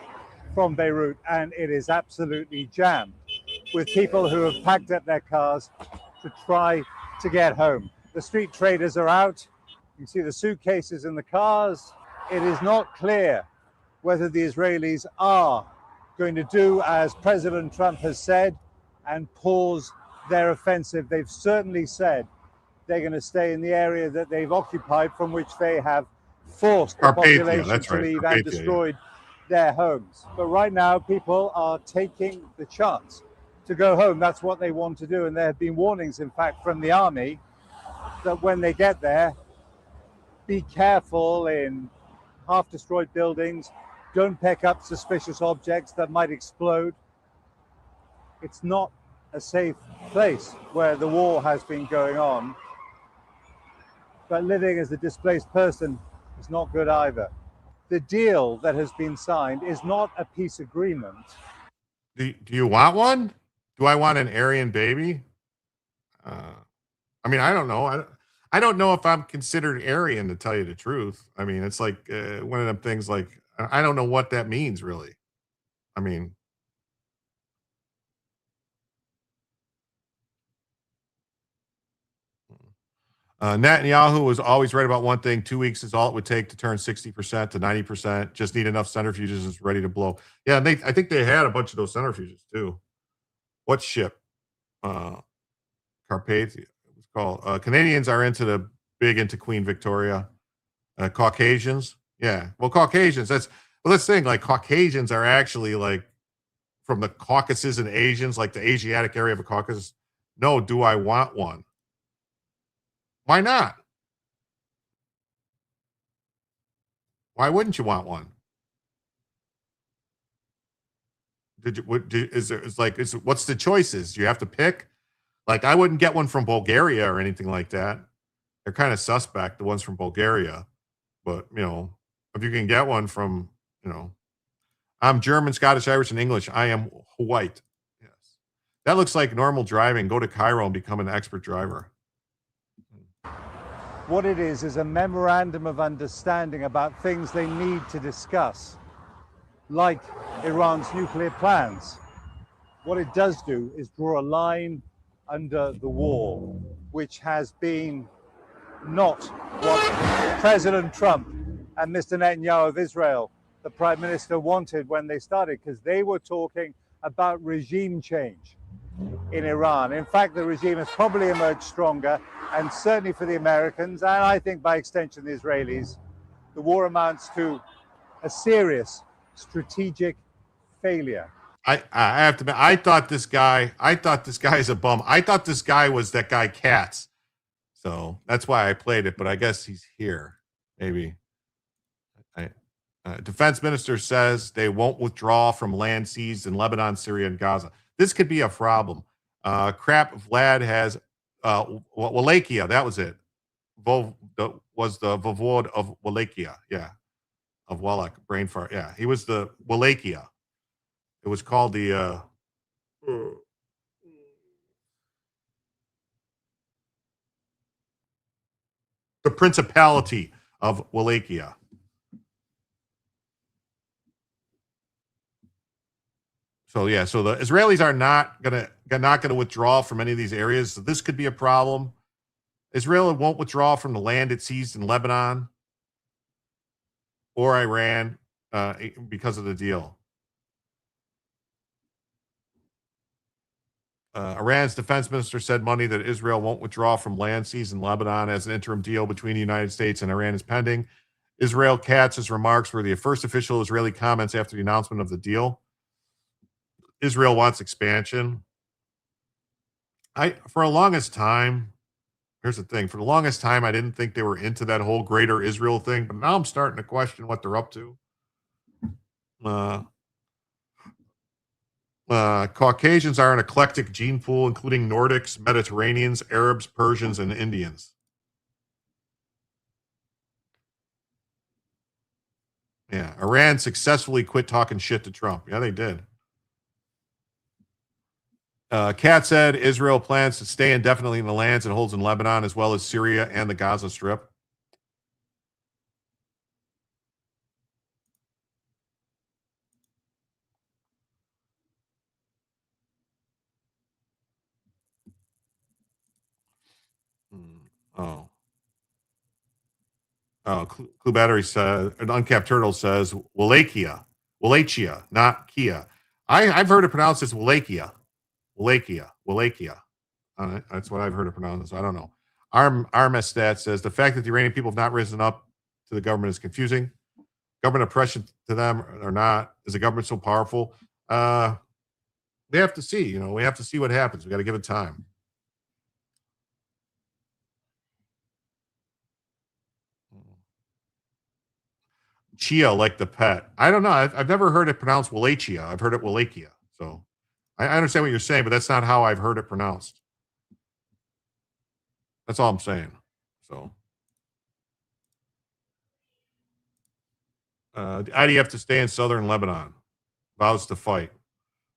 from Beirut, and it is absolutely jammed with people who have packed up their cars to try to get home. The street traders are out. You can see the suitcases in the cars. It is not clear whether the Israelis are going to do as President Trump has said and pause their offensive. They've certainly said they're going to stay in the area that they've occupied, from which they have forced the population to leave and destroyed their homes. But right now, people are taking the chance to go home. That's what they want to do. And there have been warnings, in fact, from the army that when they get there, be careful in half-destroyed buildings. Don't pick up suspicious objects that might explode. It's not a safe place where the war has been going on. But living as a displaced person is not good either. The deal that has been signed is not a peace agreement. Do you want one? Do I want an Aryan baby? I mean, I don't know. I don't know if I'm considered Aryan, to tell you the truth. I mean, it's like one of them things like, I don't know what that means, really. I mean, Netanyahu was always right about one thing. 2 weeks is all it would take to turn 60% to 90%. Just need enough centrifuges and it's ready to blow. Yeah, and I think they had a bunch of those centrifuges too. What ship? Carpathia. It was called. Canadians are big into Queen Victoria. Caucasians, Yeah. Well, Caucasians, well, let's think like Caucasians are actually like from the Caucasus and Asians, like the Asiatic area of the Caucasus. No, do I want one? Why not? Why wouldn't you want one? What's the choices? You have to pick. Like, I wouldn't get one from Bulgaria or anything like that. They're kind of suspect, the ones from Bulgaria. But, if you can get one from, I'm German, Scottish, Irish, and English. I am white. Yes. That looks like normal driving. Go to Cairo and become an expert driver. What it is a memorandum of understanding about things they need to discuss, like Iran's nuclear plans. What it does do is draw a line under the war, which has been not what President Trump and Mr. Netanyahu of Israel, the Prime Minister, wanted when they started, because they were talking about regime change in Iran. In fact, the regime has probably emerged stronger, and certainly for the Americans, and I think by extension the Israelis, the war amounts to a serious strategic failure. I have to admit, I thought this guy is a bum. I thought this guy was that guy Katz. So that's why I played it, but I guess he's here. Maybe. Defense minister says they won't withdraw from land seized in Lebanon, Syria, and Gaza. This could be a problem. Vlad has Wallachia. That was it. Was the Vovod of Wallachia. Yeah. Of Wallach, brain fart. Yeah. He was the Wallachia. It was called the Principality of Wallachia. So yeah, so the Israelis are not gonna withdraw from any of these areas. So this could be a problem. Israel won't withdraw from the land it seized in Lebanon or Iran because of the deal. Iran's defense minister said Monday that Israel won't withdraw from land seized in Lebanon as an interim deal between the United States and Iran is pending. Israel Katz's remarks were the first official Israeli comments after the announcement of the deal. Israel wants expansion. For the longest time, here's the thing. For the longest time, I didn't think they were into that whole greater Israel thing, but now I'm starting to question what they're up to. Caucasians are an eclectic gene pool, including Nordics, Mediterraneans, Arabs, Persians, and Indians. Yeah, Iran successfully quit talking shit to Trump. Yeah, they did. Katz said Israel plans to stay indefinitely in the lands it holds in Lebanon, as well as Syria and the Gaza Strip. Clue Battery says, an uncapped turtle says, Wallachia, not Kia. I've heard it pronounced as Wallachia. That's what I've heard it pronounced. So I don't know. Armestat says the fact that the Iranian people have not risen up to the government is confusing. Government oppression to them or not? Is the government so powerful? They have to see. We have to see what happens. We got to give it time. Chia, like the pet. I don't know. I've never heard it pronounced Wallachia. I've heard it Wallachia. So I understand what you're saying, but that's not how I've heard it pronounced. That's all I'm saying. So the IDF to stay in southern Lebanon. Vows to fight.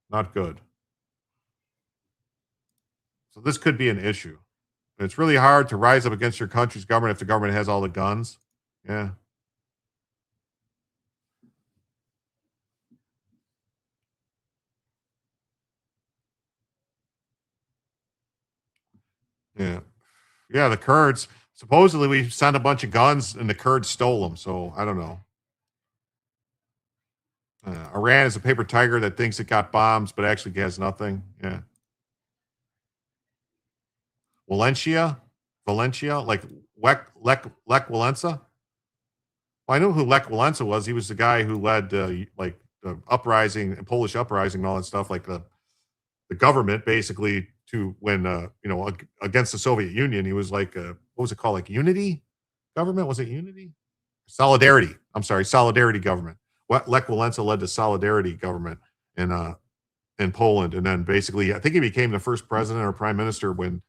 Not good. So this could be an issue. It's really hard to rise up against your country's government if the government has all the guns. Yeah. Yeah, the Kurds. Supposedly we sent a bunch of guns and the Kurds stole them. So I don't know. Iran is a paper tiger that thinks it got bombs, but actually has nothing. Yeah. Valencia, like Lech Walesa. Well, I know who Lech Walesa was. He was the guy who led like the uprising, Polish uprising, and all that stuff. Like the government basically to when against the Soviet Union. He was like what was it called? Like Unity government? Was it Unity? Solidarity. I'm sorry, Solidarity government. What Lech Walesa led the Solidarity government in Poland, and then basically I think he became the first president or prime minister when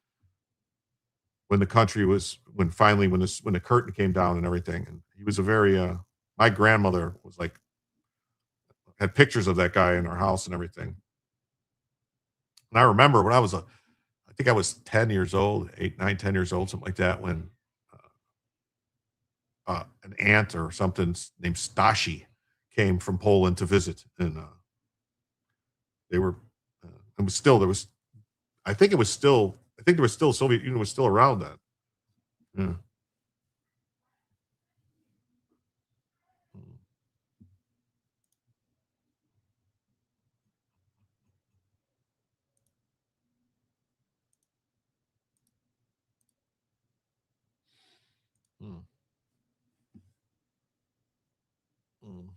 the country was when the curtain came down and everything. And he was a very my grandmother was like had pictures of that guy in our house and everything. And I remember when I think I was 10 years old, 8, 9, 10 years old, something like that, when an aunt or something named Stasi came from Poland to visit, and they were it was still there was I think there was still Soviet Union was still around then. Yeah. Hmm. Hmm.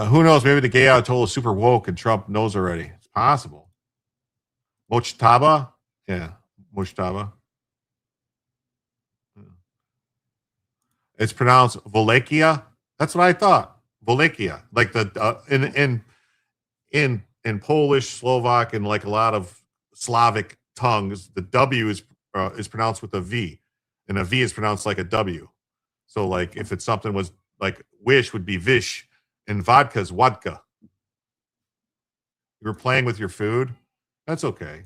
Who knows? Maybe the gay Ayatollah is super woke and Trump knows already. It's possible. Mojtaba? Yeah, Mojtaba. It's pronounced Wallachia. That's what I thought. Wallachia, like the in Polish, Slovak, and like a lot of Slavic tongues, the W is pronounced with a V, and a V is pronounced like a W. So like if it's something was like wish would be vish, and vodka is vodka. You were playing with your food. That's okay.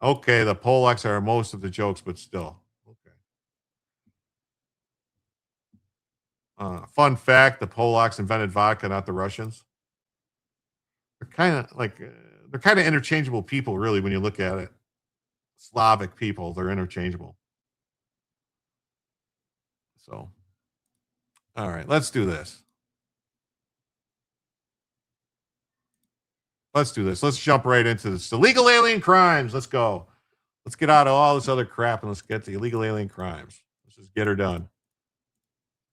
Okay, the Polacks are most of the jokes, but still. Fun fact: the Polacks invented vodka, not the Russians. They're kind of interchangeable people, really, when you look at it. Slavic people, they're interchangeable. So, all right, let's do this. Let's do this. Let's jump right into this. Illegal alien crimes. Let's go. Let's get out of all this other crap and let's get to illegal alien crimes. Let's just get her done.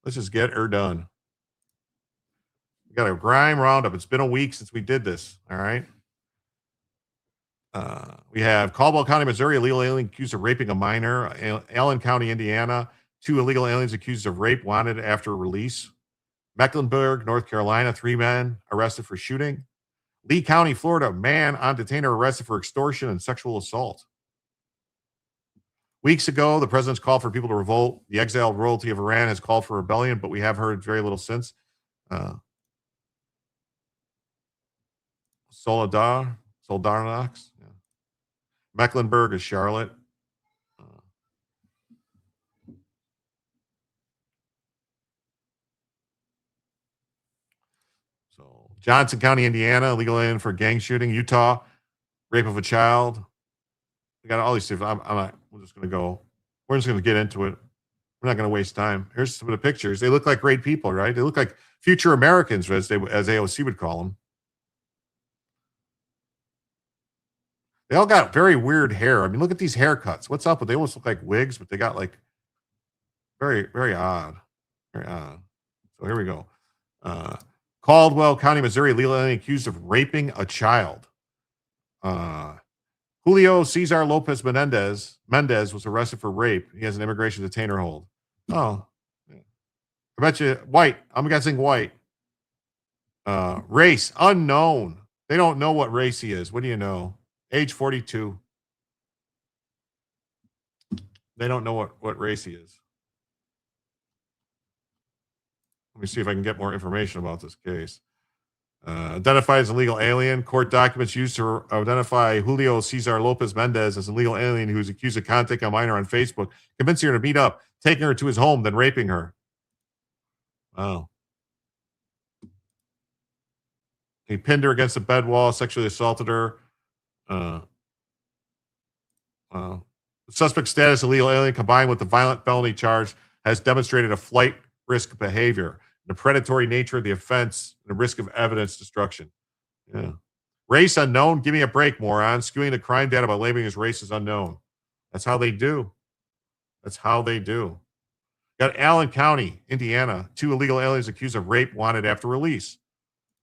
Let's just get her done. We got a grime roundup. It's been a week since we did this. All right. We have Caldwell County, Missouri, illegal alien accused of raping a minor. Allen County, Indiana, 2 illegal aliens accused of rape wanted after release. Mecklenburg, North Carolina, 3 men arrested for shooting. Lee County, Florida, man on detainer arrested for extortion and sexual assault. Weeks ago, the president's called for people to revolt. The exiled royalty of Iran has called for rebellion, but we have heard very little since. Solidarnox. Yeah. Mecklenburg is Charlotte. Johnson County, Indiana, illegal alien for gang shooting. Utah, rape of a child. We got all these things. We're just going to go. We're just going to get into it. We're not going to waste time. Here's some of the pictures. They look like great people, right? They look like future Americans, as AOC would call them. They all got very weird hair. I mean, look at these haircuts. What's up with? They almost look like wigs, but they got like very, very odd. Very odd. So here we go. Caldwell County, Missouri, legal alien accused of raping a child. Julio Cesar Lopez Mendez was arrested for rape. He has an immigration detainer hold. Oh, I bet you white. I'm guessing white. Race unknown. They don't know what race he is. What do you know? Age 42. They don't know what race he is. Let me see if I can get more information about this case. Identified as a legal alien. Court documents used to identify Julio Cesar Lopez Mendez as a legal alien who was accused of contacting a minor on Facebook, convincing her to meet up, taking her to his home, then raping her. Wow. He pinned her against the bed wall, sexually assaulted her. Wow. The suspect's status, illegal alien, combined with the violent felony charge, has demonstrated a flight risk behavior, the predatory nature of the offense, and the risk of evidence destruction. Yeah. Race unknown? Give me a break, moron. Skewing the crime data by labeling his race as unknown. That's how they do. That's how they do. Got Allen County, Indiana. 2 illegal aliens accused of rape wanted after release.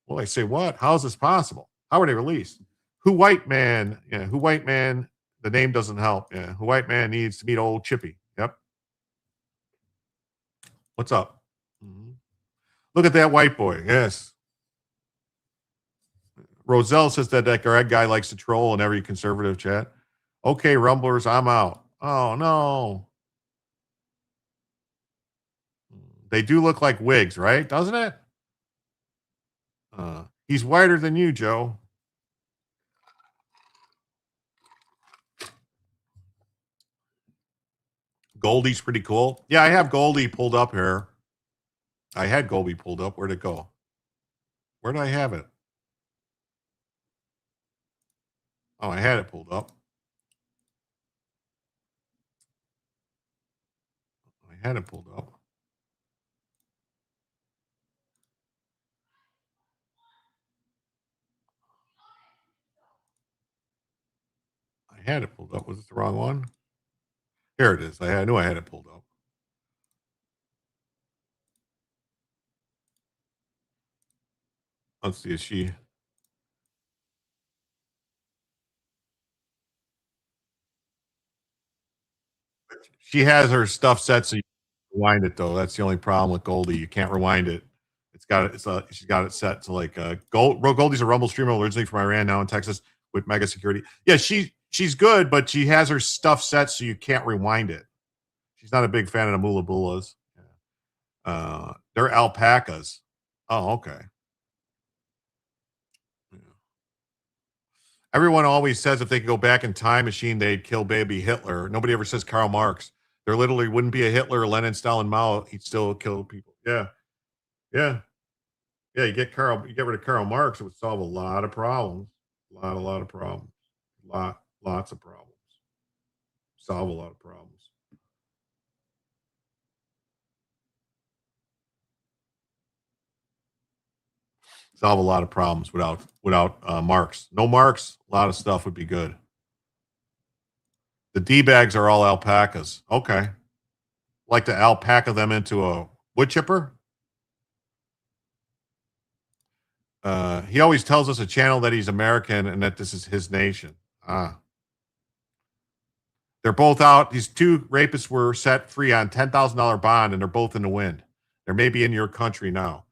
Well, I say, what? How is this possible? How were they released? Who white man? Yeah, who white man? The name doesn't help. Yeah, who white man needs to meet old Chippy? Yep. What's up? Mm-hmm. Look at that white boy. Yes. Roselle says that Greg guy likes to troll in every conservative chat. Okay, Rumblers, I'm out. Oh, no. They do look like wigs, right? Doesn't it? He's whiter than you, Joe. Goldie's pretty cool. Yeah, I have Goldie pulled up here. I had Goldie pulled up. Where'd it go? Where did I have it? Oh, I had it pulled up. I had it pulled up. I had it pulled up. Was it the wrong one? Here it is. I knew I had it pulled up. Let's see. Is she? She has her stuff set so you can rewind it though. That's the only problem with Goldie. You can't rewind it. She's got it set to like Goldie's a Rumble streamer originally from Iran, now in Texas with mega security. Yeah, she's good, but she has her stuff set so you can't rewind it. She's not a big fan of the Mula Bulas. They're alpacas. Oh, okay. Yeah. Everyone always says if they could go back in time machine, they'd kill baby Hitler. Nobody ever says Karl Marx. There literally wouldn't be a Hitler, Lenin, Stalin, Mao. He'd still kill people. Yeah. Yeah. Yeah, you get rid of Karl Marx, it would solve a lot of problems. A lot of problems. Lots of problems. Solve a lot of problems. Solve a lot of problems without Marx. No Marx, a lot of stuff would be good. The D-bags are all alpacas. Okay. Like to alpaca them into a wood chipper? He always tells us a channel that he's American and that this is his nation. They're both out. These 2 rapists were set free on $10,000 bond, and they're both in the wind. They're maybe in your country now.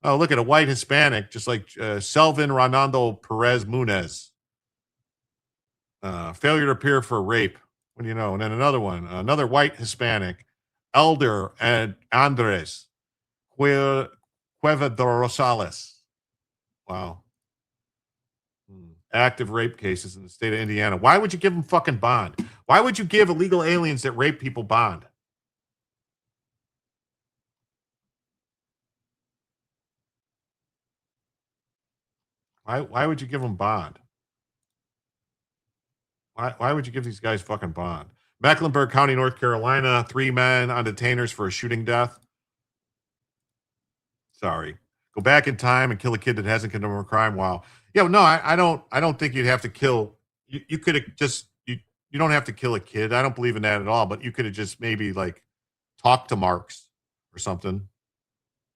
Oh, look at a white Hispanic, just like Selvin Ronaldo Perez Munez. Failure to appear for rape. What do you know? And then another one, another white Hispanic, Elder and Andres Cueva de Rosales. Wow. Active rape cases in the state of Indiana. Why would you give them fucking bond? Why would you give illegal aliens that rape people bond? Why would you give them bond? Why would you give these guys fucking bond? Mecklenburg County, North Carolina, 3 men on detainers for a shooting death. Sorry. Go back in time and kill a kid that hasn't committed a crime. Wow. Yeah, no, I don't think you'd have to kill. You could have just you don't have to kill a kid. I don't believe in that at all. But you could have just maybe like talked to Marx or something.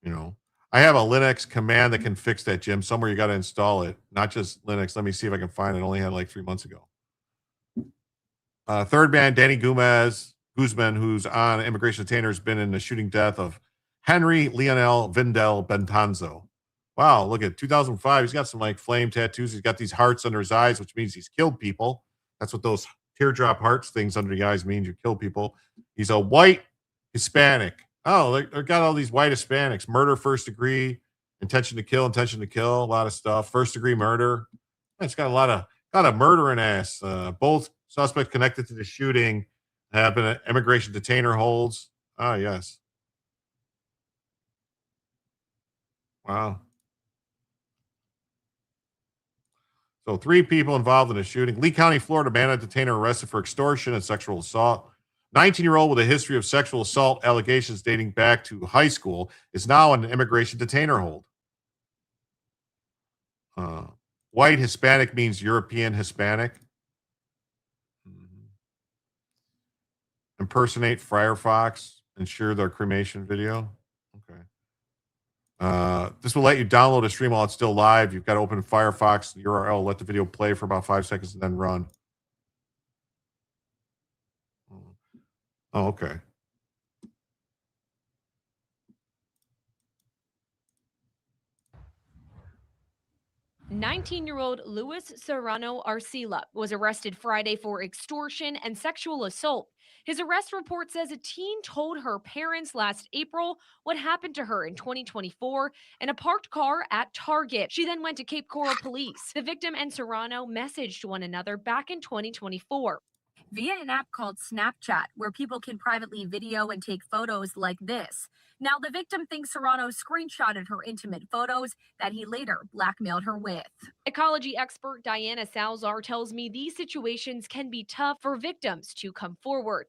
You know, I have a Linux command that can fix that, Jim. Somewhere you got to install it, not just Linux. Let me see if I can find it. I only had like 3 months ago. Third man, Danny Guzman, who's on immigration detainer, has been in the shooting death of Henry Leonel Vindel Bentanzo. Wow, look at 2005. He's got some like flame tattoos. He's got these hearts under his eyes, which means he's killed people. That's what those teardrop hearts things under the eyes means. You kill people. He's a white Hispanic. Oh, they got all these white Hispanics. Murder, first degree, intention to kill, a lot of stuff. First degree murder. It's got a lot of murdering ass. Both suspects connected to the shooting have been immigration detainer holds. Ah, yes. Wow. So 3 people involved in a shooting. Lee County, Florida, man and detainer arrested for extortion and sexual assault. 19-year-old with a history of sexual assault allegations dating back to high school is now on an immigration detainer hold. White Hispanic means European Hispanic. Impersonate Firefox. Ensure their cremation video. Okay. This will let you download a stream while it's still live. You've got to open Firefox, the URL, let the video play for about 5 seconds, and then run. Oh, okay. 19-year-old Luis Serrano Arcila was arrested Friday for extortion and sexual assault. His arrest report says a teen told her parents last April what happened to her in 2024 in a parked car at Target. She then went to Cape Coral Police. The victim and Serrano messaged one another back in 2024 via an app called Snapchat, where people can privately video and take photos like this. Now, the victim thinks Serrano screenshotted her intimate photos that he later blackmailed her with. Ecology expert Diana Salzar tells me these situations can be tough for victims to come forward.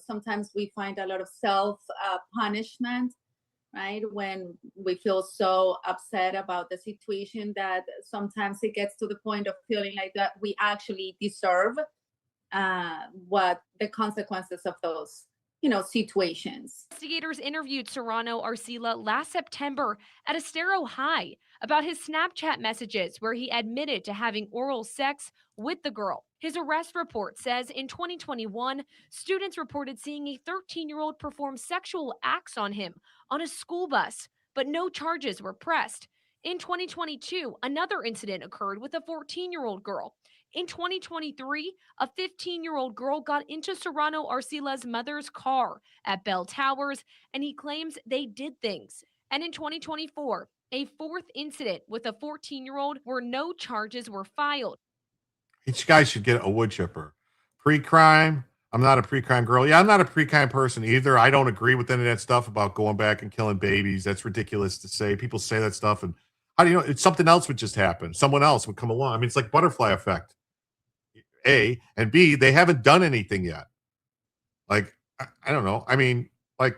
Sometimes we find a lot of self-punishment, right? When we feel so upset about the situation that sometimes it gets to the point of feeling like that we actually deserve what the consequences of those situations. Investigators interviewed Serrano Arcila last September at Estero High about his Snapchat messages where he admitted to having oral sex with the girl. His arrest report says in 2021, students reported seeing a 13-year-old perform sexual acts on him on a school bus, but no charges were pressed. In 2022, another incident occurred with a 14-year-old girl. In 2023, a 15-year-old girl got into Serrano Arcila's mother's car at Bell Towers, and he claims they did things. And in 2024, a fourth incident with a 14-year-old where no charges were filed. Each guy should get a wood chipper. Pre-crime. I'm not a pre-crime girl. Yeah, I'm not a pre-crime person either. I don't agree with any of that stuff about going back and killing babies. That's ridiculous to say. People say that stuff, and how do you know? It's something else would just happen. Someone else would come along. I mean, it's like butterfly effect. A, and B, they haven't done anything yet. Like, I don't know. I mean, like,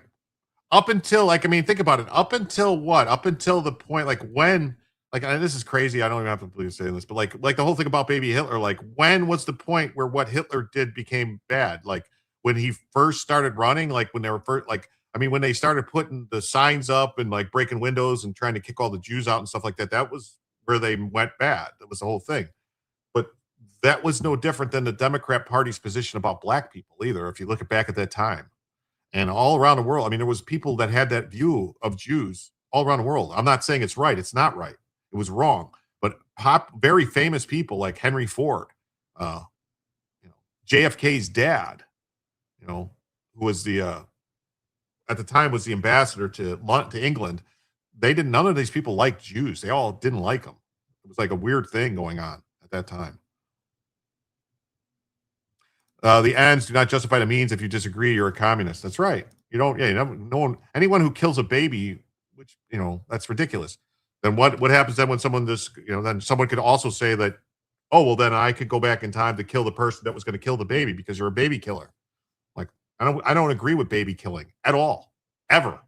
up until, like, I mean, think about it. Up until what? Up until the point, like, when, like, and this is crazy. I don't even have to believe saying this, but like the whole thing about baby Hitler, like, when was the point where what Hitler did became bad? Like, when he first started running, like, when they were first, like, I mean, when they started putting the signs up and, like, breaking windows and trying to kick all the Jews out and stuff like that, that was where they went bad. That was the whole thing. But that was no different than the Democrat Party's position about black people either, if you look back at that time. And all around the world, I mean, there was people that had that view of Jews all around the world. I'm not saying it's right. It's not right. It was wrong. But very famous people like Henry Ford, JFK's dad, who was the at the time was the ambassador to England. None of these people liked Jews. They all didn't like them. It was like a weird thing going on at that time. The ends do not justify the means. If you disagree, you're a communist. That's right. You don't. Yeah, no one. Anyone who kills a baby, which that's ridiculous. Then what happens then when someone then someone could also say that, oh well, then I could go back in time to kill the person that was going to kill the baby because you're a baby killer. Like I don't agree with baby killing at all, ever.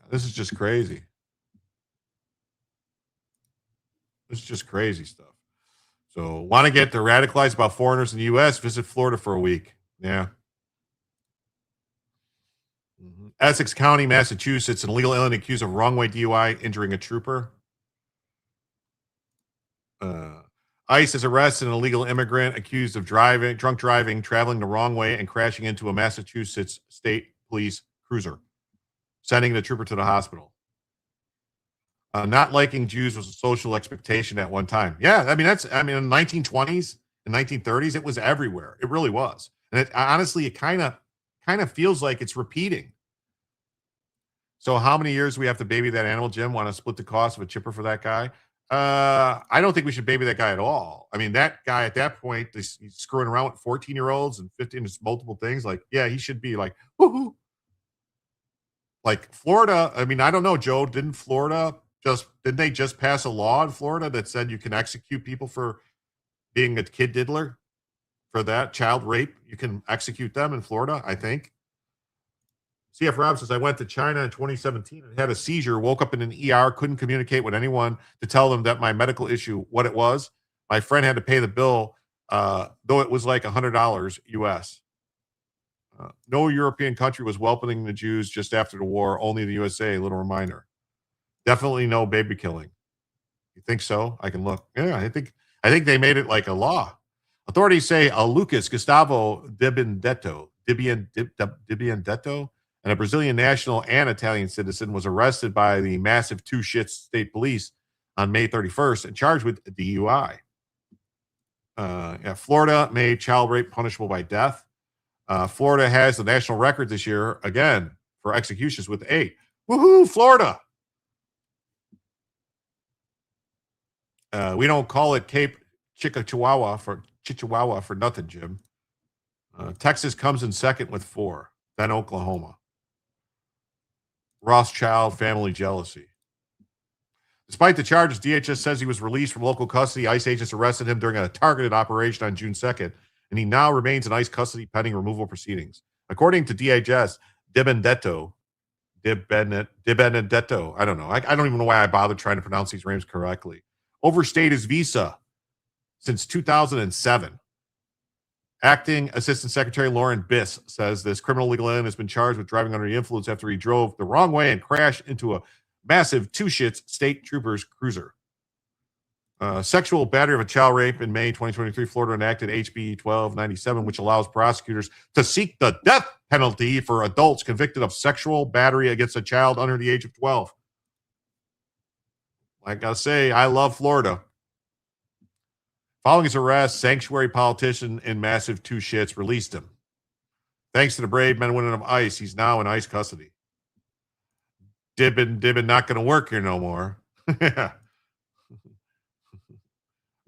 This is just crazy. This is just crazy stuff. So, want to get radicalized about foreigners in the U.S., visit Florida for a week. Yeah. Essex County, Massachusetts, an illegal alien accused of wrong-way DUI injuring a trooper. ICE has arrested an illegal immigrant accused of drunk driving, traveling the wrong way, and crashing into a Massachusetts State Police cruiser, sending the trooper to the hospital. Not liking Jews was a social expectation at one time. Yeah, I mean, in the 1920s and 1930s, it was everywhere. It really was. And honestly, it kind of feels like it's repeating. So how many years do we have to baby that animal, Jim? Want to split the cost of a chipper for that guy? I don't think we should baby that guy at all. I mean, that guy at that point, he's screwing around with 14-year-olds and 15, just multiple things. Like, yeah, he should be like, woohoo. Like Florida, I mean, I don't know, Joe, didn't they just pass a law in Florida that said you can execute people for being a kid diddler? for that child rape. You can execute them in Florida, I think. CF Rob says, I went to China in 2017 and had a seizure, woke up in an ER, couldn't communicate with anyone to tell them that my medical issue, what it was. My friend had to pay the bill, though it was like $100 US. No European country was welcoming the Jews just after the war, only the USA, a little reminder. Definitely no baby killing. You think so? I can look. Yeah, I think they made it like a law. Authorities say Lucas Gustavo Dibiandetto, and a Brazilian national and Italian citizen, was arrested by the massive two shits state police on May 31st and charged with DUI. Florida made child rape punishable by death. Florida has the national record this year, again, for executions with 8. Woohoo, Florida! We don't call it Cape Chihuahua for nothing, Jim. Texas comes in second with 4, then Oklahoma. Rothschild family jealousy. Despite the charges, DHS says he was released from local custody. ICE agents arrested him during a targeted operation on June 2nd, and he now remains in ICE custody pending removal proceedings. According to DHS, Dibiandetto, I don't know. I don't even know why I bothered trying to pronounce these names correctly. Overstayed his visa since 2007. Acting Assistant Secretary Lauren Biss says this criminal legal alien has been charged with driving under the influence after he drove the wrong way and crashed into a massive two shits state troopers cruiser. Sexual battery of a child rape in May 2023, Florida enacted HB 1297, which allows prosecutors to seek the death penalty for adults convicted of sexual battery against a child under the age of 12. Like I say, I love Florida. Following his arrest, sanctuary politician in massive two shits released him. Thanks to the brave men and women of ICE, he's now in ICE custody. Dibbin not going to work here no more.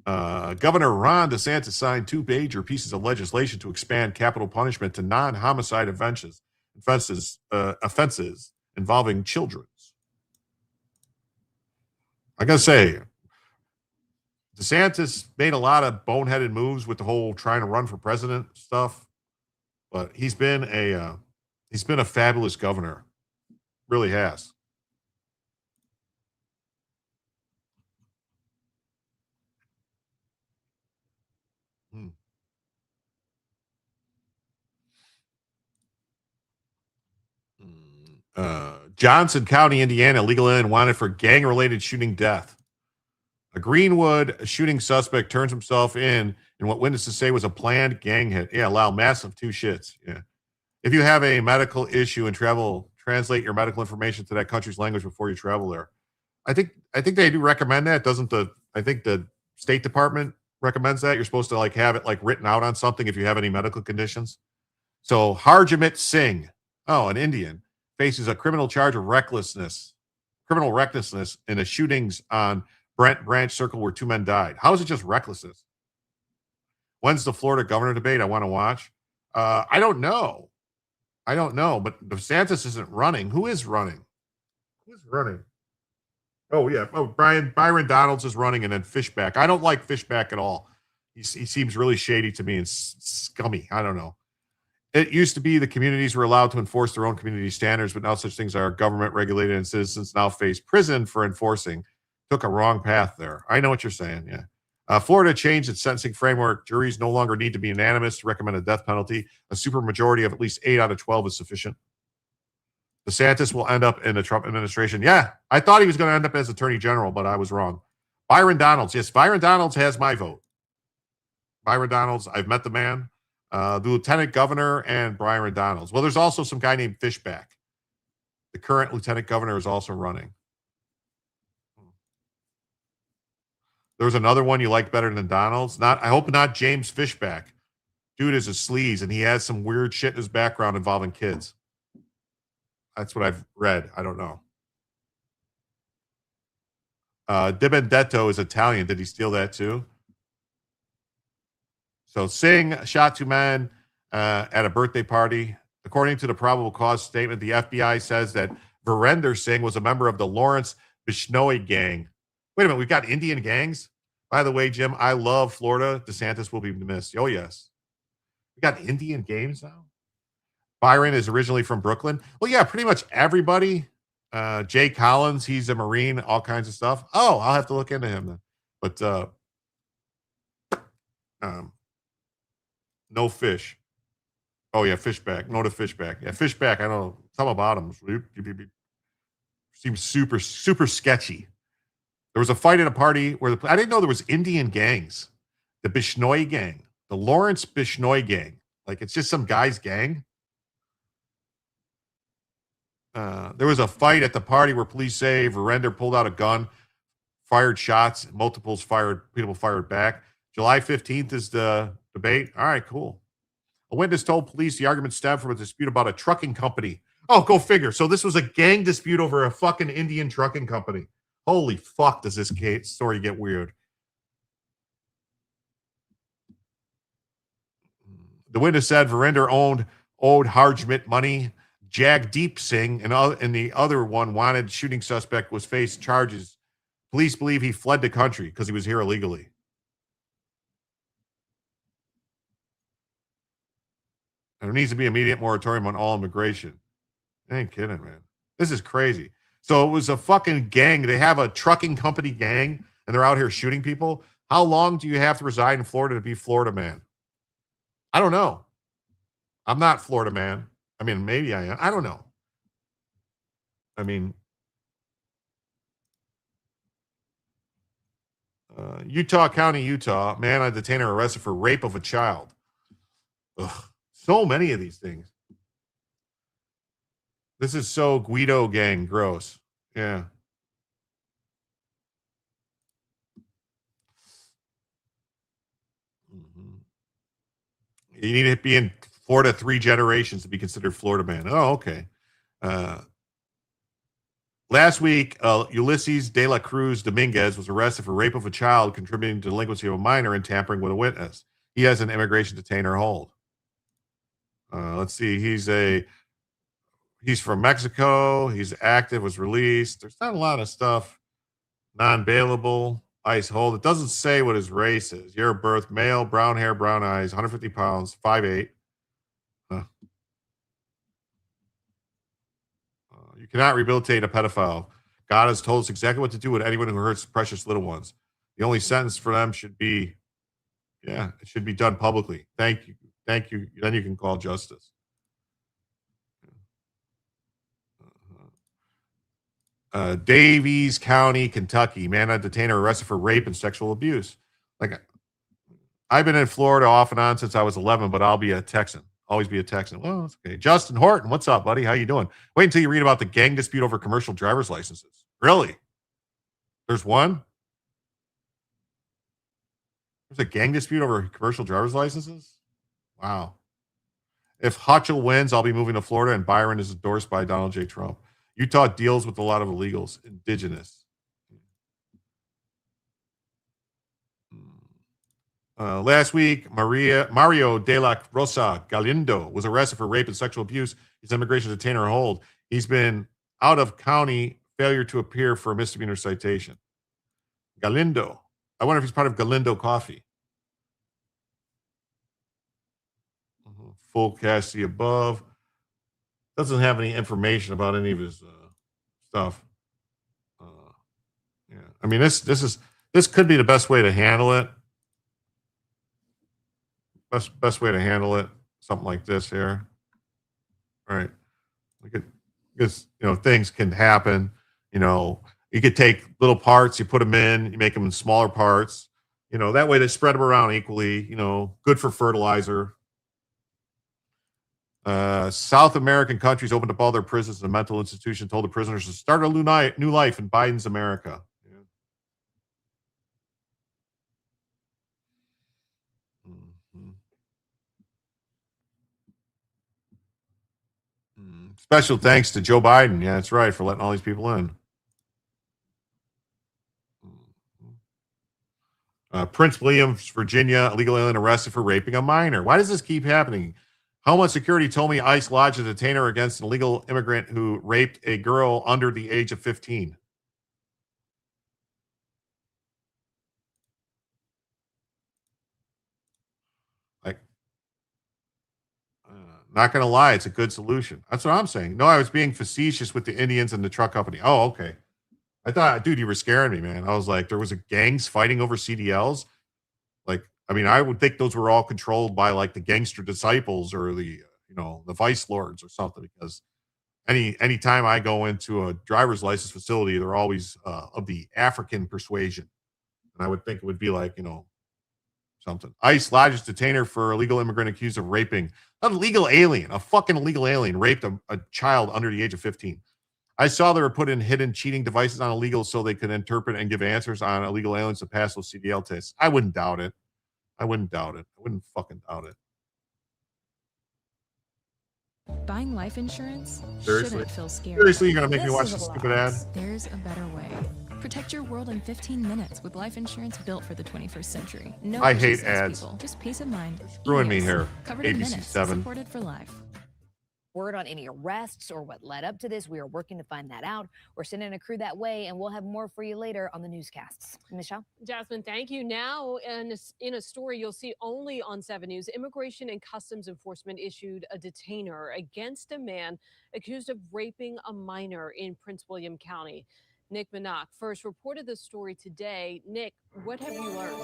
Governor Ron DeSantis signed 2 major pieces of legislation to expand capital punishment to non-homicide offenses involving children. I got to say, DeSantis made a lot of boneheaded moves with the whole trying to run for president stuff, but he's been a fabulous governor, really has. Johnson County, Indiana, legal alien wanted for gang-related shooting death. A Greenwood shooting suspect turns himself in what witnesses say was a planned gang hit. Yeah, allow massive two shits. Yeah. If you have a medical issue and travel, translate your medical information to that country's language before you travel there. I think they do recommend that. I think the State Department recommends that. You're supposed to like have it like written out on something if you have any medical conditions. So Harjamit Singh, an Indian, faces a criminal charge of criminal recklessness in the shootings on Brent Branch Circle where 2 men died. How is it just recklessness? When's the Florida governor debate? I want to watch. I don't know, but DeSantis isn't running. Who is running? Oh, yeah. Byron Donalds is running, and then Fishback. I don't like Fishback at all. He seems really shady to me and scummy. I don't know. It used to be the communities were allowed to enforce their own community standards, but now such things are government regulated and citizens now face prison for enforcing. Took a wrong path there. I know what you're saying, yeah. Florida changed its sentencing framework. Juries no longer need to be unanimous to recommend a death penalty. A supermajority of at least 8 out of 12 is sufficient. DeSantis will end up in the Trump administration. Yeah, I thought he was going to end up as attorney general, but I was wrong. Byron Donalds. Yes, Byron Donalds has my vote. Byron Donalds, I've met the man. The lieutenant governor and Byron Donalds. Well, there's also some guy named Fishback. The current lieutenant governor is also running. There's another one you like better than Donalds. I hope not James Fishback. Dude is a sleaze, and he has some weird shit in his background involving kids. That's what I've read. I don't know. Dibiandetto is Italian. Did he steal that too? So Singh shot 2 men at a birthday party. According to the probable cause statement, the FBI says that Virender Singh was a member of the Lawrence Bishnoi gang. Wait a minute, we've got Indian gangs? By the way, Jim, I love Florida. DeSantis will be missed. Oh, yes. We got Indian games now. Byron is originally from Brooklyn. Well, yeah, pretty much everybody. Jay Collins, he's a Marine, all kinds of stuff. Oh, I'll have to look into him then. But no fish. Oh yeah, Fishback. No to Fishback. Yeah, Fishback. I know something about him. Seems super, super sketchy. There was a fight at a party where I didn't know there was Indian gangs. The Bishnoi gang, the Lawrence Bishnoi gang. Like it's just some guy's gang. There was a fight at the party where police say Verender pulled out a gun, fired shots, people fired back. July 15th is the debate. All right, cool. A witness told police the argument stemmed from a dispute about a trucking company. Oh, go figure. So this was a gang dispute over a fucking Indian trucking company. Holy fuck, does this story get weird. The witness said Verinder owed Harjmit money. Jagdeep Singh and the other one wanted shooting suspect was faced charges. Police believe he fled the country because he was here illegally. And there needs to be immediate moratorium on all immigration. I ain't kidding, man. This is crazy. So it was a fucking gang. They have a trucking company gang, and they're out here shooting people. How long do you have to reside in Florida to be Florida man? I don't know. I'm not Florida man. I mean, maybe I am. I don't know. I mean, Utah County, Utah, man on detainer arrested for rape of a child. Ugh, so many of these things. This is so Guido gang gross. Yeah. You need to be in Florida 3 generations to be considered Florida man. Oh, okay. Last week, Ulysses de la Cruz Dominguez was arrested for rape of a child, contributing to delinquency of a minor, and tampering with a witness. He has an immigration detainer hold. Let's see. He's from Mexico. He's active, was released. There's not a lot of stuff. Non-bailable, ICE hold. It doesn't say what his race is. Year of birth, male, brown hair, brown eyes, 150 pounds, 5'8". You cannot rehabilitate a pedophile. God has told us exactly what to do with anyone who hurts precious little ones. The only sentence for them should be, it should be done publicly. Thank you. Thank you. Then you can call justice. Davies County, Kentucky. Man on detainer arrested for rape and sexual abuse. Like, I've been in Florida off and on since I was 11, but I'll be a Texan. Always be a Texan. Well, that's okay. Justin Horton, what's up, buddy? How you doing? Wait until you read about the gang dispute over commercial driver's licenses. Really? There's one? There's a gang dispute over commercial driver's licenses? Wow. If Hutchell wins, I'll be moving to Florida, and Byron is endorsed by Donald J. Trump. Utah deals with a lot of illegals, indigenous. Last week, Mario de la Rosa Galindo was arrested for rape and sexual abuse. His immigration detainer on hold. He's been out of county, failure to appear for a misdemeanor citation. Galindo. I wonder if he's part of Galindo Coffee. Full cast the above. Doesn't have any information about any of his stuff. Yeah, I mean this could be the best way to handle it. Best way to handle it. Something like this here. All right. Look at this. Things can happen. You could take little parts, you put them in, you make them in smaller parts. That way they spread them around equally. Good for fertilizer. South American countries opened up all their prisons and mental institutions, told the prisoners to start a new life in Biden's America. Special thanks to Joe Biden. Yeah, that's right, for letting all these people in. Prince William, Virginia, illegal alien arrested for raping a minor. Why does this keep happening? Homeland Security told me ICE lodged a detainer against an illegal immigrant who raped a girl under the age of 15. Like, Not going to lie, it's a good solution. That's what I'm saying. No, I was being facetious with the Indians and the truck company. Oh, okay. I thought, dude, you were scaring me, man. I was like, there was a gangs fighting over CDLs. Like, I mean, I would think those were all controlled by like the gangster disciples or the, the vice lords or something, because anytime I go into a driver's license facility, they're always of the African persuasion. And I would think it would be like, something. ICE lodges detainer for illegal immigrant accused of raping. A fucking illegal alien raped a child under the age of 15. I saw they were putting hidden cheating devices on illegals so they could interpret and give answers on illegal aliens to pass those CDL tests. I wouldn't doubt it. I wouldn't fucking doubt it. Buying life insurance Seriously? shouldn't feel scary. Seriously, you're going to make me watch this stupid ad? There's a better way. Protect your world in 15 minutes with life insurance built for the 21st century. No I hate extra ads. salespeople, just peace of mind. Ruin me Ease. here. Covered in ABC minutes. 7. Supported for life. Word on any arrests or what led up to this, we are working to find that out. We're sending a crew that way, and we'll have more for you later on the newscasts. Michelle? Jasmine, thank you. Now, in a story you'll see only on 7 News, Immigration and Customs Enforcement issued a detainer against a man accused of raping a minor in Prince William County. Nick Minock first reported the story today. Nick, what have you learned?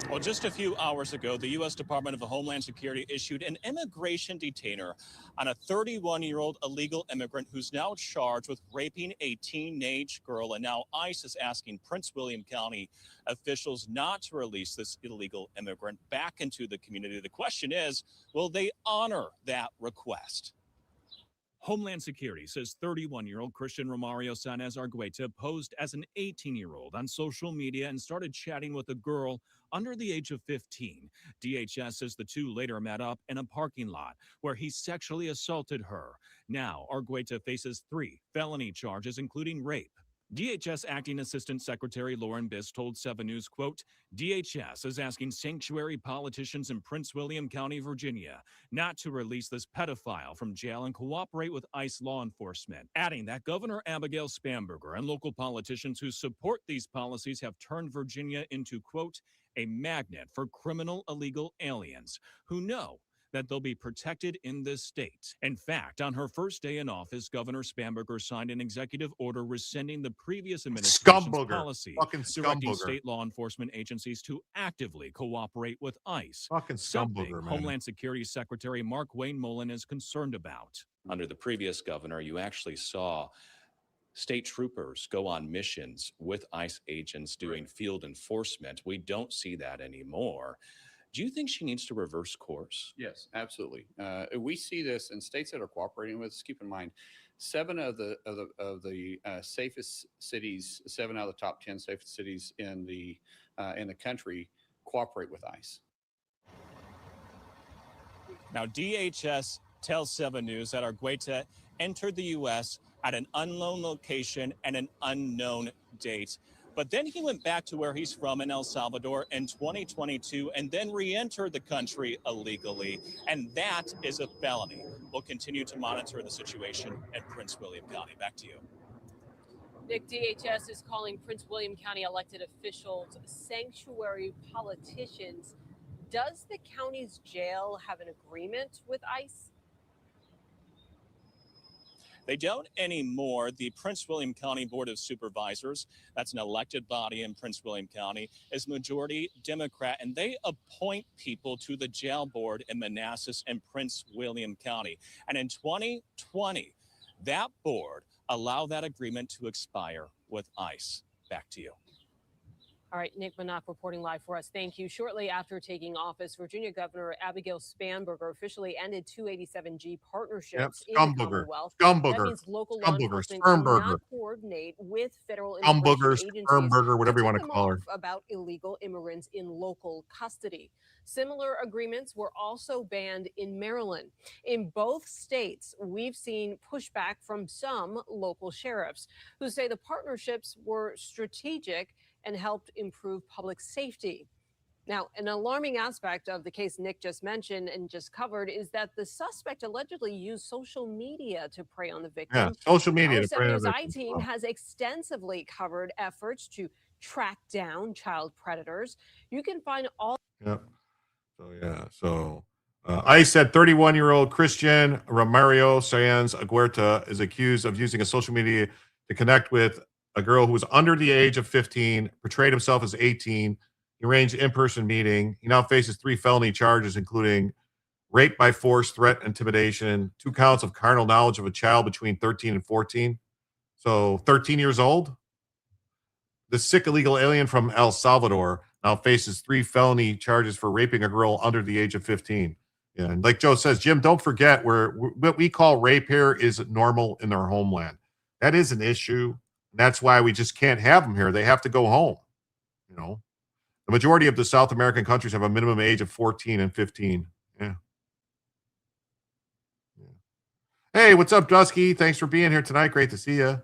Well, just a few hours ago, the U.S. Department of Homeland Security issued an immigration detainer on a 31-year-old illegal immigrant who's now charged with raping a teenage girl. And now ICE is asking Prince William County officials not to release this illegal immigrant back into the community. The question is, will they honor that request? Homeland Security says 31-year-old Christian Romario Sanez Argueta posed as an 18-year-old on social media and started chatting with a girl under the age of 15. DHS says the two later met up in a parking lot where he sexually assaulted her. Now, Argueta faces 3 felony charges, including rape. DHS Acting Assistant Secretary Lauren Biss told 7 News, quote, DHS is asking sanctuary politicians in Prince William County, Virginia, not to release this pedophile from jail and cooperate with ICE law enforcement, adding that Governor Abigail Spanberger and local politicians who support these policies have turned Virginia into, quote, a magnet for criminal illegal aliens who know that they'll be protected in this state. In fact, on her first day in office, Governor Spanberger signed an executive order rescinding the previous administration's policy directing state law enforcement agencies to actively cooperate with ICE. Something Homeland Security Secretary Mark Wayne Mullen is concerned about. Under the previous governor, you actually saw state troopers go on missions with ICE agents doing field enforcement. We don't see that anymore. Do you think she needs to reverse course? Yes, absolutely. We see this in states that are cooperating with us. Keep in mind, 7 of the safest cities, 7 out of the top 10 safest cities in the country cooperate with ICE. Now, DHS tells 7 News that Argueta entered the U.S. at an unknown location and an unknown date. But then he went back to where he's from in El Salvador in 2022 and then re-entered the country illegally. And that is a felony. We'll continue to monitor the situation in Prince William County. Back to you. Nick, DHS is calling Prince William County elected officials sanctuary politicians. Does the county's jail have an agreement with ICE? They don't anymore. The Prince William County Board of Supervisors, that's an elected body in Prince William County, is majority Democrat, and they appoint people to the jail board in Manassas and Prince William County. And in 2020, that board allowed that agreement to expire with ICE. Back to you. All right, Nick Minock reporting live for us. Thank you. Shortly after taking office, Virginia Governor Abigail Spanberger officially ended 287G partnerships in the Commonwealth. That means local law enforcement cannot coordinate with federal immigration agencies whatever you want to call her, about illegal immigrants in local custody. Similar agreements were also banned in Maryland. In both states, we've seen pushback from some local sheriffs who say the partnerships were strategic and helped improve public safety. Now, an alarming aspect of the case Nick just mentioned and just covered is that the suspect allegedly used social media to prey on the victim. Yeah, social media to prey on the victim. Our victim. I-team has extensively covered efforts to track down child predators. You can find all. Yep. So yeah. So I said 31-year-old Christian Romario Sanz Aguerta is accused of using a social media to connect with a girl who was under the age of 15, portrayed himself as 18. He arranged an in-person meeting. He now faces 3 felony charges, including rape by force, threat, intimidation, 2 counts of carnal knowledge of a child between 13 and 14. So 13 years old. The sick illegal alien from El Salvador now faces 3 felony charges for raping a girl under the age of 15. Yeah, and like Joe says, Jim, don't forget what we call rape here is normal in their homeland. That is an issue. That's why we just can't have them here. They have to go home. You know, the majority of the South American countries have a minimum age of 14 and 15. Yeah. Hey, what's up, Dusky? Thanks for being here tonight. Great to see you.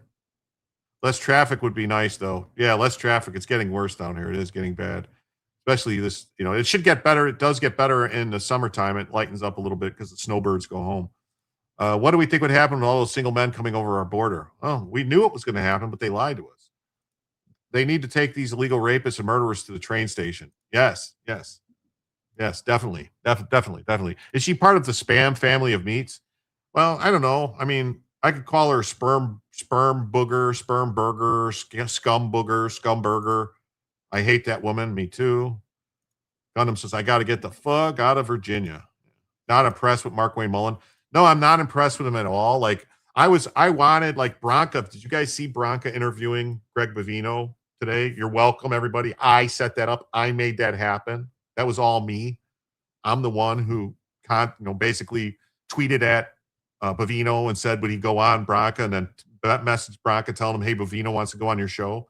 Less traffic would be nice, though. Yeah, less traffic. It's getting worse down here. It is getting bad. Especially this, it should get better. It does get better in the summertime. It lightens up a little bit because the snowbirds go home. What do we think would happen with all those single men coming over our border? Oh, we knew it was going to happen, but they lied to us. They need to take these illegal rapists and murderers to the train station. Yes, definitely. Is she part of the spam family of meats? Well, I don't know. I mean, I could call her sperm booger, sperm burger, scum booger, scum burger. I hate that woman. Me too. Gundam says, I got to get the fuck out of Virginia. Not impressed with Mark Wayne Mullen. No, I'm not impressed with him at all. Like, I wanted, like, Branca. Did you guys see Branca interviewing Greg Bovino today? You're welcome, everybody. I set that up. I made that happen. That was all me. I'm the one who, basically tweeted at Bovino and said, would he go on Branca? And then that message Branca telling him, hey, Bovino wants to go on your show.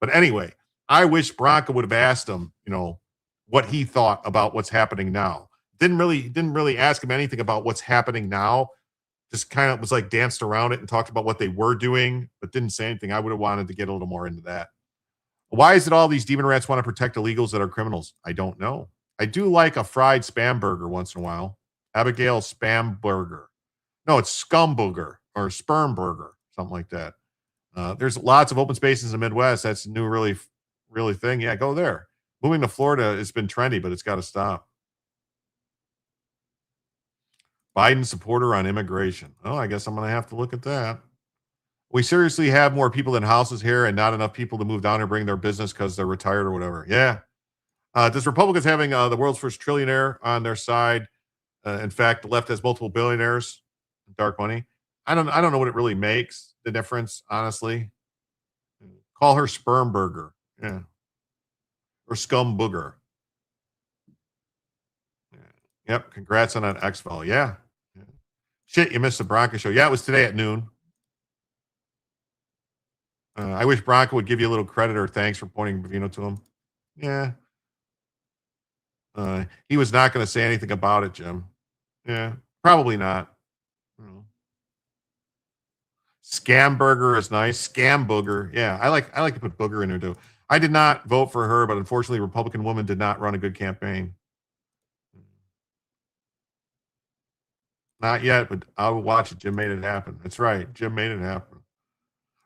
But anyway, I wish Branca would have asked him, what he thought about what's happening now. Didn't really ask him anything about what's happening now. Just kind of was like danced around it and talked about what they were doing, but didn't say anything. I would have wanted to get a little more into that. Why is it all these demon rats want to protect illegals that are criminals? I don't know. I do like a fried spam burger once in a while. Abigail Spam Burger. No, it's Scum Booger or Sperm Burger, something like that. There's lots of open spaces in the Midwest. That's a new really thing. Yeah, go there. Moving to Florida, it's been trendy, but it's got to stop. Biden supporter on immigration. Oh, I guess I'm going to have to look at that. We seriously have more people than houses here and not enough people to move down and bring their business because they're retired or whatever. Yeah. Does Republicans having the world's first trillionaire on their side? In fact, the left has multiple billionaires, dark money. I don't know what it really makes the difference, honestly. Call her Sperm Burger. Yeah. Or Scum Booger. Yeah. Yep. Congrats on that X-File. Yeah. Shit, you missed the Bronco show. Yeah, it was today at noon. I wish Bronco would give you a little credit or thanks for pointing Bovino to him. Yeah. He was not going to say anything about it, Jim. Yeah, probably not. Scam Burger is nice. Scam Booger. Yeah, I like to put Booger in there too. I did not vote for her, but unfortunately, Republican woman did not run a good campaign. Not yet, but I will watch it. Jim made it happen. That's right. Jim made it happen.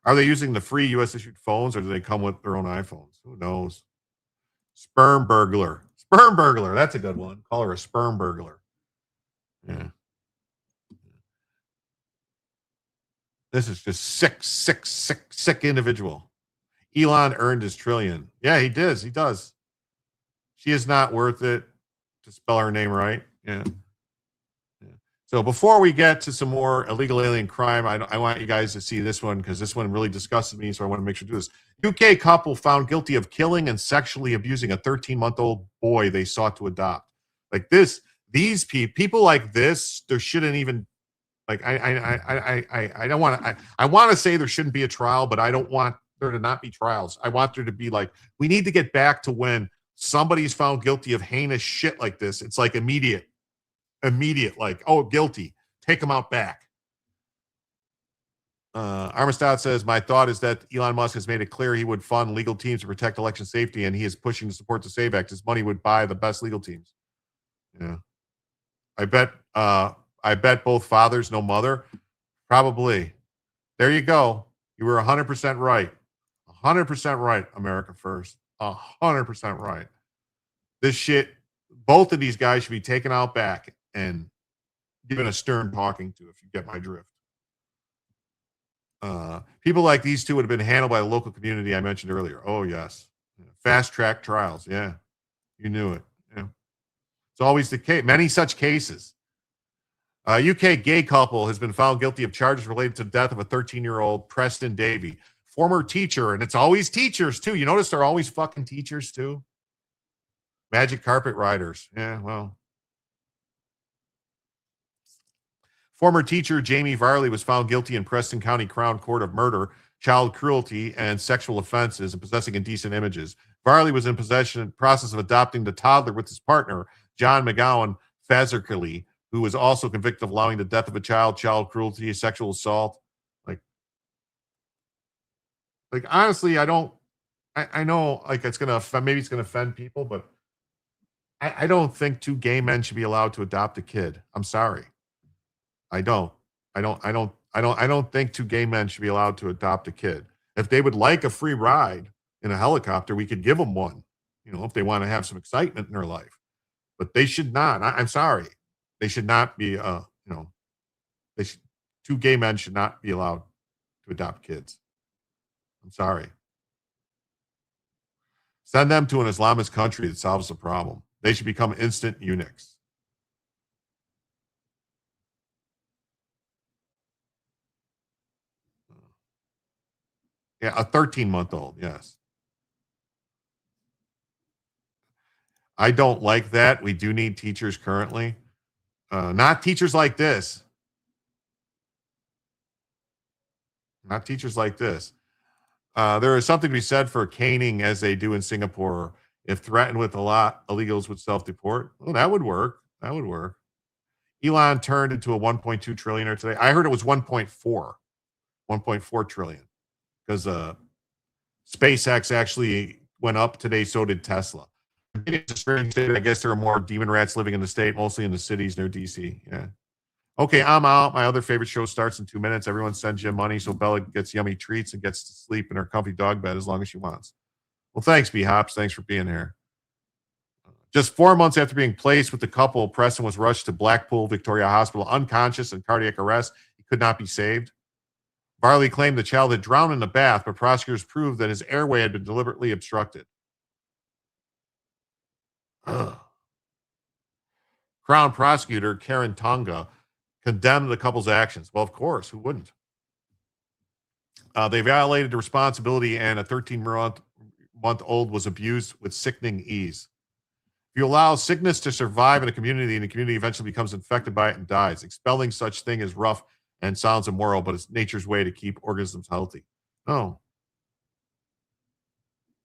Are they using the free U.S. issued phones or do they come with their own iPhones? Who knows? Sperm burglar. Sperm burglar. That's a good one. Call her a sperm burglar. Yeah. This is just sick individual. Elon earned his trillion. Yeah, he does. He does. She is not worth it to spell her name right. Yeah. So before we get to some more illegal alien crime, I want you guys to see this one because this one really disgusted me. So I want to make sure to do this. UK couple found guilty of killing and sexually abusing a 13-month-old boy they sought to adopt. Like this, these people like this, there shouldn't even like I don't want to. I want to say there shouldn't be a trial, but I don't want there to not be trials. I want there to be like we need to get back to when somebody's found guilty of heinous shit like this. It's like immediate, like, oh, guilty, take them out back. Armistad says, my thought is that Elon Musk has made it clear he would fund legal teams to protect election safety, and he is pushing to support the SAVE Act. His money would buy the best legal teams. Yeah. I bet both fathers, no mother. Probably. There you go. You were 100% right. 100% right, America first. 100% right. This shit both of these guys should be taken out back and given a stern talking to, if you get my drift. People like these two would have been handled by the local community I mentioned earlier. Oh, yes. Fast track trials. Yeah. You knew it. Yeah. It's always the case. Many such cases. UK gay couple has been found guilty of charges related to the death of a 13-year-old Preston Davy, former teacher. And it's always teachers, too. You notice they're always fucking teachers, too? Magic carpet riders. Yeah, well. Former teacher Jamie Varley was found guilty in Preston County Crown Court of murder, child cruelty, and sexual offenses and possessing indecent images. Varley was in process of adopting the toddler with his partner, John McGowan Fazerkali, who was also convicted of allowing the death of a child cruelty, sexual assault. Like honestly, I know like it's going to, maybe it's going to offend people, but I don't think two gay men should be allowed to adopt a kid. I'm sorry. I don't think two gay men should be allowed to adopt a kid. If they would like a free ride in a helicopter, we could give them one, if they want to have some excitement in their life. But they should not. I'm sorry. They should not be, two gay men should not be allowed to adopt kids. I'm sorry. Send them to an Islamist country that solves the problem. They should become instant eunuchs. Yeah, a 13-month-old, yes. I don't like that. We do need teachers currently. Not teachers like this. Not teachers like this. There is something to be said for caning as they do in Singapore. If threatened with a lot, illegals would self-deport. Well, that would work. That would work. Elon turned into a 1.2 trillionaire today. I heard it was 1.4 trillion because SpaceX actually went up today. So did Tesla. It's a strange state. I guess there are more demon rats living in the state, mostly in the cities near DC. Yeah. Okay, I'm out. My other favorite show starts in 2 minutes. Everyone sends Jim money so Bella gets yummy treats and gets to sleep in her comfy dog bed as long as she wants. Well, thanks, B-Hops. Thanks for being here. Just 4 months after being placed with the couple, Preston was rushed to Blackpool Victoria Hospital, unconscious and cardiac arrest. He could not be saved. Varley claimed the child had drowned in the bath, but prosecutors proved that his airway had been deliberately obstructed. Crown prosecutor Karen Tonga condemned the couple's actions. Well, of course, who wouldn't? They violated the responsibility, and a 13-month-old was abused with sickening ease. If you allow sickness to survive in a community, and the community eventually becomes infected by it and dies, expelling such thing is rough and sounds immoral, but it's nature's way to keep organisms healthy. Oh.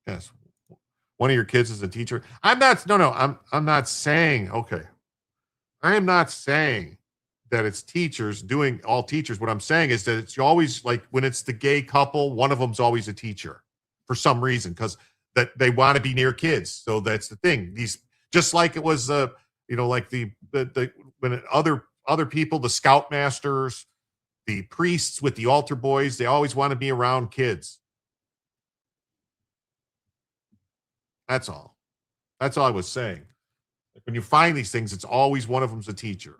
Yes. One of your kids is a teacher. I'm not saying, okay. I am not saying that it's teachers doing all teachers. What I'm saying is that it's always like when it's the gay couple, one of them's always a teacher for some reason, because that they want to be near kids. So that's the thing. These, just like it was, like the when other people, the scoutmasters, the priests with the altar boys, they always want to be around kids. That's all. That's all I was saying. Like when you find these things, it's always one of them's a teacher.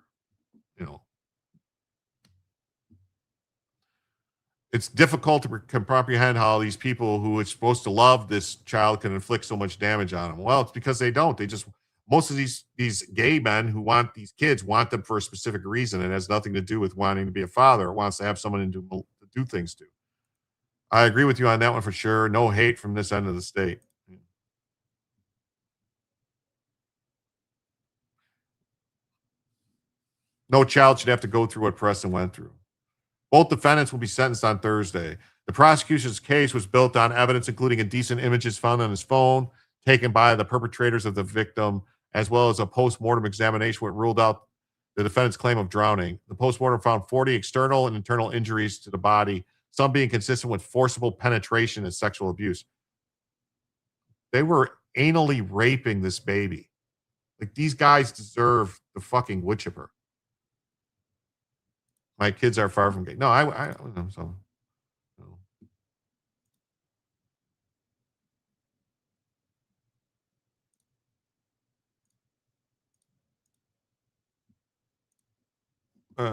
It's difficult to comprehend how these people who are supposed to love this child can inflict so much damage on them. Well, it's because they don't. They just, most of these gay men who want these kids want them for a specific reason. It has nothing to do with wanting to be a father or wants to have someone to do things to. I agree with you on that one for sure. No hate from this end of the state. No child should have to go through what Preston went through. Both defendants will be sentenced on Thursday. The prosecution's case was built on evidence including indecent images found on his phone, taken by the perpetrators of the victim, as well as a post-mortem examination which ruled out the defendant's claim of drowning. The post-mortem found 40 external and internal injuries to the body, some being consistent with forcible penetration and sexual abuse. They were anally raping this baby. Like, these guys deserve the fucking wood chipper. My kids are far from gay. No, I'm so. No. We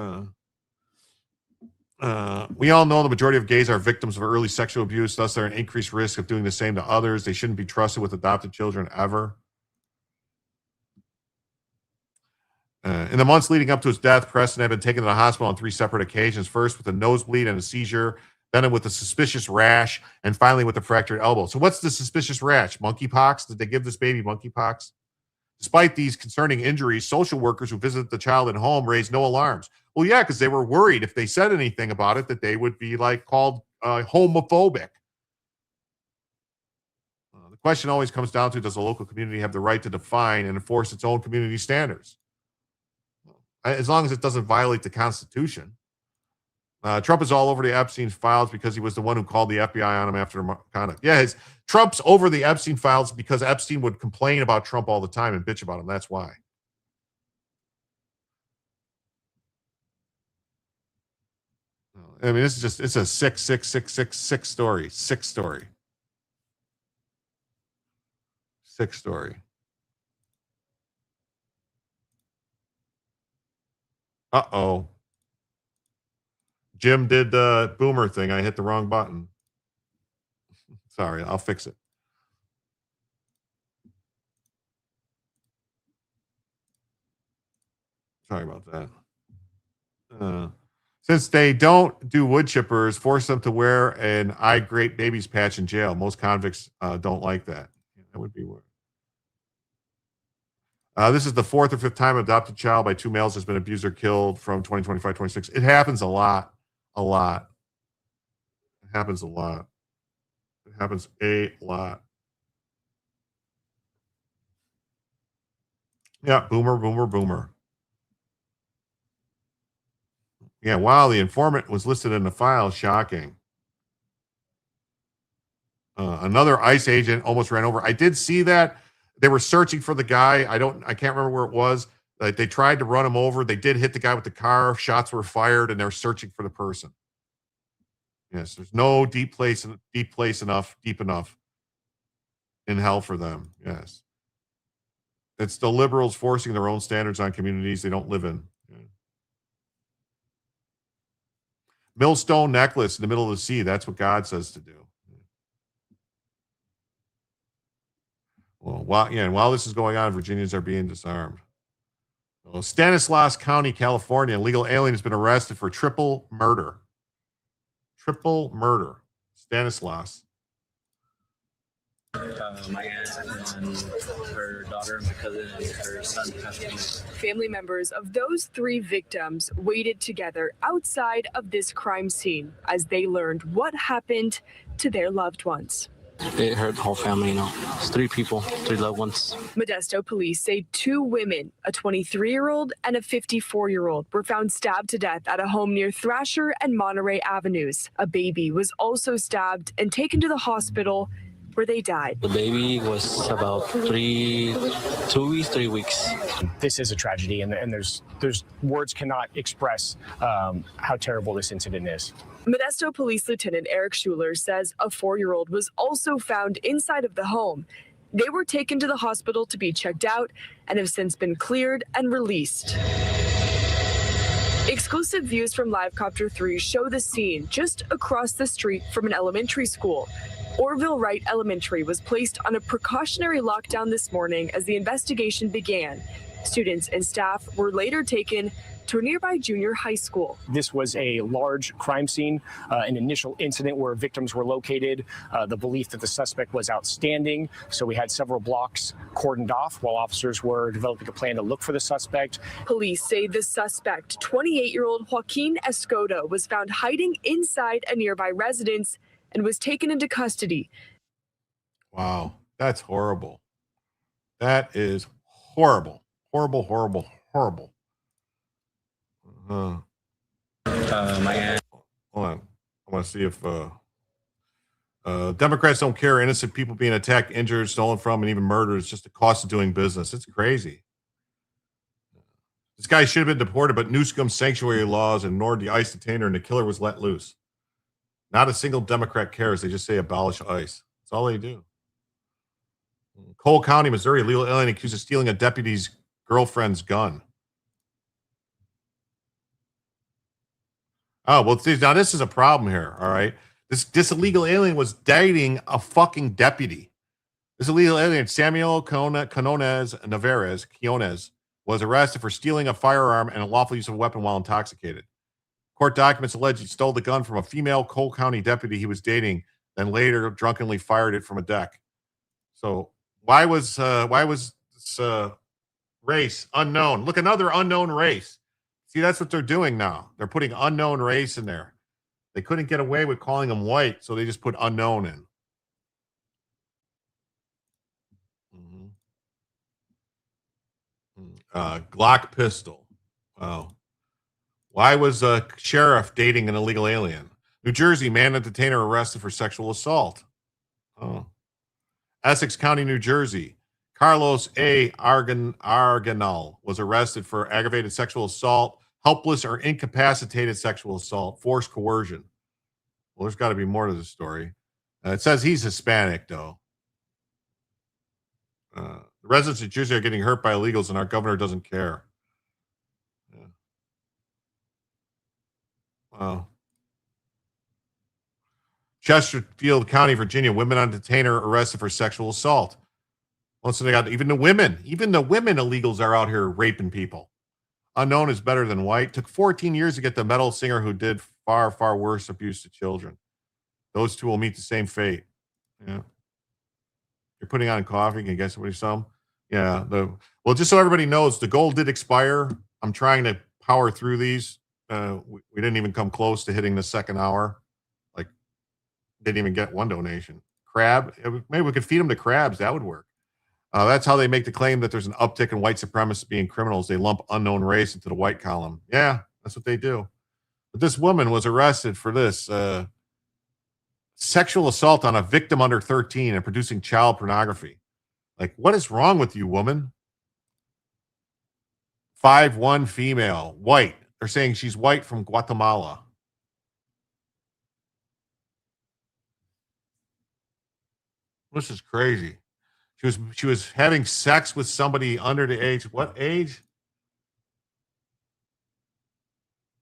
all know the majority of gays are victims of early sexual abuse, thus they're at increased risk of doing the same to others. They shouldn't be trusted with adopted children ever. In the months leading up to his death, Preston had been taken to the hospital on 3 separate occasions, first with a nosebleed and a seizure, then with a suspicious rash, and finally with a fractured elbow. So what's the suspicious rash? Monkeypox? Did they give this baby monkeypox? Despite these concerning injuries, social workers who visited the child at home raised no alarms. Well, yeah, because they were worried if they said anything about it that they would be called homophobic. The question always comes down to, does the local community have the right to define and enforce its own community standards? As long as it doesn't violate the Constitution. Trump is all over the Epstein files because he was the one who called the FBI on him after conduct. Yeah, Trump's over the Epstein files because Epstein would complain about Trump all the time and bitch about him. That's why. I mean, this is just, it's a sick story. Sick story. Sick story. Uh-oh. Jim did the boomer thing. I hit the wrong button. Sorry, I'll fix it. Sorry about that. Since they don't do wood chippers, force them to wear an I Great Babies patch in jail. Most convicts don't like that. That would be weird. This is the 4th or 5th time an adopted child by 2 males has been abused or killed from 2025-26. It happens a lot. A lot. It happens a lot. It happens a lot. Yeah, boomer. Yeah, wow, the informant was listed in the file. Shocking. Another ICE agent almost ran over. I did see that. They were searching for the guy. I can't remember where it was. They tried to run him over. They did hit the guy with the car. Shots were fired, and they're searching for the person. Yes, there's no deep enough in hell for them. Yes. It's the liberals forcing their own standards on communities they don't live in. Yeah. Millstone necklace in the middle of the sea. That's what God says to do. Well, while this is going on, Virginians are being disarmed. Well, Stanislaus County, California, an illegal alien has been arrested for triple murder. Triple murder. Stanislaus. My aunt and her daughter and my cousin and her son passed away. Family members of those 3 victims waited together outside of this crime scene as they learned what happened to their loved ones. It hurt the whole family, It's 3 people, 3 loved ones. Modesto police say 2 women, a 23-year-old and a 54-year-old, were found stabbed to death at a home near Thrasher and Monterey Avenues. A baby was also stabbed and taken to the hospital where they died. The baby was about 3 weeks. This is a tragedy, and there's words cannot express how terrible this incident is. Modesto Police Lieutenant Eric Schuler says a 4-year-old was also found inside of the home. They were taken to the hospital to be checked out and have since been cleared and released. Exclusive views from Livecopter 3 show the scene just across the street from an elementary school. Orville Wright Elementary was placed on a precautionary lockdown this morning as the investigation began. Students and staff were later taken to a nearby junior high school. This was a large crime scene, an initial incident where victims were located. The belief that the suspect was outstanding, so we had several blocks cordoned off while officers were developing a plan to look for the suspect. Police say the suspect, 28-year-old Joaquin Escoto, was found hiding inside a nearby residence and was taken into custody. Wow, that's horrible. That is horrible. Horrible. My aunt. Hold on. I want to see if Democrats don't care. Innocent people being attacked, injured, stolen from, and even murdered. It's just the cost of doing business. It's crazy. This guy should have been deported, but Newsom's sanctuary laws ignored the ICE detainer, and the killer was let loose. Not a single Democrat cares. They just say abolish ICE. That's all they do. Cole County, Missouri, legal alien accused of stealing a deputy's girlfriend's gun. Oh, well, see, now this is a problem here. All right. This illegal alien was dating a fucking deputy. This illegal alien, Samuel Quinones Navarez, was arrested for stealing a firearm and unlawful use of a weapon while intoxicated. Court documents allege he stole the gun from a female Cole County deputy he was dating, then later drunkenly fired it from a deck. So why was this race unknown? Look, another unknown race. See, that's what they're doing now. They're putting unknown race in there. They couldn't get away with calling them white, so they just put unknown in. Glock pistol. Wow. Why was a sheriff dating an illegal alien? New Jersey, man and detainer arrested for sexual assault. Oh. Essex County, New Jersey. Carlos A. Arganal was arrested for aggravated sexual assault, helpless or incapacitated sexual assault, forced coercion. Well, there's got to be more to the story. It says he's Hispanic, though. The residents of Jersey are getting hurt by illegals, and our governor doesn't care. Yeah. Wow. Chesterfield County, Virginia. Women on detainer arrested for sexual assault. Well, so they got even the women illegals are out here raping people. Unknown is better than white. Took 14 years to get the metal singer who did far, far worse abuse to children. Those two will meet the same fate. Yeah. You're putting on coffee. Can you guess what some? Yeah. Well, just so everybody knows, the goal did expire. I'm trying to power through these. We didn't even come close to hitting the second hour. Like, didn't even get one donation. Crab. Maybe we could feed them to crabs. That would work. That's how they make the claim that there's an uptick in white supremacists being criminals. They lump unknown race into the white column. Yeah, that's what they do. But this woman was arrested for this sexual assault on a victim under 13 and producing child pornography. Like, what is wrong with you, woman? 5'1" female, white. They're saying she's white from Guatemala. This is crazy. She was having sex with somebody under the age. What age?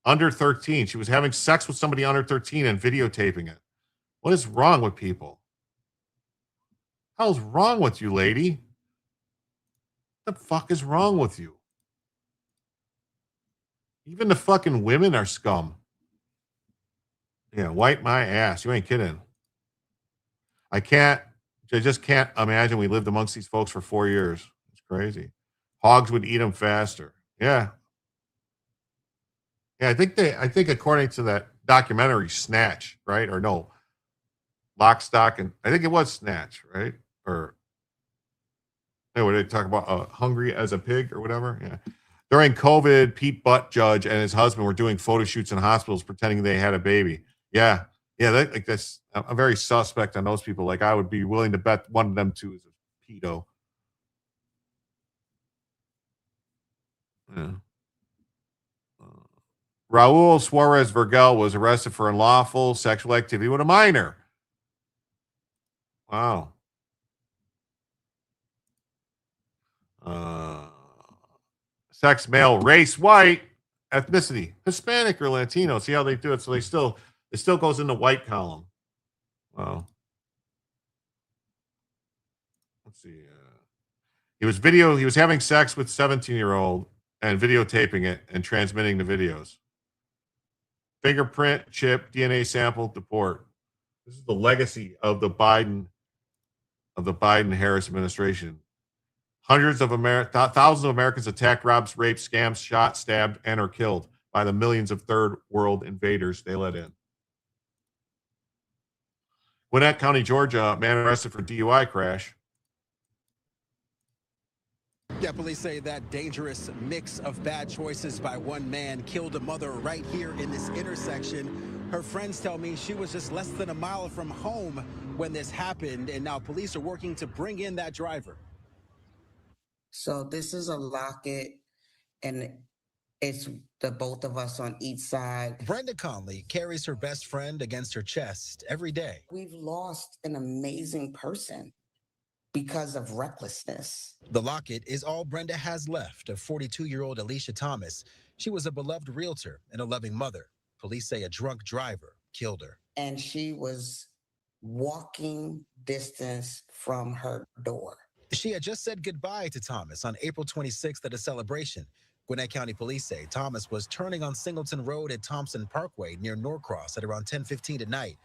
Under 13. She was having sex with somebody under 13 and videotaping it. What is wrong with people? What the hell's wrong with you, lady? What the fuck is wrong with you? Even the fucking women are scum. Yeah, wipe my ass. You ain't kidding. I just can't imagine we lived amongst these folks for 4 years. It's crazy. Hogs would eat them faster. Yeah. Yeah, I think according to that documentary, Snatch, right? Or no, Lock, Stock, and I think it was Snatch, right? Or anyway, they talk about hungry as a pig or whatever. Yeah. During COVID, Pete Buttigieg and his husband were doing photo shoots in hospitals pretending they had a baby. Yeah. Yeah, that's I'm very suspect on those people. Like, I would be willing to bet one of them two is a pedo. Yeah. Raul Suarez Vergel was arrested for unlawful sexual activity with a minor. Wow. Sex, male, race, white, ethnicity, Hispanic or Latino. See how they do it. So it still goes in the white column. Wow. Let's see. He was having sex with 17-year-old and videotaping it and transmitting the videos. Fingerprint, chip, DNA sample, deport. This is the legacy of the Biden-Harris administration. Thousands of Americans attacked, robbed, raped, scammed, shot, stabbed, and are killed by the millions of third world invaders they let in. Gwinnett County, Georgia, man arrested for DUI crash. Yeah, police say that dangerous mix of bad choices by one man killed a mother right here in this intersection. Her friends tell me she was just less than a mile from home when this happened, and now police are working to bring in that driver. So this is a locket, and it's the both of us on each side. Brenda Conley carries her best friend against her chest every day. We've lost an amazing person because of recklessness. The locket is all Brenda has left of 42-year-old Alicia Thomas. She was a beloved realtor and a loving mother. Police say a drunk driver killed her. And she was walking distance from her door. She had just said goodbye to Thomas on April 26th at a celebration. Gwinnett County Police say Thomas was turning on Singleton Road at Thompson Parkway near Norcross at around 10:15 at night.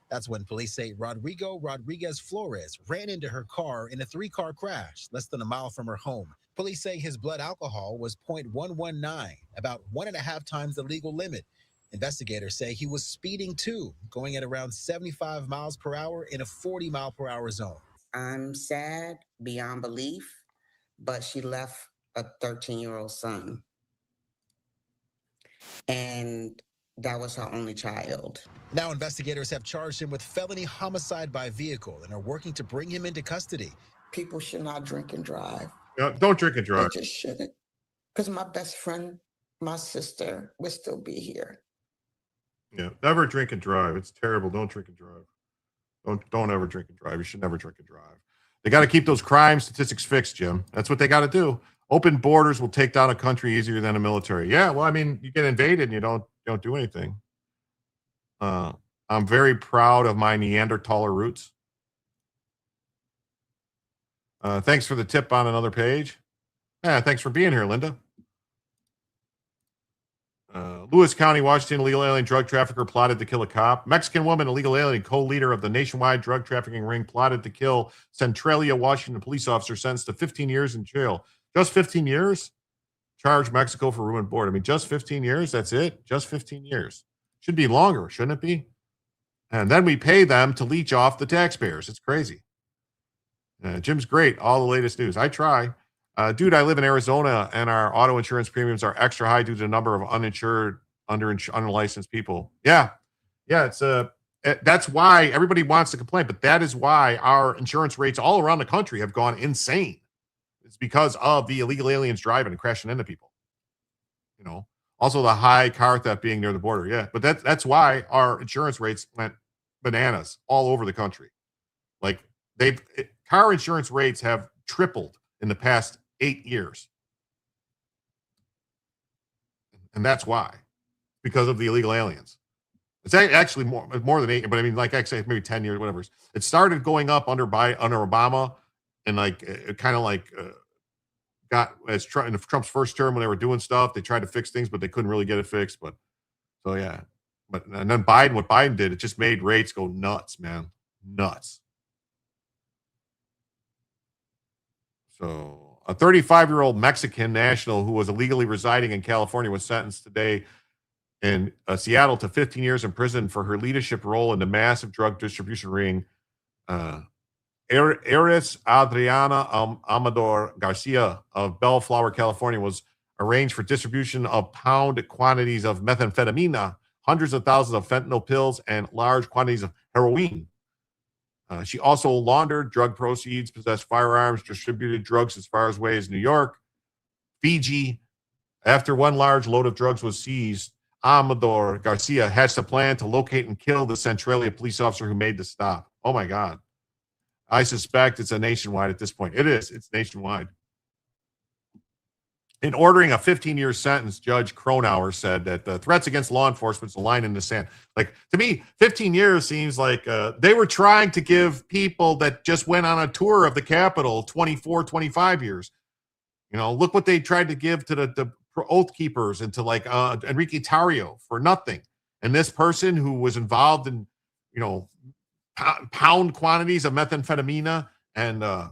That's when police say Rodrigo Rodriguez Flores ran into her car in a 3-car crash less than a mile from her home. Police say his blood alcohol was 0.119, about 1.5 times the legal limit. Investigators say he was speeding too, going at around 75 miles per hour in a 40-mile-per-hour zone. I'm sad beyond belief, but she left a 13-year-old son. And that was her only child. Now investigators have charged him with felony homicide by vehicle and are working to bring him into custody. People should not drink and drive. No, don't drink and drive. They just shouldn't. Because my best friend, my sister, would still be here. Yeah, never drink and drive. It's terrible. Don't drink and drive. Don't ever drink and drive. You should never drink and drive. They got to keep those crime statistics fixed, Jim. That's what they got to do. Open borders will take down a country easier than a military. Yeah, well, I mean, you get invaded and you don't do anything. I'm very proud of my Neanderthaler roots. Thanks for the tip on another page. Yeah, thanks for being here, Linda. Lewis County, Washington, illegal alien drug trafficker plotted to kill a cop. Mexican woman, illegal alien, co-leader of the nationwide drug trafficking ring, plotted to kill Centralia, Washington police officer, sentenced to 15 years in jail. Just 15 years? Charged Mexico for room and board. I mean, just 15 years? That's it? Just 15 years. Should be longer, shouldn't it be? And then we pay them to leech off the taxpayers. It's crazy. Jim's great. All the latest news. I try. Dude, I live in Arizona, and our auto insurance premiums are extra high due to the number of uninsured, unlicensed people. Yeah, it's that's why everybody wants to complain, but that is why our insurance rates all around the country have gone insane. It's because of the illegal aliens driving and crashing into people. You know, also the high car theft being near the border. Yeah, but that's why our insurance rates went bananas all over the country. Like car insurance rates have tripled in the past 8 years. And that's why, because of the illegal aliens. It's actually more than 8, but I mean, like I say, maybe 10 years, whatever. It started going up under Obama, and like it kind of like got as in Trump's first term when they were doing stuff, they tried to fix things, but they couldn't really get it fixed. But so yeah, and then what Biden did, it just made rates go nuts, man, nuts. So a 35-year-old Mexican national who was illegally residing in California was sentenced today in Seattle to 15 years in prison for her leadership role in the massive drug distribution ring. Eris Adriana Amador Garcia of Bellflower, California, was arraigned for distribution of pound quantities of methamphetamine, hundreds of thousands of fentanyl pills, and large quantities of heroin. She also laundered drug proceeds, possessed firearms, distributed drugs as far away as New York, Fiji. After one large load of drugs was seized, Amador Garcia hatched a plan to locate and kill the Centralia police officer who made the stop. Oh, my God. I suspect it's a nationwide at this point. It is. It's nationwide. In ordering a 15-year sentence, Judge Cronauer said that the threats against law enforcement's a line in the sand. Like, to me, 15 years seems like they were trying to give people that just went on a tour of the Capitol 24, 25 years. You know, look what they tried to give to the Oath Keepers and to like Enrique Tarrio for nothing. And this person who was involved in, you know, pound quantities of methamphetamine and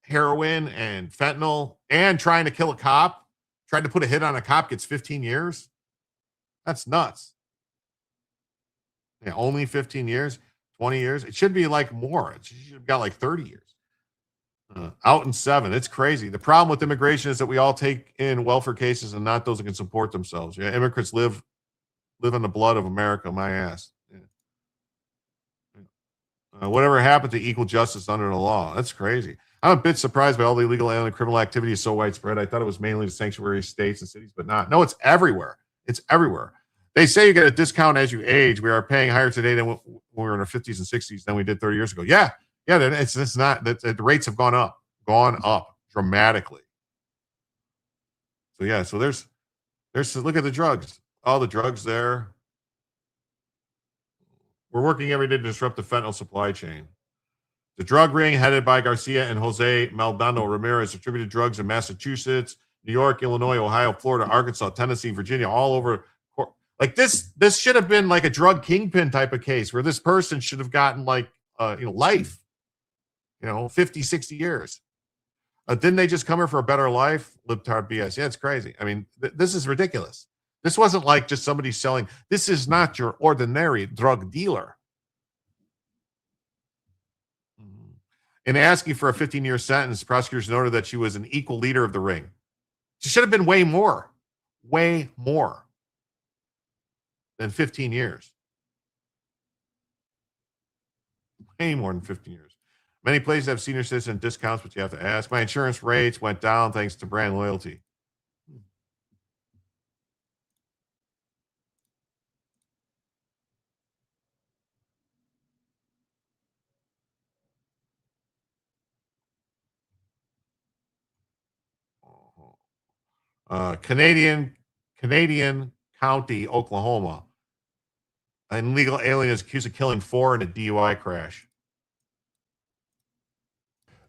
heroin and fentanyl and trying to kill a cop, trying to put a hit on a cop, gets 15 years. That's nuts. Yeah, only 15 years, 20 years. It should be like more. It should have got like 30 years. Out in 7. It's crazy. The problem with immigration is that we all take in welfare cases and not those that can support themselves. Yeah, immigrants live in the blood of America, my ass. Yeah. Whatever happened to equal justice under the law? That's crazy. I'm a bit surprised by all the illegal alien criminal activity is so widespread. I thought it was mainly the sanctuary states and cities, but not. No, it's everywhere. It's everywhere. They say you get a discount as you age. We are paying higher today than when we were in our 50s and 60s than we did 30 years ago. Yeah, it's not that the rates have gone up dramatically. So yeah, so there's look at the drugs. All the drugs there. We're working every day to disrupt the fentanyl supply chain. The drug ring headed by Garcia and Jose Maldonado Ramirez distributed drugs in Massachusetts, New York, Illinois, Ohio, Florida, Arkansas, Tennessee, Virginia, all over. Like this should have been like a drug kingpin type of case where this person should have gotten like, life, 50, 60 years. Didn't they just come here for a better life? Libtard BS. Yeah, it's crazy. I mean, this is ridiculous. This wasn't like just somebody selling. This is not your ordinary drug dealer. In asking for a 15-year sentence, prosecutors noted that she was an equal leader of the ring. She should have been way more than 15 years. Way more than 15 years. Many places have senior citizen discounts, but you have to ask. My insurance rates went down thanks to brand loyalty. Canadian County, Oklahoma. An illegal alien is accused of killing 4 in a DUI crash.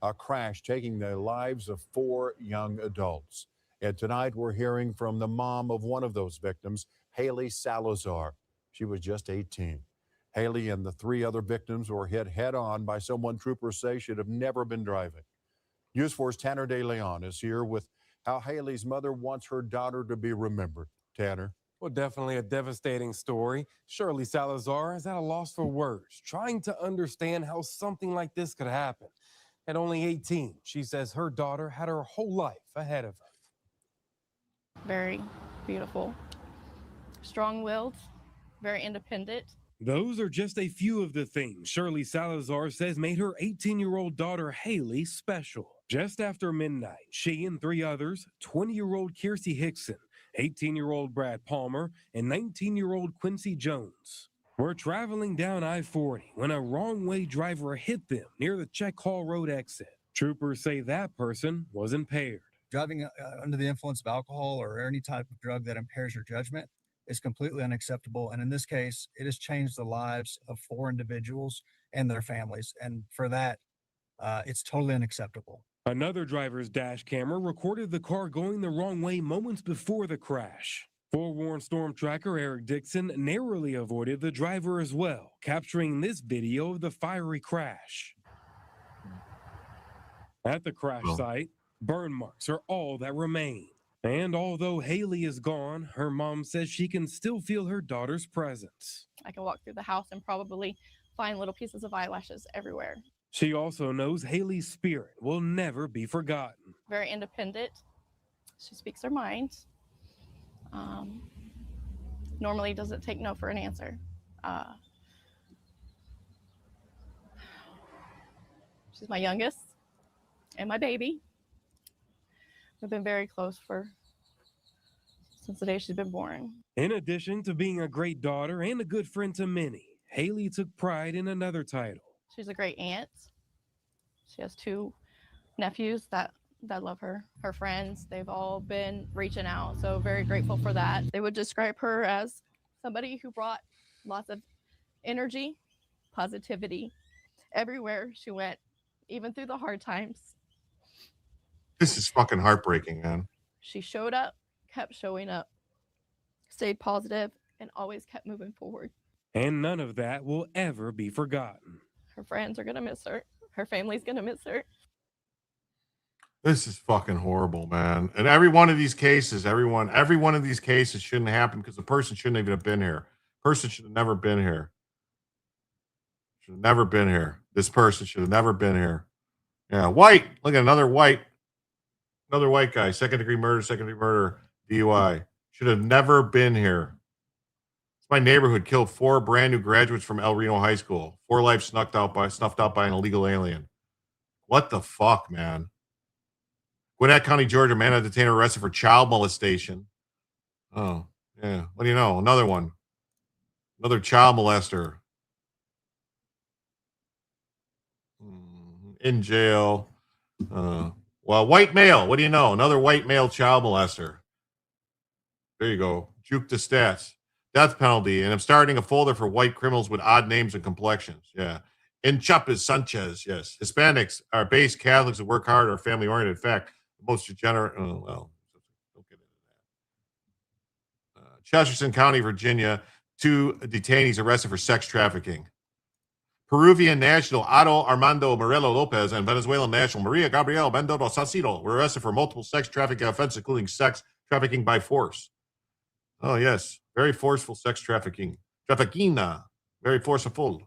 A crash taking the lives of 4 young adults. And tonight we're hearing from the mom of one of those victims, Haley Salazar. She was just 18. Haley and the 3 other victims were hit head on by someone troopers say should have never been driving. News 4's Tanner De Leon is here with how Haley's mother wants her daughter to be remembered. Tanner. Well, definitely a devastating story. Shirley Salazar is at a loss for words, trying to understand how something like this could happen. At only 18, she says her daughter had her whole life ahead of her. Very beautiful, strong-willed, very independent. Those are just a few of the things Shirley Salazar says made her 18-year-old daughter Haley special. Just after midnight, she and 3 others, 20-year-old Kiersey Hickson, 18-year-old Brad Palmer, and 19-year-old Quincy Jones, were traveling down I-40 when a wrong-way driver hit them near the Check Hall Road exit. Troopers say that person was impaired. Driving under the influence of alcohol or any type of drug that impairs your judgment is completely unacceptable. And in this case, it has changed the lives of 4 individuals and their families. And for that, it's totally unacceptable. Another driver's dash camera recorded the car going the wrong way moments before the crash. Forewarned storm tracker Eric Dixon narrowly avoided the driver as well, capturing this video of the fiery crash. At the crash site, burn marks are all that remain. And although Haley is gone, her mom says she can still feel her daughter's presence. I can walk through the house and probably find little pieces of eyelashes everywhere. She also knows Haley's spirit will never be forgotten. Very independent. She speaks her mind. Normally doesn't take no for an answer. She's my youngest and my baby. We've been very close since the day she's been born. In addition to being a great daughter and a good friend to many, Haley took pride in another title. She's a great aunt. She has 2 nephews that love her. Her friends, they've all been reaching out, so very grateful for that. They would describe her as somebody who brought lots of energy, positivity everywhere she went, even through the hard times. This is fucking heartbreaking, man. She showed up, kept showing up, stayed positive, and always kept moving forward. And none of that will ever be forgotten. Her friends are going to miss her. Her family's going to miss her. This is fucking horrible, man. And every one of these cases, every one of these cases shouldn't happen because the person shouldn't even have been here. Person should have never been here. Should have never been here. This person should have never been here. Yeah, white. Look at another white guy. Second degree murder, DUI. Should have never been here. My neighborhood killed 4 brand new graduates from El Reno High School. 4 lives snuffed out by an illegal alien. What the fuck, man? Gwinnett County, Georgia, man had detained arrested for child molestation. Oh, yeah. What do you know? Another one. Another child molester. In jail. Well, white male. What do you know? Another white male child molester. There you go. Juke the stats. Death penalty. And I'm starting a folder for white criminals with odd names and complexions. Yeah. In Chapas Sanchez. Yes. Hispanics are base Catholics who work hard, are family oriented. In fact, the most degenerate. Oh, well. Don't get into that. Chesterton County, Virginia. 2 detainees arrested for sex trafficking. Peruvian national Otto Armando Morello Lopez and Venezuelan national Maria Gabriela Bendodo Saucedo were arrested for multiple sex trafficking offenses, including sex trafficking by force. Oh, yes. Very forceful sex trafficking. Traffickina. Very forceful.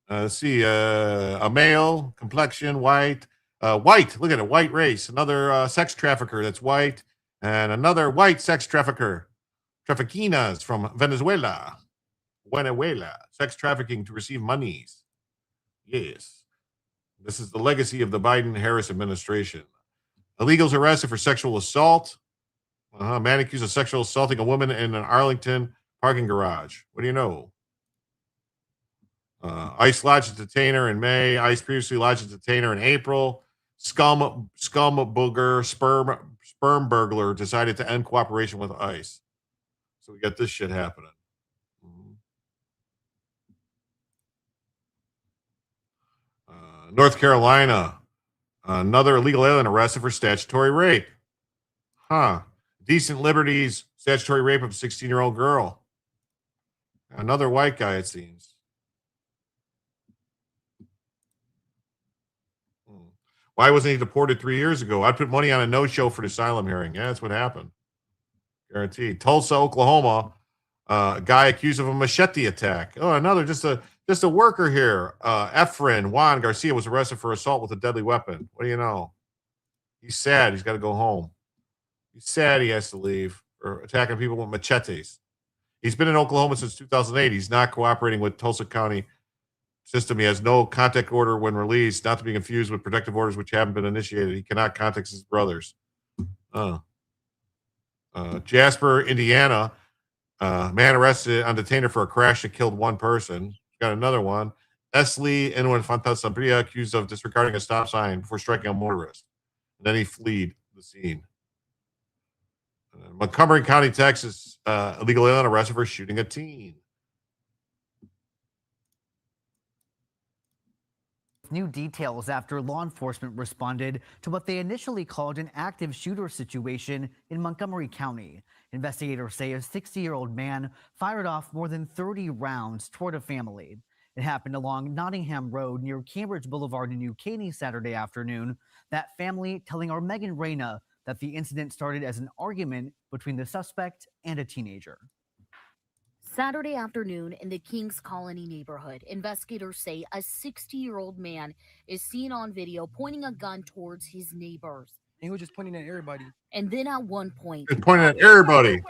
Let's see. A male, complexion, white. White. Look at it. White race. Another sex trafficker that's white. And another white sex trafficker. Traffickinas from Venezuela. Sex trafficking to receive monies. Yes. This is the legacy of the Biden-Harris administration. Illegals arrested for sexual assault. Man accused of sexual assaulting a woman in an Arlington parking garage. What do you know? ICE lodged a detainer in May. ICE previously lodged a detainer in April. Scum booger, sperm burglar decided to end cooperation with ICE. So we got this shit happening. North Carolina, another illegal alien arrested for statutory rape. Decent liberties, statutory rape of a 16-year-old girl. Another white guy, it seems. Why wasn't he deported 3 years ago? I'd put money on a no-show for the asylum hearing. Yeah, that's what happened. Guaranteed. Tulsa, Oklahoma, a guy accused of a machete attack. Oh, another just a worker here. Efren Juan Garcia was arrested for assault with a deadly weapon. What do you know? He's sad. He's got to go home. He's sad he has to leave for attacking people with machetes. He's been in Oklahoma since 2008. He's not cooperating with Tulsa County system. He has no contact order when released, not to be confused with protective orders which haven't been initiated. He cannot contact his brothers. Jasper, Indiana. Man arrested on detainer for a crash that killed one person. Got another one. Esli Inwan Fantasabria accused of disregarding a stop sign before striking a motorist. And then he fled the scene. Montgomery County, Texas, illegal alien arrested for shooting a teen. New details after law enforcement responded to what they initially called an active shooter situation in Montgomery County. Investigators say a 60-year-old man fired off more than 30 rounds toward a family. It happened along Nottingham Road near Cambridge Boulevard in New Caney Saturday afternoon. That family telling our Megan Reyna that the incident started as an argument between the suspect and a teenager. Saturday afternoon in the Kings Colony neighborhood, investigators say a 60-year-old man is seen on video pointing a gun towards his neighbors. He was just pointing at everybody. And then at one point, He's pointing at everybody.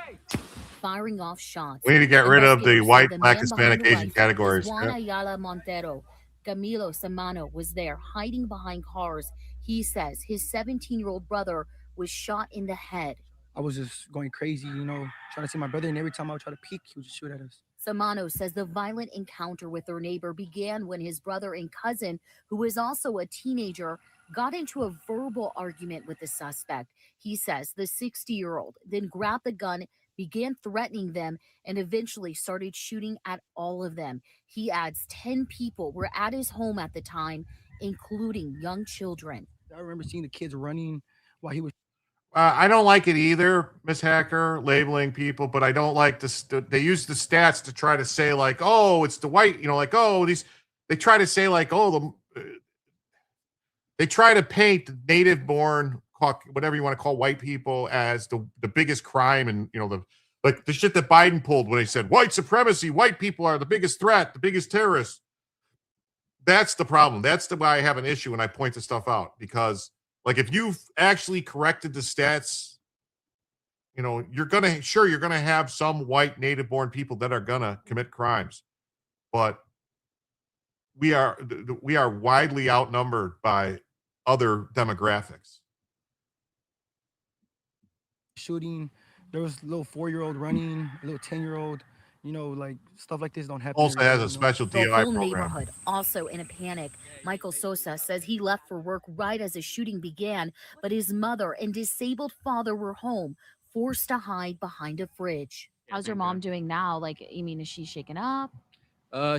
Firing off shots. We need to get rid of the white, black, Hispanic, Asian categories. Juan Ayala Montero. Camilo Samano was there hiding behind cars. He says his 17-year-old brother was shot in the head. I was just going crazy, trying to see my brother, and every time I would try to peek, he would just shoot at us. Samano says the violent encounter with their neighbor began when his brother and cousin, who was also a teenager, got into a verbal argument with the suspect. He says the 60-year-old then grabbed the gun, began threatening them, and eventually started shooting at all of them. He adds 10 people were at his home at the time, including young children. I remember seeing the kids running while he was. I don't like it either, Miss Hacker, labeling people, but I don't like this. They use the stats to try to say like, oh, it's the white, they try to say like, they try to paint native born, whatever you want to call white people as the biggest crime. And, the shit that Biden pulled when he said white supremacy, white people are the biggest threat, the biggest terrorists. That's the problem. That's why I have an issue when I point this stuff out, because like if you've actually corrected the stats, you're going to have some white native born people that are going to commit crimes, but we are widely outnumbered by other demographics. Shooting, there was a little 4-year-old running, a little 10-year-old, like stuff like this don't happen. Also has a special DI the whole program. Neighborhood also in a panic. Michael Sosa says he left for work right as the shooting began, but his mother and disabled father were home. forced to hide behind a fridge. How's your mom doing now? Like, you mean, is she shaken up?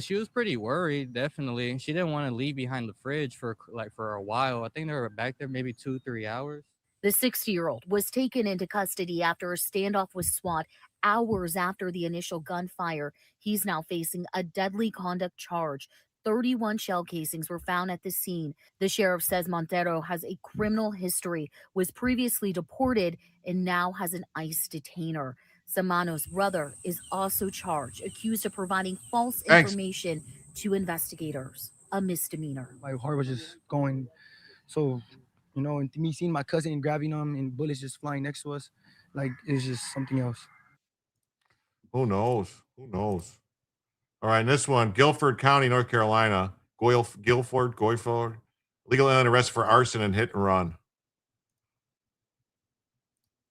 She was pretty worried, definitely. She didn't want to leave behind the fridge for a while. I think they were back there maybe 2-3 hours. The 60-year-old was taken into custody after a standoff with SWAT hours after the initial gunfire. He's now facing a deadly conduct charge. 31 shell casings were found at the scene. The sheriff says Montero has a criminal history, was previously deported, and now has an ICE detainer. Samano's brother is also charged, accused of providing false information to investigators, a misdemeanor. My heart was just going. So, you know, and me seeing my cousin grabbing him and bullets just flying next to us, like, it's just something else. Who knows? Who knows? All right, and this one, Guilford County, North Carolina. Guilford, legal alien arrested for arson and hit and run.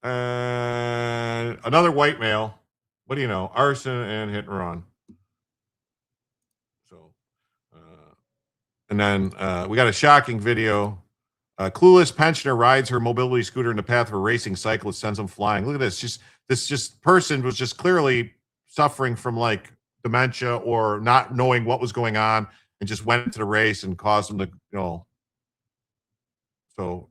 And another white male. What do you know? Arson and hit and run. So, and then we got a shocking video. Clueless pensioner rides her mobility scooter in the path of a racing cyclist, sends him flying. Look at this. This person was just clearly suffering from like dementia or not knowing what was going on and just went into the race and caused him to, you know. So.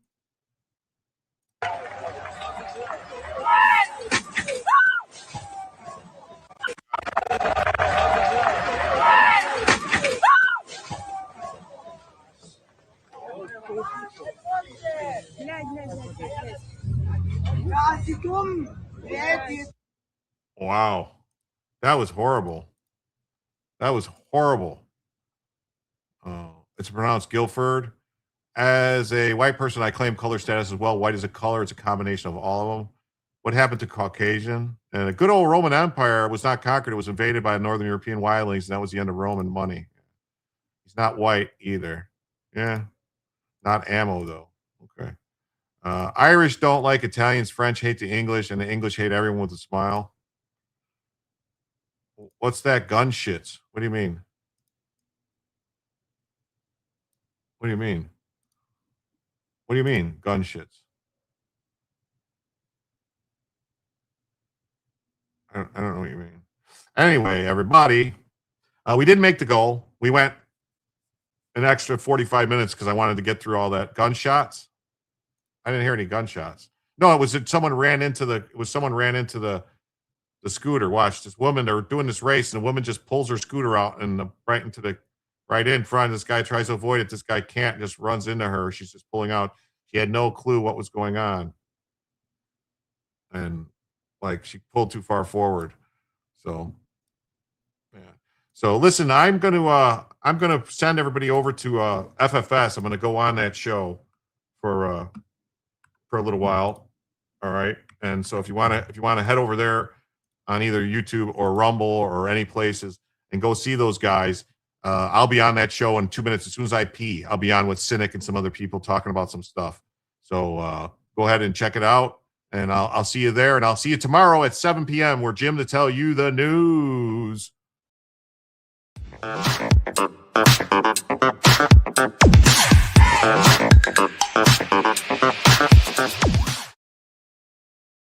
Wow. That was horrible. That was horrible. It's pronounced Guilford. As a white person, I claim color status as well. White is a color. It's a combination of all of them. What happened to Caucasian? And a good old Roman Empire was not conquered. It was invaded by Northern European wildlings, and that was the end of Roman money. He's not white either. Yeah. Not ammo, though. Okay. Irish don't like Italians. French hate the English, and the English hate everyone with a smile. What's that gun shits? What do you mean? What do you mean? What do you mean, gun shits? I don't know what you mean. Anyway, everybody, we didn't make the goal. We went an extra 45 minutes because I wanted to get through all that gunshots. I didn't hear any gunshots. No, it was that someone ran into the scooter. Watch this woman. They're doing this race, and the woman just pulls her scooter out and right in front. This guy tries to avoid it. This guy can't. Just runs into her. She's just pulling out. She had no clue what was going on, and like she pulled too far forward. So, yeah. So listen, I'm gonna send everybody over to FFS. I'm gonna go on that show for a little while. All right. And so if you want to head over there on either YouTube or Rumble or any places and go see those guys, I'll be on that show in 2 minutes. As soon as I pee, I'll be on with Cynic and some other people talking about some stuff. So go ahead and check it out, and I'll see you there, and I'll see you tomorrow at 7 p.m. where Jim to tell you the news.